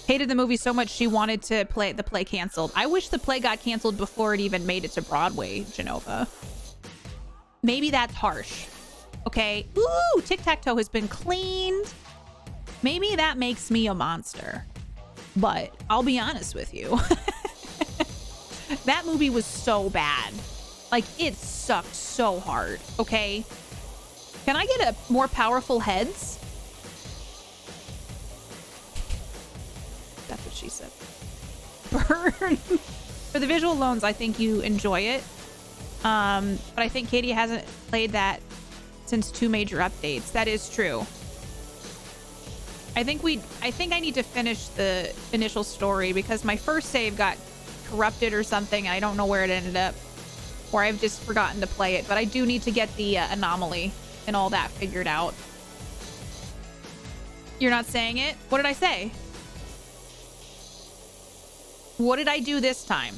Hated the movie so much she wanted to play the play canceled. I wish the play got canceled before it even made it to Broadway, Genova. Maybe that's harsh. Okay. Ooh, tic-tac-toe has been cleaned. Maybe that makes me a monster. But I'll be honest with you. That movie was so bad. Like, it sucked so hard. Okay. Can I get a more powerful heads? That's what she said. Burn. For the visual loans, I think you enjoy it. But I think Katie hasn't played that since 2 major updates. That is true. I think I need to finish the initial story because my first save got corrupted or something. I don't know where it ended up. Or I've just forgotten to play it. But I do need to get the anomaly and all that figured out. You're not saying it? What did I say? What did I do this time?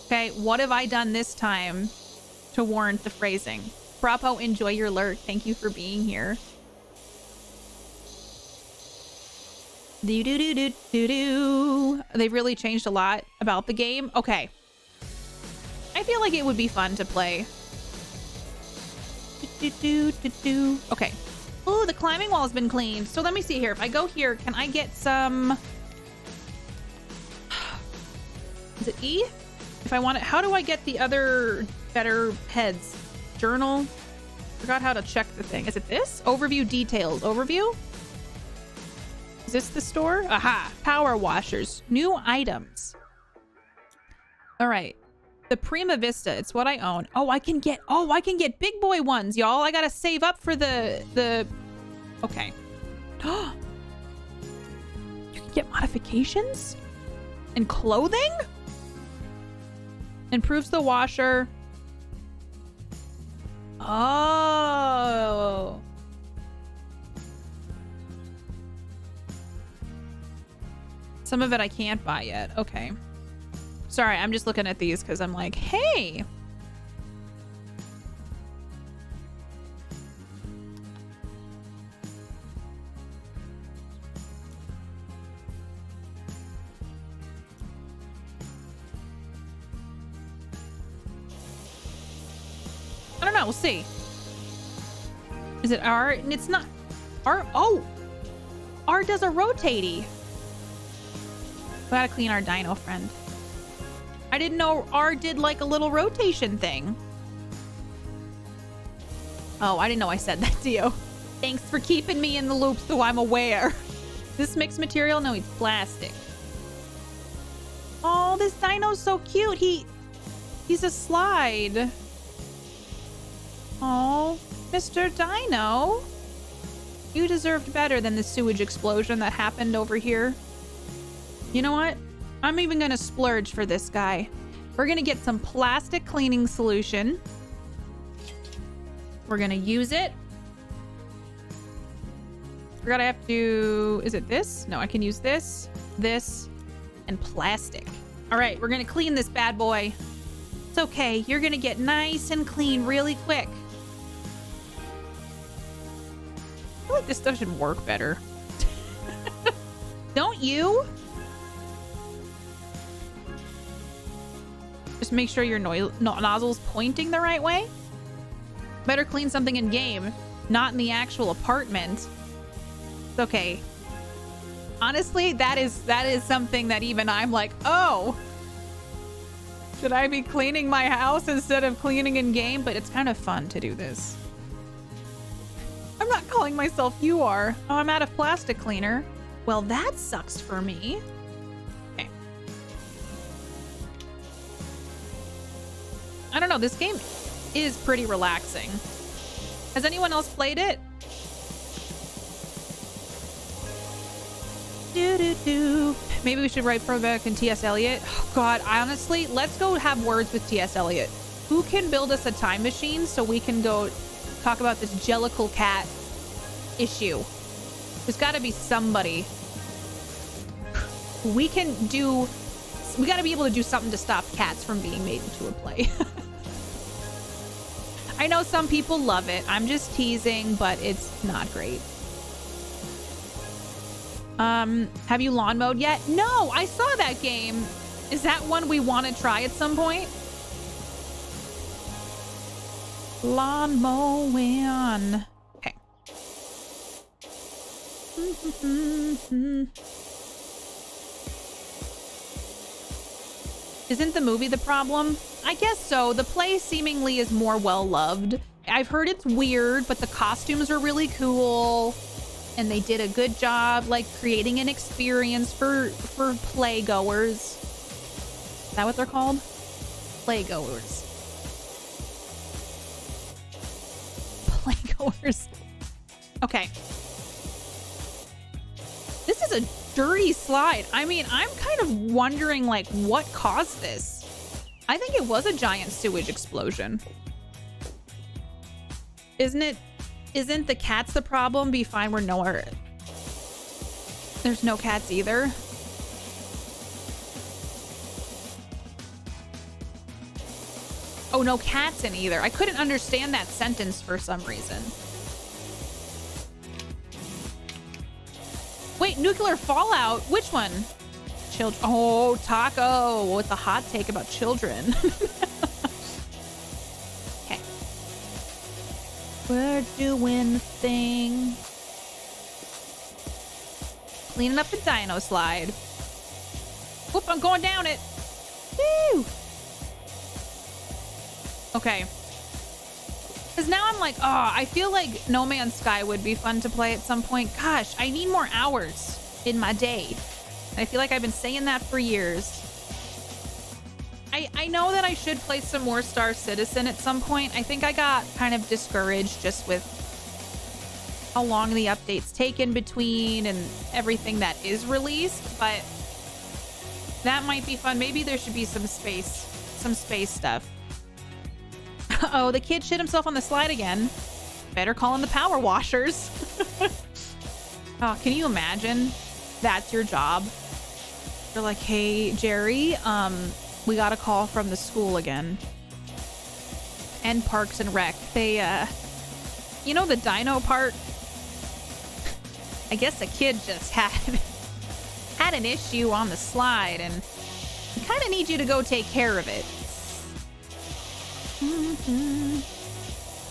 Okay, what have I done this time to warrant the phrasing? Bravo, enjoy your lurk. Thank you for being here. Do-do-do-do-do-do. They've really changed a lot about the game. Okay. I feel like it would be fun to play. Do-do-do-do-do. Okay. Ooh, the climbing wall has been cleaned. So let me see here. If I go here, can I get some... Is it E? If I want it, how do I get the other better heads? Journal? Forgot how to check the thing. Is it this? Overview details. Overview? Is this the store? Aha! Power washers. New items. All right. The Prima Vista. It's what I own. Oh, I can get big boy ones, y'all. I gotta save up for the... Okay. You can get modifications? And clothing? Improves the washer. Oh. Some of it I can't buy yet. Okay. Sorry, I'm just looking at these because I'm like, hey. I don't know. We'll see. Is it R? It's not R. Oh, R does a rotatey. We gotta clean our dino friend. I didn't know R did like a little rotation thing. Oh, I didn't know I said that to you. Thanks for keeping me in the loop so I'm aware. This mixed material? No, it's plastic. Oh, this dino's so cute. He's a slide. Oh, Mr. Dino. You deserved better than the sewage explosion that happened over here. You know what? I'm even gonna splurge for this guy. We're gonna get some plastic cleaning solution. We're gonna use it. Forgot I have to... Is it this? No, I can use this, this, and plastic. All right, we're gonna clean this bad boy. It's okay. You're gonna get nice and clean really quick. I feel like this stuff should work better. Don't you? Just make sure your nozzle's pointing the right way. Better clean something in game, not in the actual apartment. It's okay. Honestly, that is something that even I'm like, oh, should I be cleaning my house instead of cleaning in game? But it's kind of fun to do this. I'm not calling myself you are. Oh, I'm out of plastic cleaner. Well, that sucks for me. Okay. I don't know. This game is pretty relaxing. Has anyone else played it? Maybe we should write Frobeck and T.S. Eliot. Oh, God, honestly, let's go have words with T.S. Eliot. Who can build us a time machine so we can go talk about this Jellicle cat issue? There's got to be somebody. We got to be able to do something to stop cats from being made into a play. I know some people love it. I'm just teasing, but it's not great. Have you lawn mowed yet? No, I saw that game. Is that one we want to try at some point? Lawn mowing. Okay. Isn't the movie the problem? I guess so. The play seemingly is more well-loved. I've heard it's weird, but the costumes are really cool. And they did a good job, like, creating an experience for playgoers. Is that what they're called? Playgoers. Playgoers. Okay. This is a dirty slide. I mean, I'm kind of wondering, like, what caused this? I think it was a giant sewage explosion. Isn't the cats the problem? Be fine, we're nowhere. There's no cats either. Oh, no cats in either. I couldn't understand that sentence for some reason. Wait, nuclear fallout? Which one? Children. Oh, Taco with the hot take about children. Okay. We're doing the thing. Cleaning up the dino slide. Whoop, I'm going down it. Woo! Okay. Because now I'm like, oh, I feel like No Man's Sky would be fun to play at some point. Gosh, I need more hours in my day. And I feel like I've been saying that for years. I know that I should play some more Star Citizen at some point. I think I got kind of discouraged just with how long the updates take in between and everything that is released, but that might be fun. Maybe there should be some space stuff. Oh, the kid shit himself on the slide again. Better call in the power washers. Oh, can you imagine? That's your job. You're like, hey, Jerry, we got a call from the school again. And Parks and Rec. They, you know the dino part? I guess a kid just had an issue on the slide and we kind of need you to go take care of it.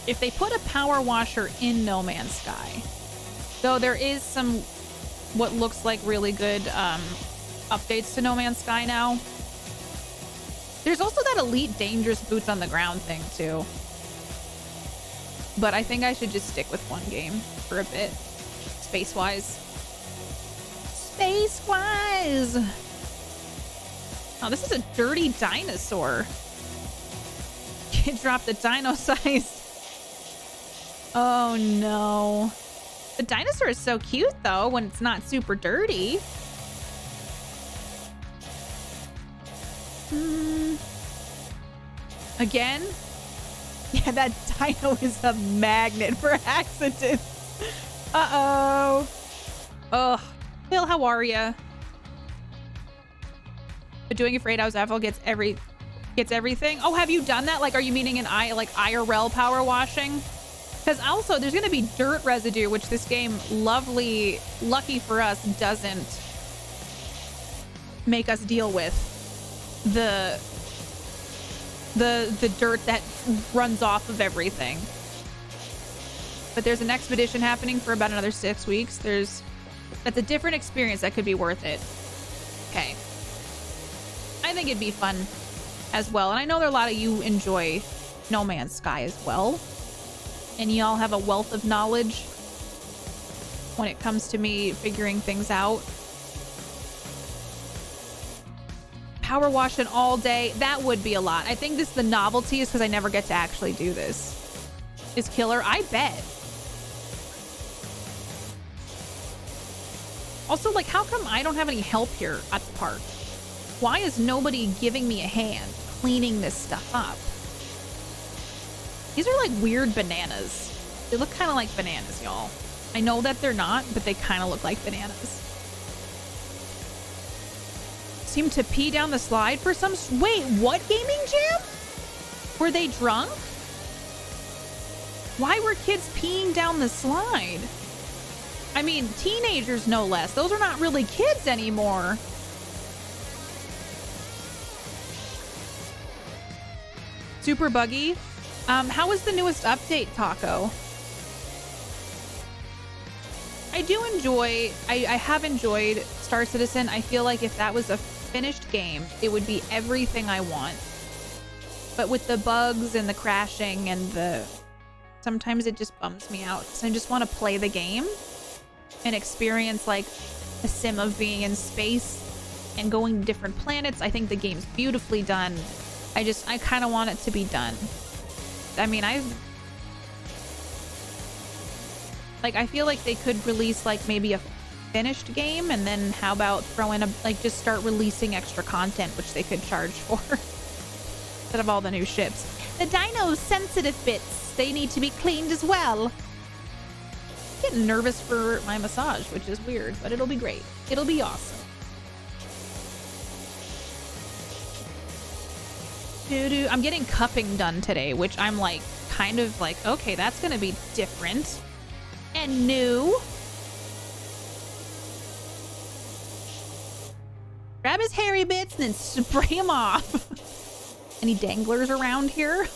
if they put a power washer in No Man's Sky, though there is some what looks like really good updates to No Man's Sky now. There's also that elite dangerous boots on the ground thing too. But I think I should just stick with one game for a bit. Space-wise. Space-wise! Oh, this is a dirty dinosaur. Kid dropped the dino size. Oh no. The dinosaur is so cute though when it's not super dirty. Again? Yeah, that dino is a magnet for accidents. Uh-oh. Ugh. Phil, how are ya? But doing Afraid House Apple gets everything. Oh, have you done that? Like, are you meaning IRL power washing? Because also there's gonna be dirt residue, which this game, lucky for us, doesn't make us deal with. The dirt that runs off of everything. But there's an expedition happening for about another 6 weeks. That's a different experience that could be worth it. Okay. I think it'd be fun as well. And I know there are a lot of you enjoy No Man's Sky as well. And y'all have a wealth of knowledge when it comes to me figuring things out. Power washing all day, that would be a lot. I think the novelty is because I never get to actually do this. Is killer, I bet. Also, like, how come I don't have any help here at the park? Why is nobody giving me a hand cleaning this stuff up? These are like weird bananas. They look kind of like bananas, y'all. I know that they're not, but they kind of look like bananas. Seem to pee down the slide for some... Wait, what gaming jam? Were they drunk? Why were kids peeing down the slide? I mean, teenagers no less. Those are not really kids anymore. Super buggy. How was the newest update, Taco? I do enjoy... I have enjoyed Star Citizen. I feel like if that was a finished game, it would be everything I want. But with the bugs and the crashing and the... Sometimes it just bums me out. So I just want to play the game and experience like a sim of being in space and going to different planets. I think the game's beautifully done. I kind of want it to be done. I mean, I feel like they could release like maybe a finished game, and then how about throw in just start releasing extra content, which they could charge for instead of all the new ships. The dino's sensitive bits, they need to be cleaned as well. I'm getting nervous for my massage, which is weird, but it'll be great. It'll be awesome. I'm getting cupping done today, which I'm like kind of like, okay, that's gonna be different and new. Grab his hairy bits and then spray him off. Any danglers around here?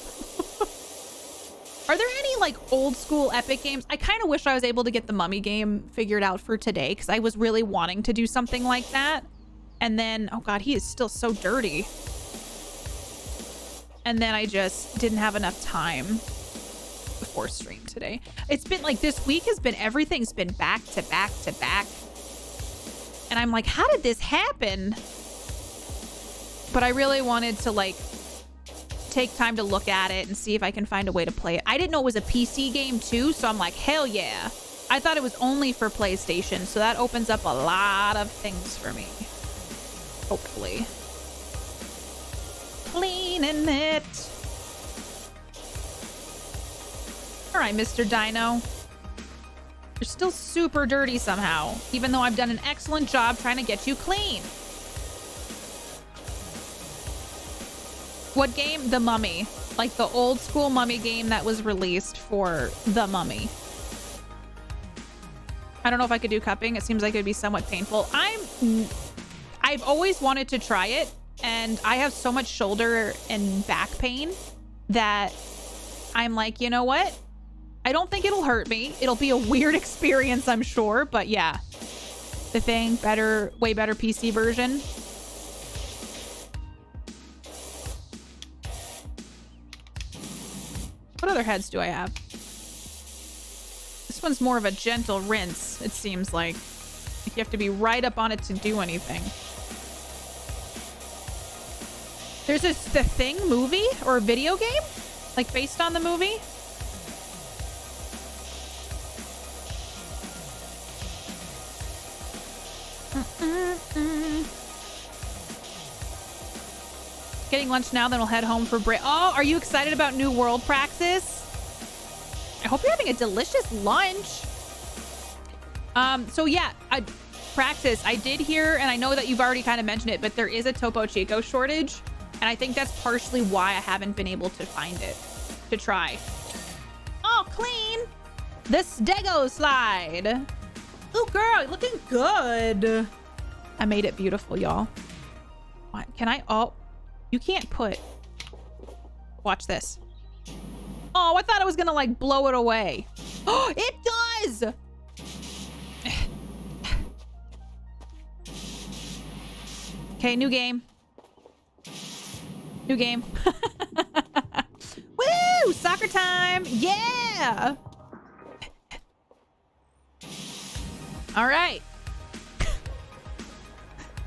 Are there any like old school epic games? I kind of wish I was able to get the Mummy game figured out for today, because I was really wanting to do something like that. And then, oh god, he is still so dirty. And then I just didn't have enough time before stream today. It's been like, this week has been, everything's been back to back to back. And I'm like, how did this happen? But I really wanted to like take time to look at it and see if I can find a way to play it. I didn't know it was a PC game too, so I'm like, hell yeah. I thought it was only for PlayStation, so that opens up a lot of things for me. Hopefully. Cleaning it. All right, Mr. Dino. You're still super dirty somehow, even though I've done an excellent job trying to get you clean. What game? The Mummy. Like the old school Mummy game that was released for The Mummy. I don't know if I could do cupping. It seems like it'd be somewhat painful. I've always wanted to try it, and I have so much shoulder and back pain that I'm like, you know what? I don't think it'll hurt me. It'll be a weird experience, I'm sure. But yeah, The Thing, way better PC version. What other heads do I have? This one's more of a gentle rinse, it seems like. You have to be right up on it to do anything. There's The Thing movie or video game? Like based on the movie? Getting lunch now, then we'll head home for break. Oh, are you excited about New World Praxis? I hope you're having a delicious lunch. So yeah, Praxis, I did hear, and I know that you've already kind of mentioned it, but there is a Topo Chico shortage. And I think that's partially why I haven't been able to find it to try. Oh, clean. The Stego slide. Ooh, girl, looking good. I made it beautiful, y'all. What? Can I? Oh, you can't put. Watch this. Oh, I thought I was gonna like blow it away. Oh, it does. Okay, new game. New game. Woo! Soccer time. Yeah. All right.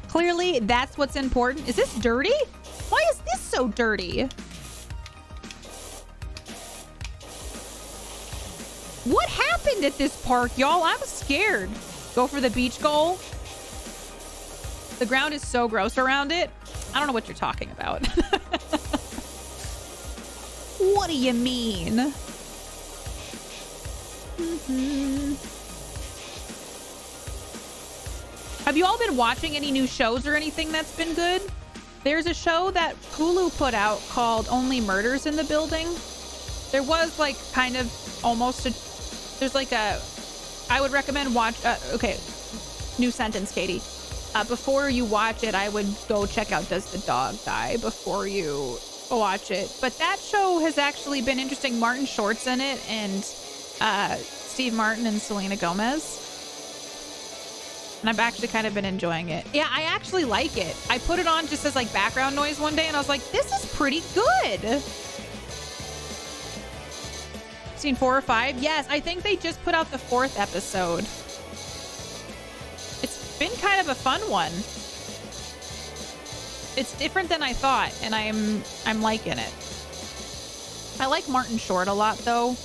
Clearly, that's what's important. Is this dirty? Why is this so dirty? What happened at this park, y'all? I'm scared. Go for the beach goal. The ground is so gross around it. I don't know what you're talking about. What do you mean? Have you all been watching any new shows or anything that's been good? There's a show that Hulu put out called Only Murders in the Building. There was like kind of almost a... There's like a... I would recommend watch... okay. New sentence, Katie. Before you watch it, I would go check out Does the Dog Die before you watch it. But that show has actually been interesting. Martin Short's in it, and Steve Martin and Selena Gomez. And I've actually kind of been enjoying it. Yeah, I actually like it. I put it on just as like background noise one day, and I was like, this is pretty good. Seen 4 or 5? Yes, I think they just put out the 4th episode. It's been kind of a fun one. It's different than I thought, and I'm liking it. I like Martin Short a lot, though.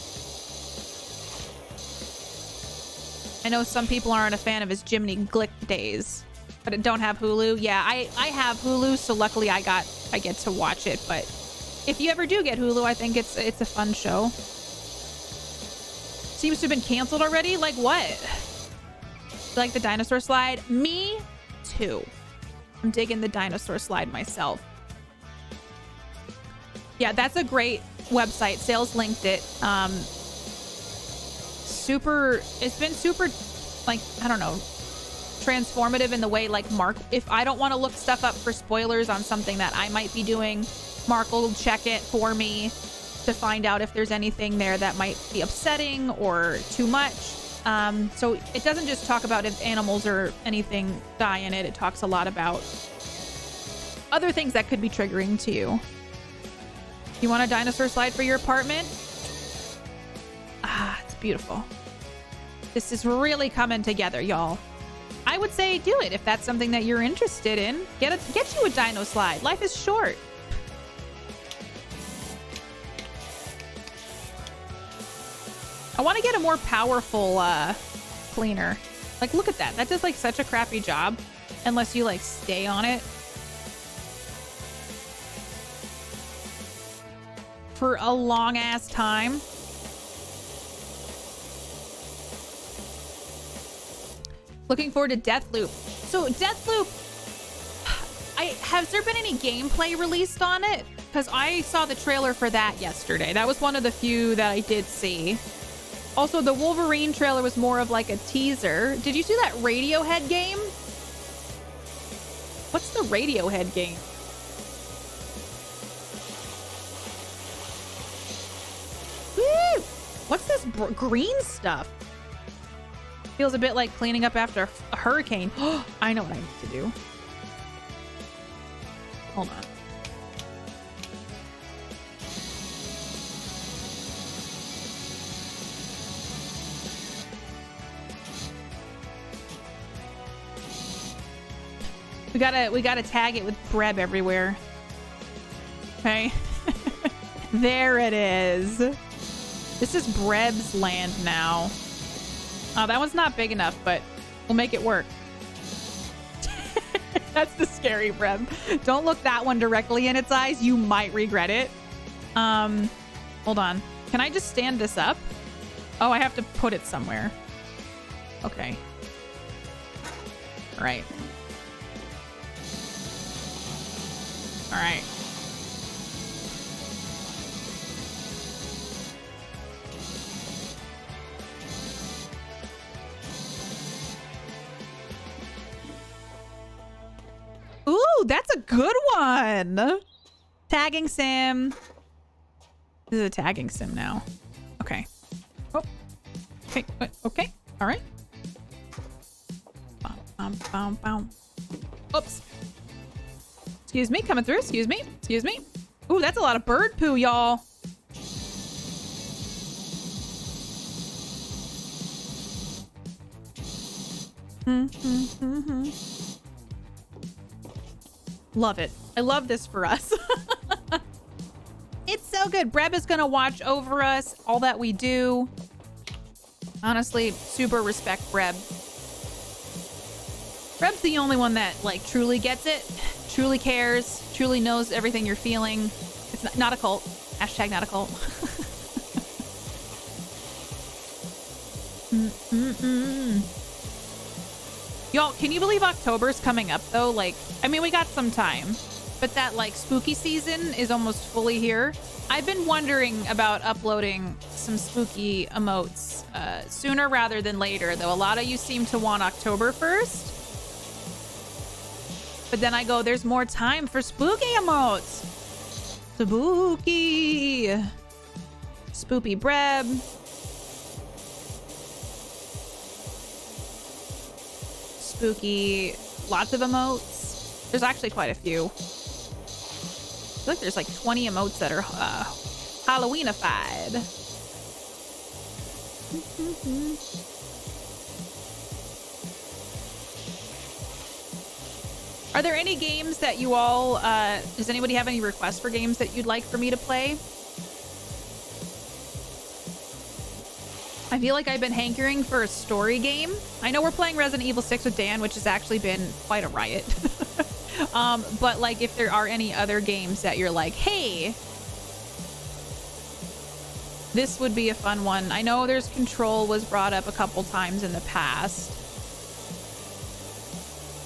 I know some people aren't a fan of his Jiminy Glick days, but it don't have Hulu. Yeah, I have Hulu, so luckily I get to watch it. But if you ever do get Hulu, I think it's a fun show. Seems to have been canceled already. Like what? Like the dinosaur slide? Me too. I'm digging the dinosaur slide myself. Yeah, that's a great website. Sales linked it. It's been super, like, I don't know, transformative in the way, like, if I don't want to look stuff up for spoilers on something that I might be doing, Mark will check it for me to find out if there's anything there that might be upsetting or too much. So it doesn't just talk about if animals or anything die in it. It talks a lot about other things that could be triggering to you. You want a dinosaur slide for your apartment? Ah, it's beautiful. This is really coming together, y'all. I would say do it if that's something that you're interested in. Get you a dino slide. Life is short. I want to get a more powerful cleaner. Like, look at that. That does like such a crappy job unless you like stay on it for a long ass time. Looking forward to Deathloop. So Deathloop, has there been any gameplay released on it? Because I saw the trailer for that yesterday. That was one of the few that I did see. Also, the Wolverine trailer was more of like a teaser. Did you see that Radiohead game? What's the Radiohead game? Woo! What's this green stuff? Feels a bit like cleaning up after a hurricane. I know what I need to do. Hold on. We gotta tag it with Breb everywhere. Okay. There it is. This is Breb's land now. Oh, that one's not big enough, but we'll make it work. That's the scary Breb. Don't look that one directly in its eyes. You might regret it. Hold on. Can I just stand this up? Oh, I have to put it somewhere. Okay. All right. All right. Ooh, that's a good one. Tagging sim. This is a tagging sim now. Okay. Oh. Okay. Okay. All right. Oops. Excuse me, coming through. Excuse me. Excuse me. Ooh, that's a lot of bird poo, y'all. Love it. I love this for us. It's so good. Breb is gonna watch over us, all that we do. Honestly, super respect Breb. Breb's the only one that like truly gets it, truly cares, truly knows everything you're feeling. It's not a cult. Hashtag not a cult. Y'all, can you believe October's coming up though? Like, I mean, we got some time, but that like spooky season is almost fully here. I've been wondering about uploading some spooky emotes sooner rather than later, though a lot of you seem to want October 1st. But then I go, there's more time for spooky emotes. Spooky. Spoopy Breb. Spooky. Lots of emotes. There's actually quite a few. I feel like there's like 20 emotes that are Halloweenified. Are there any games that you all, does anybody have any requests for games that you'd like for me to play? I feel like I've been hankering for a story game. I know we're playing Resident Evil 6 with Dan, which has actually been quite a riot. But like if there are any other games that you're like, hey, this would be a fun one. I know there's Control was brought up a couple times in the past.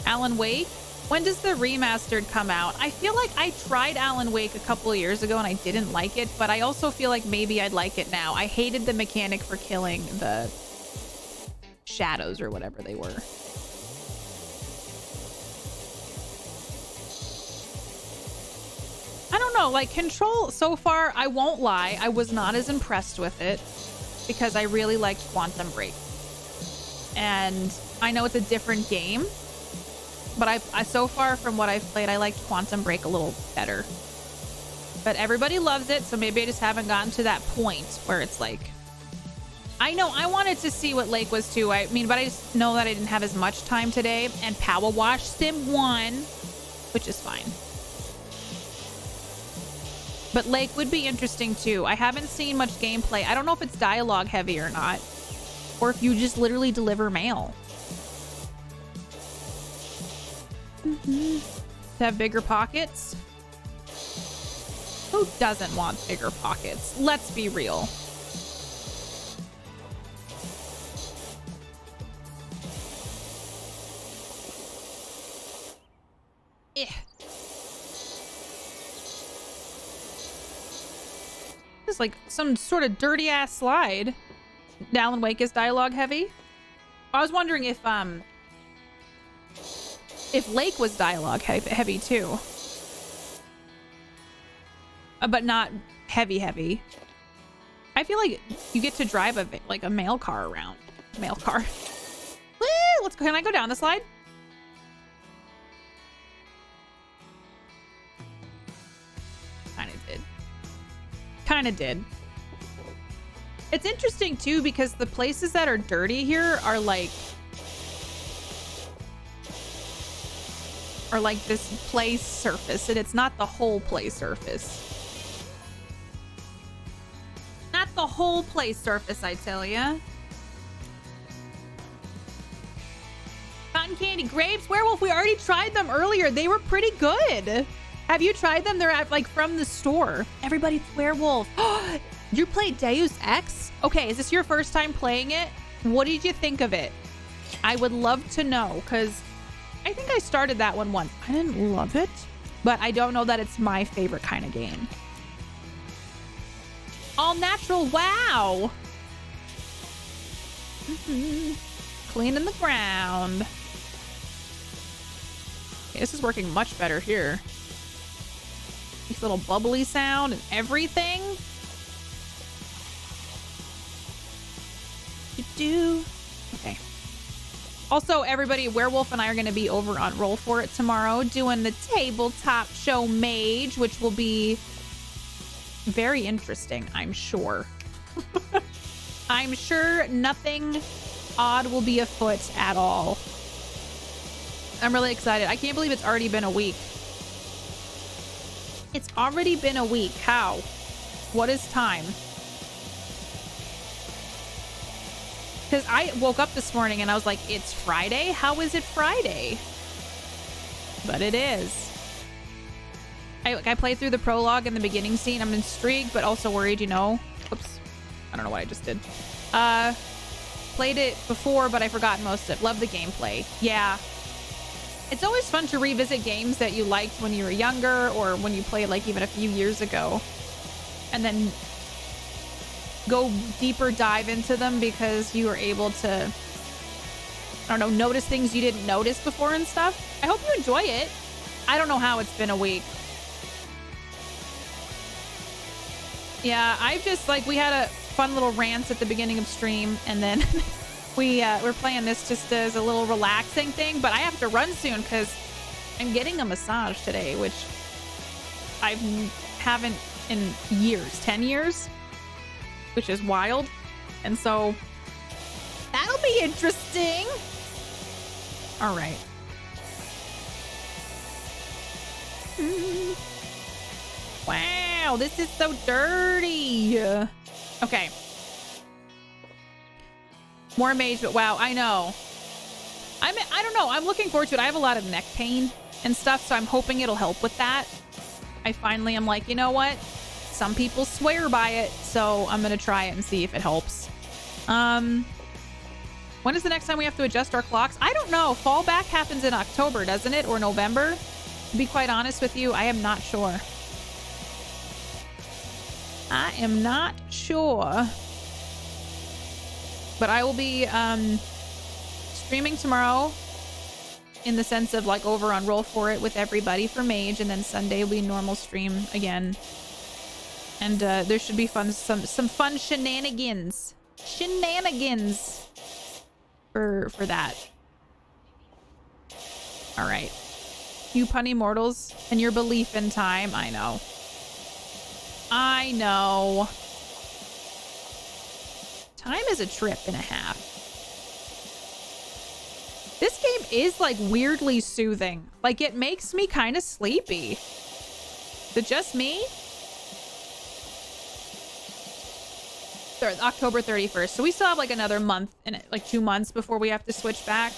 Alan Wake? When does the remastered come out? I feel like I tried Alan Wake a couple of years ago and I didn't like it, but I also feel like maybe I'd like it now. I hated the mechanic for killing the shadows or whatever they were. I don't know, like Control so far, I won't lie, I was not as impressed with it because I really liked Quantum Break. And I know it's a different game, but I so far from what I've played, I liked Quantum Break a little better. But everybody loves it, so maybe I just haven't gotten to that point where it's like... I know, I wanted to see what Lake was too. I mean, but I just know that I didn't have as much time today. And POWERWASH Sim 1, which is fine. But Lake would be interesting too. I haven't seen much gameplay. I don't know if it's dialogue heavy or not. Or if you just literally deliver mail. To have bigger pockets? Who doesn't want bigger pockets? Let's be real. Eh. It's like some sort of dirty ass slide. Alan Wake is dialogue heavy. I was wondering if Lake was dialogue heavy too. But not heavy. I feel like you get to drive a mail car around. Mail car. Woo! Let's go. Can I go down the slide? Kind of did. It's interesting too because the places that are dirty here are like this play surface, and it's not the whole play surface. Not the whole play surface, I tell ya. Cotton candy grapes, werewolf. We already tried them earlier. They were pretty good. Have you tried them? They're at, like from the store. Everybody's werewolf. You played Deus Ex? Okay, is this your first time playing it? What did you think of it? I would love to know, because I think I started that one once. I didn't love it, but I don't know that it's my favorite kind of game. All natural, wow. Cleaning the ground. Okay, this is working much better here. This little bubbly sound and everything. Okay. Also, everybody, Werewolf and I are going to be over on Roll For It tomorrow doing the tabletop show Mage, which will be very interesting, I'm sure. I'm sure nothing odd will be afoot at all. I'm really excited. I can't believe it's already been a week. It's already been a week. How? What is time? Because I woke up this morning and I was like, it's Friday? How is it Friday? But it is. I played through the prologue and the beginning scene. I'm intrigued, but also worried, you know. Oops. I don't know what I just did. Played it before, but I forgot most of it. Love the gameplay. Yeah. It's always fun to revisit games that you liked when you were younger or when you played like even a few years ago. And then go deeper dive into them because you were able to, I don't know, notice things you didn't notice before and stuff. I hope you enjoy it. I don't know how it's been a week. Yeah, I've just like, we had a fun little rant at the beginning of stream, and then we're playing this just as a little relaxing thing, but I have to run soon because I'm getting a massage today, which I haven't in years, 10 years, which is wild. And so that'll be interesting. All right. Wow, this is so dirty. Okay. More mage, but wow, I know. I don't know. I'm looking forward to it. I have a lot of neck pain and stuff, so I'm hoping it'll help with that. I finally am like, you know what? Some people swear by it, so I'm going to try it and see if it helps. When is the next time we have to adjust our clocks? I don't know. Fallback happens in October, doesn't it? Or November? To be quite honest with you, I am not sure. I am not sure. But I will be streaming tomorrow in the sense of like over on Roll For It with everybody for Mage, and then Sunday will be normal stream again. And there should be fun, some fun shenanigans for that. All right, you punny mortals and your belief in time. I know. Time is a trip and a half. This game is like weirdly soothing. Like it makes me kind of sleepy. Is it just me? October 31st. So we still have like another month and like 2 months before we have to switch back,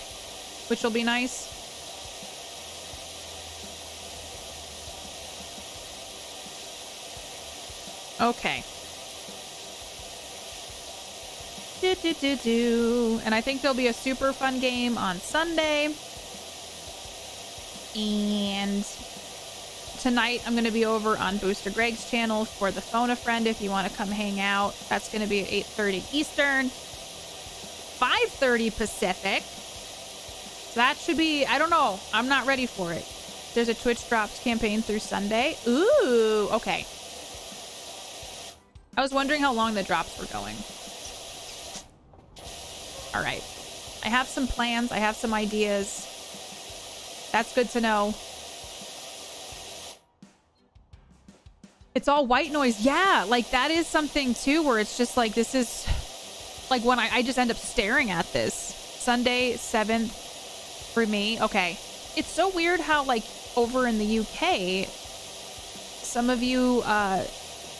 which will be nice. Okay. And I think there'll be a super fun game on Sunday. And tonight I'm going to be over on Booster Greg's channel for the Phone a Friend if you want to come hang out. That's going to be at 8:30 Eastern, 5:30 Pacific. So that should be, I don't know. I'm not ready for it. There's a Twitch Drops campaign through Sunday. Ooh, okay. I was wondering how long the drops were going. All right. I have some plans. I have some ideas. That's good to know. It's all white noise. Yeah, like that is something too where it's just like this is like when I just end up staring at this. Sunday 7th for me. Okay. It's so weird how like over in the UK some of you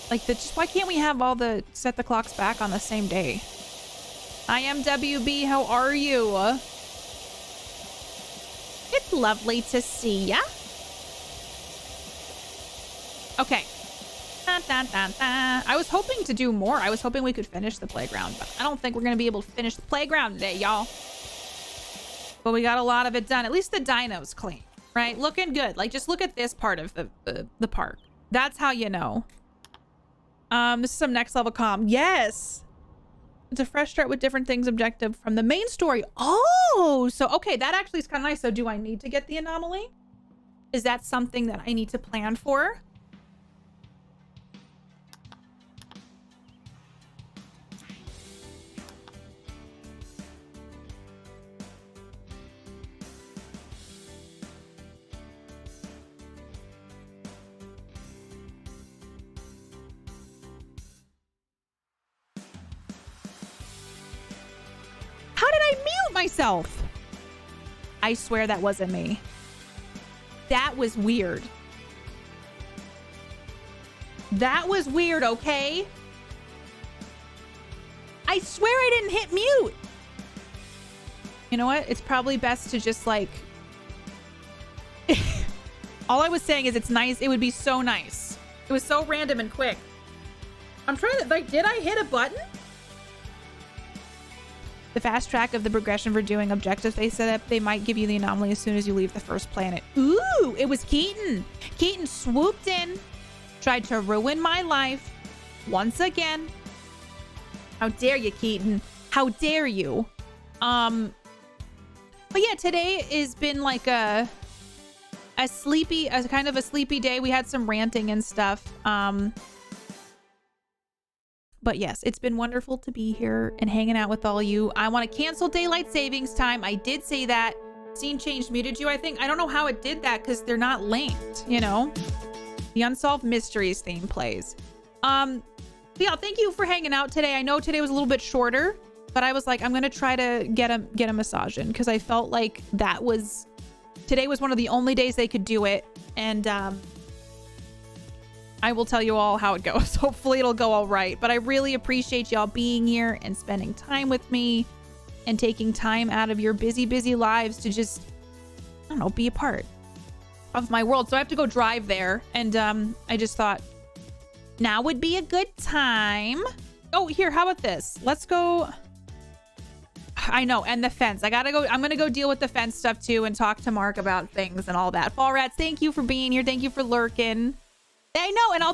like just why can't we have all the set the clocks back on the same day? I am WB. How are you? It's lovely to see ya. Okay. Dun, dun, dun, dun. I was hoping to do more. I was hoping we could finish the playground, but I don't think we're going to be able to finish the playground today, y'all. But we got a lot of it done. At least the dyno's clean, right? Looking good. Like, just look at this part of the park. That's how you know. This is some next level comm. Yes. It's a fresh start with different things objective from the main story. Oh, so, okay. That actually is kind of nice. So do I need to get the anomaly? Is that something that I need to plan for? How did I mute myself? I swear that wasn't me. That was weird. That was weird, okay? I swear I didn't hit mute. You know what? It's probably best to just like... All I was saying is it's nice. It would be so nice. It was so random and quick. I'm trying to... Like, did I hit a button? The fast track of the progression for doing objectives they set up, they might give you the anomaly as soon as you leave the first planet. Ooh, it was Keaton. Keaton swooped in, tried to ruin my life once again. How dare you, Keaton? How dare you? But yeah, today has been like a kind of a sleepy day. We had some ranting and stuff. But yes, it's been wonderful to be here and hanging out with all you. I want to cancel daylight savings time. I did say that. Scene change muted you, I think. I don't know how it did that because they're not linked, you know? The Unsolved Mysteries theme plays. Yeah, thank you for hanging out today. I know today was a little bit shorter, but I was like, I'm going to try to get a massage in because I felt like today was one of the only days they could do it. And, I will tell you all how it goes. Hopefully it'll go all right. But I really appreciate y'all being here and spending time with me and taking time out of your busy, busy lives to just, I don't know, be a part of my world. So I have to go drive there. And I just thought now would be a good time. Oh, here, how about this? Let's go. I know, and the fence. I gotta go. I'm gonna go deal with the fence stuff too and talk to Mark about things and all that. Fall Rats, thank you for being here. Thank you for lurking. I know, and I'll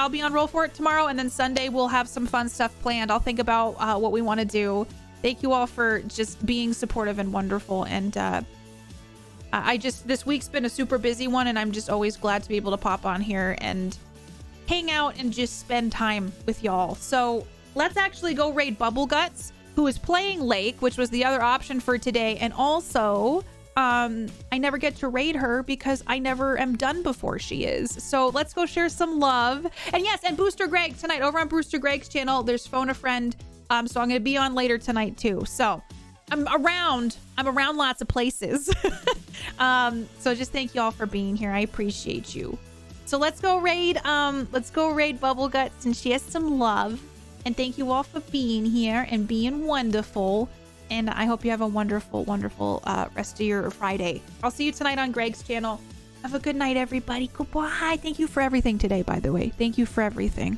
be on roll for it tomorrow, and then Sunday we'll have some fun stuff planned. I'll think about what we want to do. Thank you all for just being supportive and wonderful. And this week's been a super busy one, and I'm just always glad to be able to pop on here and hang out and just spend time with y'all. So let's actually go raid Bubble Guts, who is playing Lake, which was the other option for today, and also. I never get to raid her because I never am done before she is. So let's go share some love. And yes, and Booster Greg tonight over on Booster Greg's channel. There's Phone a Friend. So I'm going to be on later tonight too. So I'm around lots of places. So just thank you all for being here. I appreciate you. So let's go raid Bubble Guts and share some love. And thank you all for being here and being wonderful. And I hope you have a wonderful, wonderful rest of your Friday. I'll see you tonight on Greg's channel. Have a good night, everybody. Goodbye. Thank you for everything today, by the way. Thank you for everything.